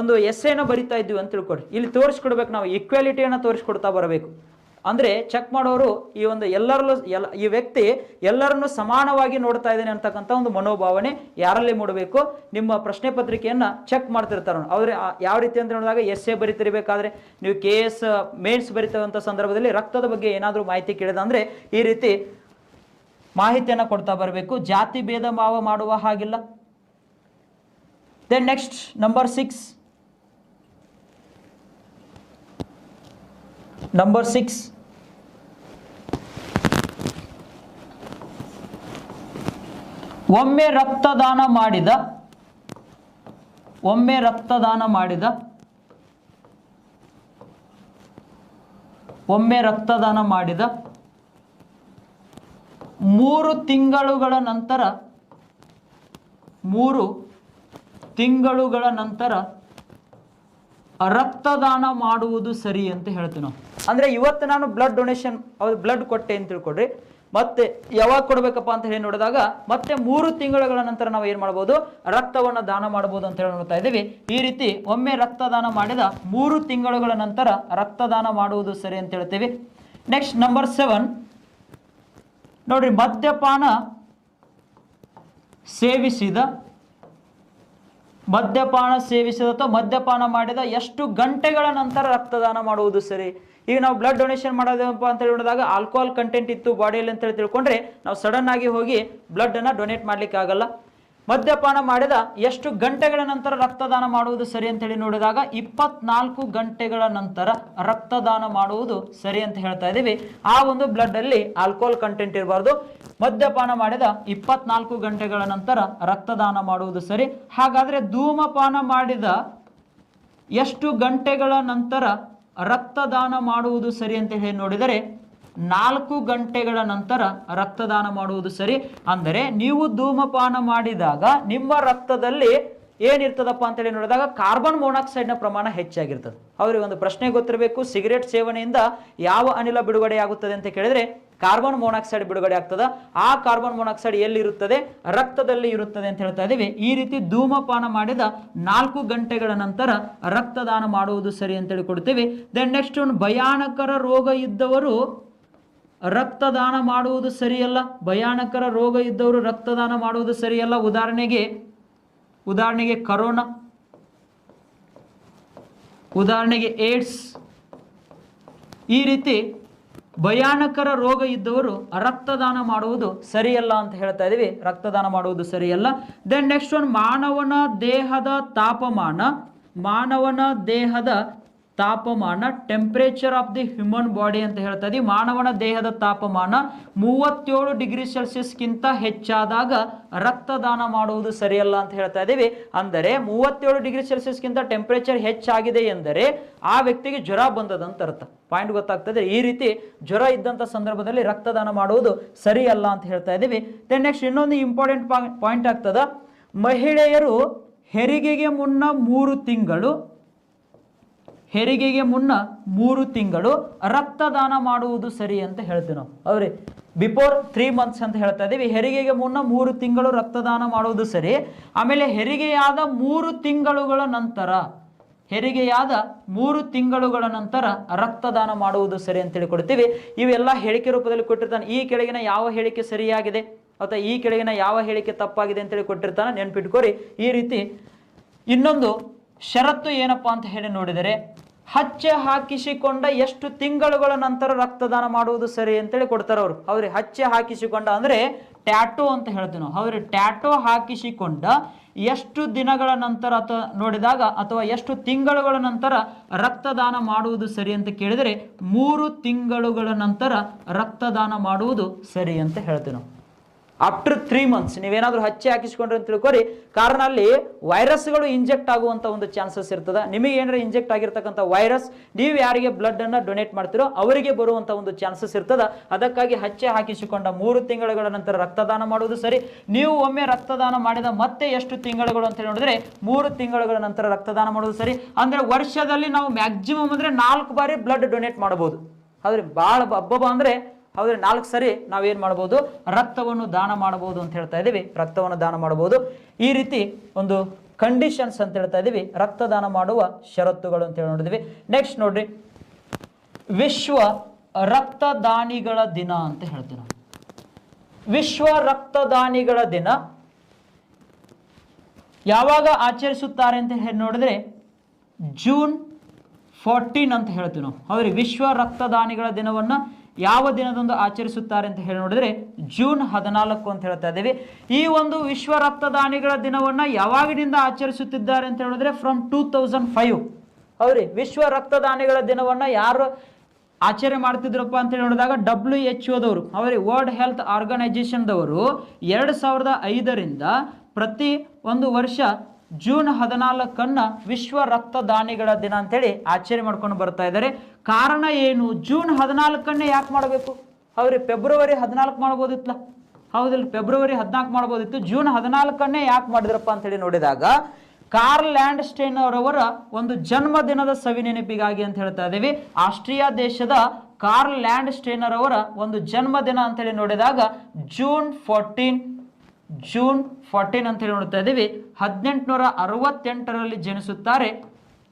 ಒಂದು ಎಸ್ಸೆನ ಬರಿತಾ ಇದ್ವಿ ಅಂತ ತಿಳ್ಕೊಡ್ರಿ. ಇಲ್ಲಿ ತೋರಿಸ್ಕೊಡ್ಬೇಕು, ನಾವು ಈಕ್ವಾಲಿಟಿಯನ್ನು ತೋರಿಸ್ಕೊಡ್ತಾ ಬರಬೇಕು. ಅಂದರೆ ಚೆಕ್ ಮಾಡೋರು ಈ ವ್ಯಕ್ತಿ ಎಲ್ಲರನ್ನು ಸಮಾನವಾಗಿ ನೋಡ್ತಾ ಇದ್ದೇನೆ ಅಂತಕ್ಕಂಥ ಒಂದು ಮನೋಭಾವನೆ ಯಾರಲ್ಲಿ ಮೂಡಬೇಕು. ನಿಮ್ಮ ಪ್ರಶ್ನೆ ಪತ್ರಿಕೆಯನ್ನು ಚೆಕ್ ಮಾಡ್ತಿರ್ತಾರೆ. ಅವ್ರೆ ಯಾವ ರೀತಿ ಅಂತ ನೋಡಿದಾಗ ಎಸ್ಸೆ ಬರಿತಿರ್ಬೇಕಾದ್ರೆ, ನೀವು KS ಮೇನ್ಸ್ ಬರಿತಕ್ಕಂಥ ಸಂದರ್ಭದಲ್ಲಿ ರಕ್ತದ ಬಗ್ಗೆ ಏನಾದರೂ ಮಾಹಿತಿ ಕೇಳಿದ ಅಂದರೆ ಈ ರೀತಿ ಮಾಹಿತಿಯನ್ನು ಕೊಡ್ತಾ ಬರಬೇಕು. ಜಾತಿ ಭೇದ ಭಾವ ಮಾಡುವ ಹಾಗಿಲ್ಲ. ದೆನ್ ನೆಕ್ಸ್ಟ್ ನಂಬರ್ 6, ಒಮ್ಮೆ ರಕ್ತದಾನ ಮಾಡಿದ 3 ತಿಂಗಳುಗಳ ನಂತರ ರಕ್ತದಾನ ಮಾಡುವುದು ಸರಿ ಅಂತ ಹೇಳ್ತೀವಿ ನಾವು. ಅಂದ್ರೆ ಇವತ್ತು ನಾನು ಬ್ಲಡ್ ಕೊಟ್ಟೆ ಅಂತ ತಿಳ್ಕೊಡ್ರಿ, ಮತ್ತೆ ಯಾವಾಗ ಕೊಡಬೇಕಪ್ಪ ಅಂತ ಹೇಳಿ ನೋಡಿದಾಗ ಮತ್ತೆ 3 ತಿಂಗಳುಗಳ ನಂತರ ನಾವು ಏನು ಮಾಡ್ಬೋದು? ರಕ್ತವನ್ನು ದಾನ ಮಾಡ್ಬೋದು ಅಂತ ಹೇಳಿ ನೋಡ್ತಾ ಇದ್ದೀವಿ. ಈ ರೀತಿ ಒಮ್ಮೆ ರಕ್ತದಾನ ಮಾಡಿದ 3 ತಿಂಗಳುಗಳ ನಂತರ ರಕ್ತದಾನ ಮಾಡುವುದು ಸರಿ ಅಂತ ಹೇಳ್ತೀವಿ. ನೆಕ್ಸ್ಟ್ ನಂಬರ್ 7 ನೋಡ್ರಿ, ಮದ್ಯಪಾನ ಸೇವಿಸಿದ ಅಥವಾ ಮದ್ಯಪಾನ ಮಾಡಿದ ಎಷ್ಟು ಗಂಟೆಗಳ ನಂತರ ರಕ್ತದಾನ ಮಾಡುವುದು ಸರಿ? ಈಗ ನಾವು ಬ್ಲಡ್ ಡೊನೇಷನ್ ಮಾಡೋದಪ್ಪ ಅಂತ ಹೇಳಿ ನೋಡಿದಾಗ ಆಲ್ಕೋಹಾಲ್ ಕಂಟೆಂಟ್ ಇತ್ತು ಬಾಡಿಯಲ್ಲಿ ಅಂತ ಹೇಳಿ ತಿಳ್ಕೊಂಡ್ರೆ ನಾವು ಸಡನ್ ಆಗಿ ಹೋಗಿ ಬ್ಲಡ್ ಅನ್ನ ಡೊನೇಟ್ ಮಾಡ್ಲಿಕ್ಕೆ ಆಗಲ್ಲ. ಮದ್ಯಪಾನ ಮಾಡಿದ ಎಷ್ಟು ಗಂಟೆಗಳ ನಂತರ ರಕ್ತದಾನ ಮಾಡುವುದು ಸರಿ ಅಂತ ಹೇಳಿ ನೋಡಿದಾಗ 24 ಗಂಟೆಗಳ ನಂತರ ರಕ್ತದಾನ ಮಾಡುವುದು ಸರಿ ಅಂತ ಹೇಳ್ತಾ ಇದೀವಿ. ಆ ಒಂದು ಬ್ಲಡ್ ಅಲ್ಲಿ ಆಲ್ಕೋಹಾಲ್ ಕಂಟೆಂಟ್ ಇರಬಾರ್ದು. ಮದ್ಯಪಾನ ಮಾಡಿದ 24 ಗಂಟೆಗಳ ನಂತರ ರಕ್ತದಾನ ಮಾಡುವುದು ಸರಿ. ಹಾಗಾದ್ರೆ ಧೂಮಪಾನ ಮಾಡಿದ ಎಷ್ಟು ಗಂಟೆಗಳ ನಂತರ ರಕ್ತದಾನ ಮಾಡುವುದು ಸರಿ ಅಂತ ಹೇಳಿ ನೋಡಿದರೆ 4 ಗಂಟೆಗಳ ನಂತರ ರಕ್ತದಾನ ಮಾಡುವುದು ಸರಿ. ಅಂದರೆ ನೀವು ಧೂಮಪಾನ ಮಾಡಿದಾಗ ನಿಮ್ಮ ರಕ್ತದಲ್ಲಿ ಏನಿರ್ತದಪ್ಪ ಅಂತ ಹೇಳಿ ನೋಡಿದಾಗ ಕಾರ್ಬನ್ ಮೊನಾಕ್ಸೈಡ್ನ ಪ್ರಮಾಣ ಹೆಚ್ಚಾಗಿರ್ತದೆ. ಅವ್ರಿಗೆ ಒಂದು ಪ್ರಶ್ನೆ ಗೊತ್ತಿರಬೇಕು, ಸಿಗರೇಟ್ ಸೇವನೆಯಿಂದ ಯಾವ ಅನಿಲ ಬಿಡುಗಡೆ ಆಗುತ್ತದೆ ಅಂತ ಕೇಳಿದ್ರೆ ಕಾರ್ಬನ್ ಮೊನಾಕ್ಸೈಡ್ ಬಿಡುಗಡೆ ಆಗ್ತದ. ಆ ಕಾರ್ಬನ್ ಮೊನಾಕ್ಸೈಡ್ ಎಲ್ಲಿರುತ್ತದೆ? ರಕ್ತದಲ್ಲಿ ಇರುತ್ತದೆ ಅಂತ ಹೇಳ್ತಾ ಇದೀವಿ. ಈ ರೀತಿ ಧೂಮಪಾನ ಮಾಡಿದ 4 ಗಂಟೆಗಳ ನಂತರ ರಕ್ತದಾನ ಮಾಡುವುದು ಸರಿ ಅಂತೇಳಿ ಕೊಡ್ತೀವಿ. ದೆನ್ ನೆಕ್ಸ್ಟ್ ಭಯಾನಕರ ರೋಗ ಇದ್ದವರು ರಕ್ತದಾನ ಮಾಡುವುದು ಸರಿಯಲ್ಲ. ಭಯಾನಕರ ರೋಗ ಇದ್ದವರು ರಕ್ತದಾನ ಮಾಡುವುದು ಸರಿಯಲ್ಲ. ಉದಾಹರಣೆಗೆ ಕರೋನಾ, ಉದಾಹರಣೆಗೆ ಏಡ್ಸ್, ಈ ರೀತಿ ಭಯಾನಕರ ರೋಗ ಇದ್ದವರು ರಕ್ತದಾನ ಮಾಡುವುದು ಸರಿಯಲ್ಲ ಅಂತ ಹೇಳ್ತಾ ಇದೀವಿ. ರಕ್ತದಾನ ಮಾಡುವುದು ಸರಿಯಲ್ಲ. ದೆನ್ ನೆಕ್ಸ್ಟ್ ಮಾನವನ ದೇಹದ ತಾಪಮಾನ temperature of the human body ಅಂತ ಹೇಳ್ತಾ ಇದೀವಿ. ಮಾನವನ ದೇಹದ ತಾಪಮಾನ 37 ಡಿಗ್ರಿ ಸೆಲ್ಸಿಯಸ್ಗಿಂತ ಹೆಚ್ಚಾದಾಗ ರಕ್ತದಾನ ಮಾಡುವುದು ಸರಿಯಲ್ಲ ಅಂತ ಹೇಳ್ತಾ ಇದೀವಿ. ಅಂದರೆ 37 ಡಿಗ್ರಿ ಸೆಲ್ಸಿಯಸ್ಗಿಂತ ಟೆಂಪರೇಚರ್ ಹೆಚ್ಚಾಗಿದೆ ಎಂದರೆ ಆ ವ್ಯಕ್ತಿಗೆ ಜ್ವರ ಬಂದದಂತ ಅರ್ಥ. ಪಾಯಿಂಟ್ ಗೊತ್ತಾಗ್ತದೆ. ಈ ರೀತಿ ಜ್ವರ ಇದ್ದಂಥ ಸಂದರ್ಭದಲ್ಲಿ ರಕ್ತದಾನ ಮಾಡುವುದು ಸರಿಯಲ್ಲ ಅಂತ ಹೇಳ್ತಾ ಇದೀವಿ. ದೆನ್ ನೆಕ್ಸ್ಟ್ ಇನ್ನೊಂದು ಇಂಪಾರ್ಟೆಂಟ್ ಪಾಯಿಂಟ್ ಆಗ್ತದ. ಮಹಿಳೆಯರು ಹೆರಿಗೆಗೆ ಮುನ್ನ 3 ತಿಂಗಳು ರಕ್ತದಾನ ಮಾಡುವುದು ಸರಿ ಅಂತ ಹೇಳ್ತೀವಿ ನಾವು. ಅವ್ರಿ ಬಿಫೋರ್ 3 ಮಂತ್ಸ್ ಅಂತ ಹೇಳ್ತಾ ಇದೀವಿ. ಹೆರಿಗೆಗೆ ಮುನ್ನ 3 ತಿಂಗಳು ರಕ್ತದಾನ ಮಾಡುವುದು ಸರಿ. ಆಮೇಲೆ ಹೆರಿಗೆಯಾದ 3 ತಿಂಗಳುಗಳ ನಂತರ ರಕ್ತದಾನ ಮಾಡುವುದು ಸರಿ ಅಂತೇಳಿ ಕೊಡ್ತೀವಿ. ಇವೆಲ್ಲ ಹೇಳಿಕೆ ರೂಪದಲ್ಲಿ ಕೊಟ್ಟಿರ್ತಾನೆ. ಈ ಕೆಳಗಿನ ಯಾವ ಹೇಳಿಕೆ ಸರಿಯಾಗಿದೆ ಅಥವಾ ಈ ಕೆಳಗಿನ ಯಾವ ಹೇಳಿಕೆ ತಪ್ಪಾಗಿದೆ ಅಂತೇಳಿ ಕೊಟ್ಟಿರ್ತಾನೆ, ನೆನ್ಪಿಟ್ಕೋರಿ. ಈ ರೀತಿ ಇನ್ನೊಂದು ಷರತ್ತು ಏನಪ್ಪಾ ಅಂತ ಹೇಳಿ ನೋಡಿದರೆ, ಹಚ್ಚೆ ಹಾಕಿಸಿಕೊಂಡ ಎಷ್ಟು ತಿಂಗಳುಗಳ ನಂತರ ರಕ್ತದಾನ ಮಾಡುವುದು ಸರಿ ಅಂತೇಳಿ ಕೊಡ್ತಾರೆ ಅವರು. ಅವ್ರಿಗೆ ಹಚ್ಚೆ ಹಾಕಿಸಿಕೊಂಡ ಅಂದ್ರೆ ಟ್ಯಾಟೋ ಅಂತ ಹೇಳ್ತೀವಿ ನಾವು. ಅವ್ರಿಗೆ ಟ್ಯಾಟೋ ಹಾಕಿಸಿಕೊಂಡ ಎಷ್ಟು ದಿನಗಳ ನಂತರ ನೋಡಿದಾಗ ಅಥವಾ ಎಷ್ಟು ತಿಂಗಳುಗಳ ನಂತರ ರಕ್ತದಾನ ಮಾಡುವುದು ಸರಿ ಅಂತ ಕೇಳಿದರೆ 3 ತಿಂಗಳುಗಳ ನಂತರ ರಕ್ತದಾನ ಮಾಡುವುದು ಸರಿ ಅಂತ ಹೇಳ್ತೀವಿ ನಾವು. ಆಫ್ಟರ್ 3 ಮಂತ್ಸ್ ನೀವೇನಾದ್ರೂ ಹಚ್ಚಿ ಹಾಕಿಸ್ಕೊಂಡ್ರೆ ಅಂತ ತಿಳ್ಕೊರಿ. ಕಾರಣ ಅಲ್ಲಿ ವೈರಸ್ಗಳು ಇಂಜೆಕ್ಟ್ ಆಗುವಂತ ಒಂದು ಚಾನ್ಸಸ್ ಇರ್ತದ. ನಿಮಗೆ ಏನಾರ ಇಂಜೆಕ್ಟ್ ಆಗಿರ್ತಕ್ಕಂಥ ವೈರಸ್ ನೀವು ಯಾರಿಗೆ ಬ್ಲಡ್ ಅನ್ನ ಡೊನೇಟ್ ಮಾಡ್ತಿರೋ ಅವರಿಗೆ ಬರುವಂತ ಒಂದು ಚಾನ್ಸಸ್ ಇರ್ತದ. ಅದಕ್ಕಾಗಿ ಹಚ್ಚೆ ಹಾಕಿಸಿಕೊಂಡ 3 ತಿಂಗಳುಗಳ ನಂತರ ರಕ್ತದಾನ ಮಾಡುವುದು ಸರಿ. ನೀವು ಒಮ್ಮೆ ರಕ್ತದಾನ ಮಾಡಿದ ಮತ್ತೆ ಎಷ್ಟು ತಿಂಗಳುಗಳು ಅಂತ ನೋಡಿದ್ರೆ 3 ತಿಂಗಳುಗಳ ನಂತರ ರಕ್ತದಾನ ಮಾಡುವುದು ಸರಿ. ಅಂದ್ರೆ ವರ್ಷದಲ್ಲಿ ನಾವು ಮ್ಯಾಕ್ಸಿಮಮ್ ಅಂದ್ರೆ 4 ಬಾರಿ ಬ್ಲಡ್ ಡೊನೇಟ್ ಮಾಡಬಹುದು. ಆದ್ರೆ ಬಹಳ ಹಬ್ಬ ಅಂದ್ರೆ ಹೌದ್ರೆ 4 ಸರಿ ನಾವೇನ್ ಮಾಡಬಹುದು, ರಕ್ತವನ್ನು ದಾನ ಮಾಡಬಹುದು ಅಂತ ಹೇಳ್ತಾ ಇದೀವಿ. ರಕ್ತವನ್ನು ದಾನ ಮಾಡಬಹುದು. ಈ ರೀತಿ ಒಂದು ಕಂಡೀಷನ್ಸ್ ಅಂತ ಹೇಳ್ತಾ ಇದೀವಿ. ರಕ್ತದಾನ ಮಾಡುವ ಷರತ್ತುಗಳು ಅಂತ ಹೇಳಿ ನೋಡಿದ್ವಿ. ನೆಕ್ಸ್ಟ್ ನೋಡ್ರಿ, ವಿಶ್ವ ರಕ್ತದಾನಿಗಳ ದಿನ ಅಂತ ಹೇಳ್ತೀವಿ ನಾವು. ವಿಶ್ವ ರಕ್ತದಾನಿಗಳ ದಿನ ಯಾವಾಗ ಆಚರಿಸುತ್ತಾರೆ ಅಂತ ಹೇಳಿ ನೋಡಿದ್ರೆ ಜೂನ್ 14 ಅಂತ ಹೇಳ್ತೀವಿ ನಾವು. ಹೌದ್ರಿ, ವಿಶ್ವ ರಕ್ತದಾನಿಗಳ ದಿನವನ್ನ ಯಾವ ದಿನದಂದು ಆಚರಿಸುತ್ತಾರೆ ಅಂತ ಹೇಳಿ ನೋಡಿದ್ರೆ ಜೂನ್ 14 ಅಂತ ಹೇಳ್ತಾ ಇದ್ದೀವಿ. ಈ ಒಂದು ವಿಶ್ವ ರಕ್ತದಾನಿಗಳ ದಿನವನ್ನ ಯಾವಾಗಿನಿಂದ ಆಚರಿಸುತ್ತಿದ್ದಾರೆ ಅಂತ ಹೇಳಿದ್ರೆ ಫ್ರಮ್ 2005. ಹೌದ್ರಿ, ವಿಶ್ವ ರಕ್ತದಾನಿಗಳ ದಿನವನ್ನ ಯಾರು ಆಚರಣೆ ಮಾಡ್ತಿದ್ರಪ್ಪ ಅಂತ ಹೇಳಿ ನೋಡಿದಾಗ WHO ಅವರಿಗೆ ವರ್ಲ್ಡ್ ಹೆಲ್ತ್ ಆರ್ಗನೈಜೇಷನ್ ದವರು 2005ರಿಂದ ಪ್ರತಿ ಒಂದು ವರ್ಷ ಜೂನ್ 14 ವಿಶ್ವ ರಕ್ತದಾನಿಗಳ ದಿನ ಅಂತೇಳಿ ಆಚರಣೆ ಮಾಡ್ಕೊಂಡು ಬರ್ತಾ ಇದ್ದಾರೆ. ಕಾರಣ ಏನು? ಜೂನ್ 14 ಯಾಕೆ ಮಾಡಬೇಕು? ಅವ್ರಿಗೆ ಫೆಬ್ರವರಿ 14 ಮಾಡ್ಬೋದಿತ್ತಲ್ಲ, ಹೌದಿಲ್ಲ? ಫೆಬ್ರವರಿ 14 ಮಾಡ್ಬೋದಿತ್ತು. ಜೂನ್ 14 ಯಾಕೆ ಮಾಡಿದ್ರಪ್ಪ ಅಂತ ಹೇಳಿ ನೋಡಿದಾಗ ಕಾರ್ಲ್ ಲ್ಯಾಂಡ್ ಸ್ಟೈನರ್ ಅವರ ಒಂದು ಜನ್ಮದಿನದ ಸವಿ ನೆನಪಿಗಾಗಿ ಅಂತ ಹೇಳ್ತಾ ಇದ್ದೀವಿ. ಆಸ್ಟ್ರಿಯಾ ದೇಶದ ಕಾರ್ಲ್ ಲ್ಯಾಂಡ್ ಸ್ಟೈನರ್ ಅವರ ಒಂದು ಜನ್ಮದಿನ ಅಂತ ಹೇಳಿ ನೋಡಿದಾಗ ಜೂನ್ 14 ಅಂತ ಹೇಳಿ ನೋಡ್ತಾ ಇದ್ದೀವಿ. 1868ರಲ್ಲಿ ಜನಿಸುತ್ತಾರೆ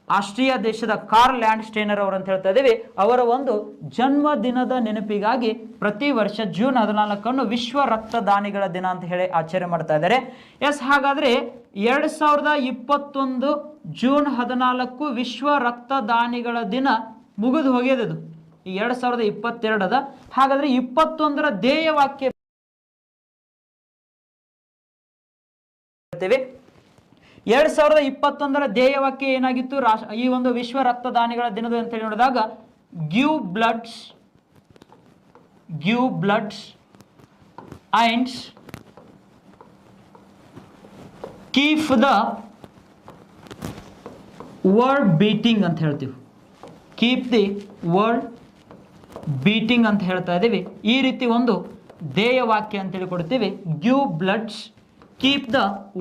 ಆಸ್ಟ್ರಿಯಾ ದೇಶದ ಕಾರ್ಲ್ ಲ್ಯಾಂಡ್ ಸ್ಟೈನರ್ ಅವರು ಅಂತ ಹೇಳ್ತಾ ಇದ್ದೀವಿ. ಅವರ ಒಂದು ಜನ್ಮದಿನದ ನೆನಪಿಗಾಗಿ ಪ್ರತಿ ವರ್ಷ ಜೂನ್ 14 ವಿಶ್ವ ರಕ್ತದಾನಿಗಳ ದಿನ ಅಂತ ಹೇಳಿ ಆಚರಣೆ ಮಾಡ್ತಾ ಇದ್ದಾರೆ. ಎಸ್, ಹಾಗಾದ್ರೆ 2021 ಜೂನ್ 14 ವಿಶ್ವ ರಕ್ತದಾನಿಗಳ ದಿನ ಮುಗಿದು ಹೋಗ್ಯದದು. ಈ 2022 ಅದ. ಹಾಗಾದ್ರೆ 21ರ ಧ್ಯೇಯ ವಾಕ್ಯ 2021ರ ಧ್ಯೇಯ ವಾಕ್ಯ ಏನಾಗಿತ್ತು? ಈ ಒಂದು ವಿಶ್ವ ರಕ್ತದಾನಿಗಳ ದಿನದ ಅಂತ ಹೇಳಿ ನೋಡಿದಾಗ give bloods and keep the world beating ಅಂತ ಹೇಳ್ತೀವಿ. ಕೀಪ್ ದಿ ವರ್ಲ್ಡ್ ಬೀಟಿಂಗ್ ಅಂತ ಹೇಳ್ತಾ ಇದ್ದೀವಿ. ಈ ರೀತಿ ಒಂದು ಧ್ಯೇಯ ವಾಕ್ಯ ಅಂತೇಳಿ ಕೊಡ್ತೀವಿ. Give bloods keep the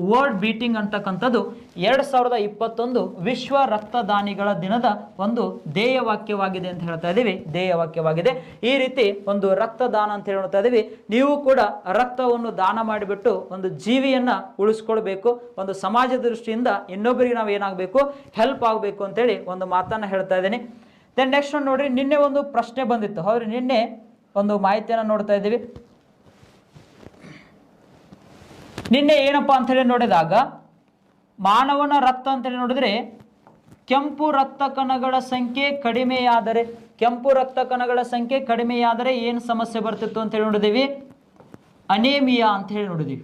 world beating ಅಂತಕ್ಕಂಥದ್ದು 2021 ವಿಶ್ವ ರಕ್ತದಾನಿಗಳ ದಿನದ ಒಂದು ಧ್ಯೇಯ ವಾಕ್ಯವಾಗಿದೆ ಅಂತ ಹೇಳ್ತಾ ಇದ್ದೀವಿ. ಧ್ಯೇಯ ವಾಕ್ಯವಾಗಿದೆ. ಈ ರೀತಿ ಒಂದು ರಕ್ತದಾನ ಅಂತ ಹೇಳ್ತಾ ಇದ್ದೀವಿ. ನೀವು ಕೂಡ ರಕ್ತವನ್ನು ದಾನ ಮಾಡಿಬಿಟ್ಟು ಒಂದು ಜೀವಿಯನ್ನ ಉಳಿಸ್ಕೊಳ್ಬೇಕು. ಒಂದು ಸಮಾಜದ ದೃಷ್ಟಿಯಿಂದ ಇನ್ನೊಬ್ಬರಿಗೆ ನಾವು ಏನಾಗಬೇಕು, ಹೆಲ್ಪ್ ಆಗಬೇಕು ಅಂತೇಳಿ ಒಂದು ಮಾತನ್ನ ಹೇಳ್ತಾ ಇದ್ದೀನಿ. ದೆನ್ ನೆಕ್ಸ್ಟ್ ಒಂದು ನೋಡ್ರಿ, ನಿನ್ನೆ ಒಂದು ಪ್ರಶ್ನೆ ಬಂದಿತ್ತು. ಹೌದ್ರಿ, ನಿನ್ನೆ ಒಂದು ಮಾಹಿತಿಯನ್ನು ನೋಡ್ತಾ ಇದ್ದೀವಿ. ನಿನ್ನೆ ಏನಪ್ಪಾ ಅಂತ ಹೇಳಿ ನೋಡಿದಾಗ ಮಾನವನ ರಕ್ತ ಅಂತ ಹೇಳಿ ನೋಡಿದ್ರೆ ಕೆಂಪು ರಕ್ತ ಕಣಗಳ ಸಂಖ್ಯೆ ಕಡಿಮೆಯಾದರೆ ಏನು ಸಮಸ್ಯೆ ಬರ್ತಿತ್ತು ಅಂತ ಹೇಳಿ ನೋಡಿದೀವಿ? ಅನೇಮಿಯಾ ಅಂತ ಹೇಳಿ ನೋಡಿದೀವಿ.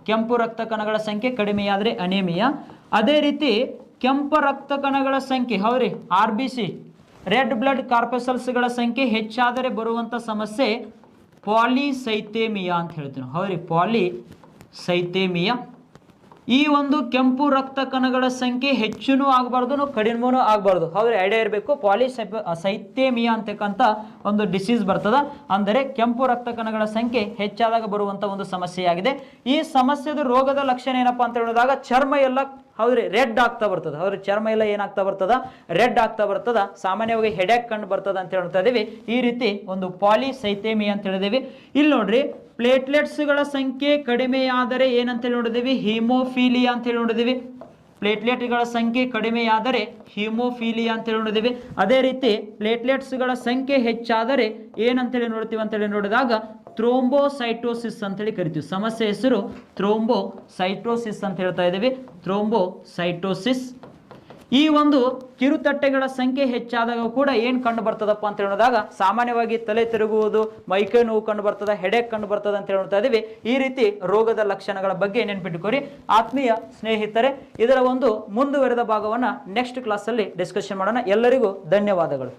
ಕೆಂಪು ರಕ್ತ ಕಣಗಳ ಸಂಖ್ಯೆ ಕಡಿಮೆಯಾದರೆ ಅನೇಮಿಯಾ. ಅದೇ ರೀತಿ ಕೆಂಪು ರಕ್ತ ಕಣಗಳ ಸಂಖ್ಯೆ ಹೌದ್ರಿ RBC ರೆಡ್ ಬ್ಲಡ್ ಕಾರ್ಪಸಲ್ಸ್ಗಳ ಸಂಖ್ಯೆ ಹೆಚ್ಚಾದರೆ ಬರುವಂಥ ಸಮಸ್ಯೆ ಪಾಲಿಸೈಥೇಮಿಯಾ ಅಂತ ಹೇಳ್ತೀವಿ. ಹೌದ್ರಿ, ಪಾಲಿಸೈಥೇಮಿಯಾ. ಈ ಒಂದು ಕೆಂಪು ರಕ್ತ ಕಣಗಳ ಸಂಖ್ಯೆ ಹೆಚ್ಚೂ ಆಗಬಾರ್ದು, ಕಡಿಮೆನೂ ಆಗಬಾರ್ದು. ಹೌದ್ರಿ, ಐಡಿಯಾ ಇರಬೇಕು. ಸೈಥೇಮಿಯಾ ಅಂತಕ್ಕಂಥ ಒಂದು ಡಿಸೀಸ್ ಬರ್ತದ. ಅಂದರೆ ಕೆಂಪು ರಕ್ತ ಕಣಗಳ ಸಂಖ್ಯೆ ಹೆಚ್ಚಾದಾಗ ಬರುವಂಥ ಒಂದು ಸಮಸ್ಯೆಯಾಗಿದೆ. ಈ ಸಮಸ್ಯೆದ ರೋಗದ ಲಕ್ಷಣ ಏನಪ್ಪಾ ಅಂತ ಹೇಳಿದಾಗ ಚರ್ಮ ಎಲ್ಲ ಹೌದ್ರಿ ರೆಡ್ ಆಗ್ತಾ ಬರ್ತದ. ಹೌದ್ರಿ, ಚರ್ಮ ಎಲ್ಲ ಏನಾಗ್ತಾ ಬರ್ತದ, ರೆಡ್ ಆಗ್ತಾ ಬರ್ತದ. ಸಾಮಾನ್ಯವಾಗಿ ಹೆಡ್ಯಾಕ್ ಕಂಡು ಬರ್ತದ ಅಂತ ಹೇಳ್ತಾ ಇದೀವಿ. ಈ ರೀತಿ ಒಂದು ಪಾಲಿಸೈಥೇಮಿಯಾ ಅಂತ ಹೇಳಿದೀವಿ. ಇಲ್ಲಿ ನೋಡ್ರಿ, ಪ್ಲೇಟ್ಲೆಟ್ಸ್ಗಳ ಸಂಖ್ಯೆ ಕಡಿಮೆಯಾದರೆ ಏನಂತೇಳಿ ನೋಡಿದೀವಿ? ಹಿಮೋಫೀಲಿಯಾ ಅಂತೇಳಿ ನೋಡಿದೀವಿ. ಪ್ಲೇಟ್ಲೆಟ್ಗಳ ಸಂಖ್ಯೆ ಕಡಿಮೆಯಾದರೆ ಹಿಮೋಫೀಲಿಯಾ ಅಂತೇಳಿ ನೋಡಿದೀವಿ. ಅದೇ ರೀತಿ ಪ್ಲೇಟ್ಲೆಟ್ಸ್ಗಳ ಸಂಖ್ಯೆ ಹೆಚ್ಚಾದರೆ ಏನಂತೇಳಿ ನೋಡ್ತೀವಿ ಅಂತೇಳಿ ನೋಡಿದಾಗ ಥ್ರೋಂಬೋಸೈಟೋಸಿಸ್ ಅಂತೇಳಿ ಕರಿತೀವಿ. ಸಮಸ್ಯೆ ಹೆಸರು ಥ್ರೋಂಬೋಸೈಟೋಸಿಸ್ ಅಂತ ಹೇಳ್ತಾ ಇದ್ದೀವಿ. ಥ್ರೋಂಬೋಸೈಟೋಸಿಸ್. ಈ ಒಂದು ಕಿರುತಟ್ಟೆಗಳ ಸಂಖ್ಯೆ ಹೆಚ್ಚಾದಾಗ ಕೂಡ ಏನು ಕಂಡು ಬರ್ತದಪ್ಪ ಅಂತ ಹೇಳಿದಾಗ ಸಾಮಾನ್ಯವಾಗಿ ತಲೆ ತಿರುಗುವುದು, ಮೈಕೈ ನೋವು ಕಂಡು ಬರ್ತದ, ಹೆಡೆಕ್ ಕಂಡು ಬರ್ತದ ಅಂತ ಹೇಳ್ತಾ ಇದೀವಿ. ಈ ರೀತಿ ರೋಗದ ಲಕ್ಷಣಗಳ ಬಗ್ಗೆ ನೆನ್ಪಿಟ್ಟುಕೊರಿ. ಆತ್ಮೀಯ ಸ್ನೇಹಿತರೆ, ಇದರ ಒಂದು ಮುಂದುವರೆದ ಭಾಗವನ್ನು ನೆಕ್ಸ್ಟ್ ಕ್ಲಾಸಲ್ಲಿ ಡಿಸ್ಕಷನ್ ಮಾಡೋಣ. ಎಲ್ಲರಿಗೂ ಧನ್ಯವಾದಗಳು.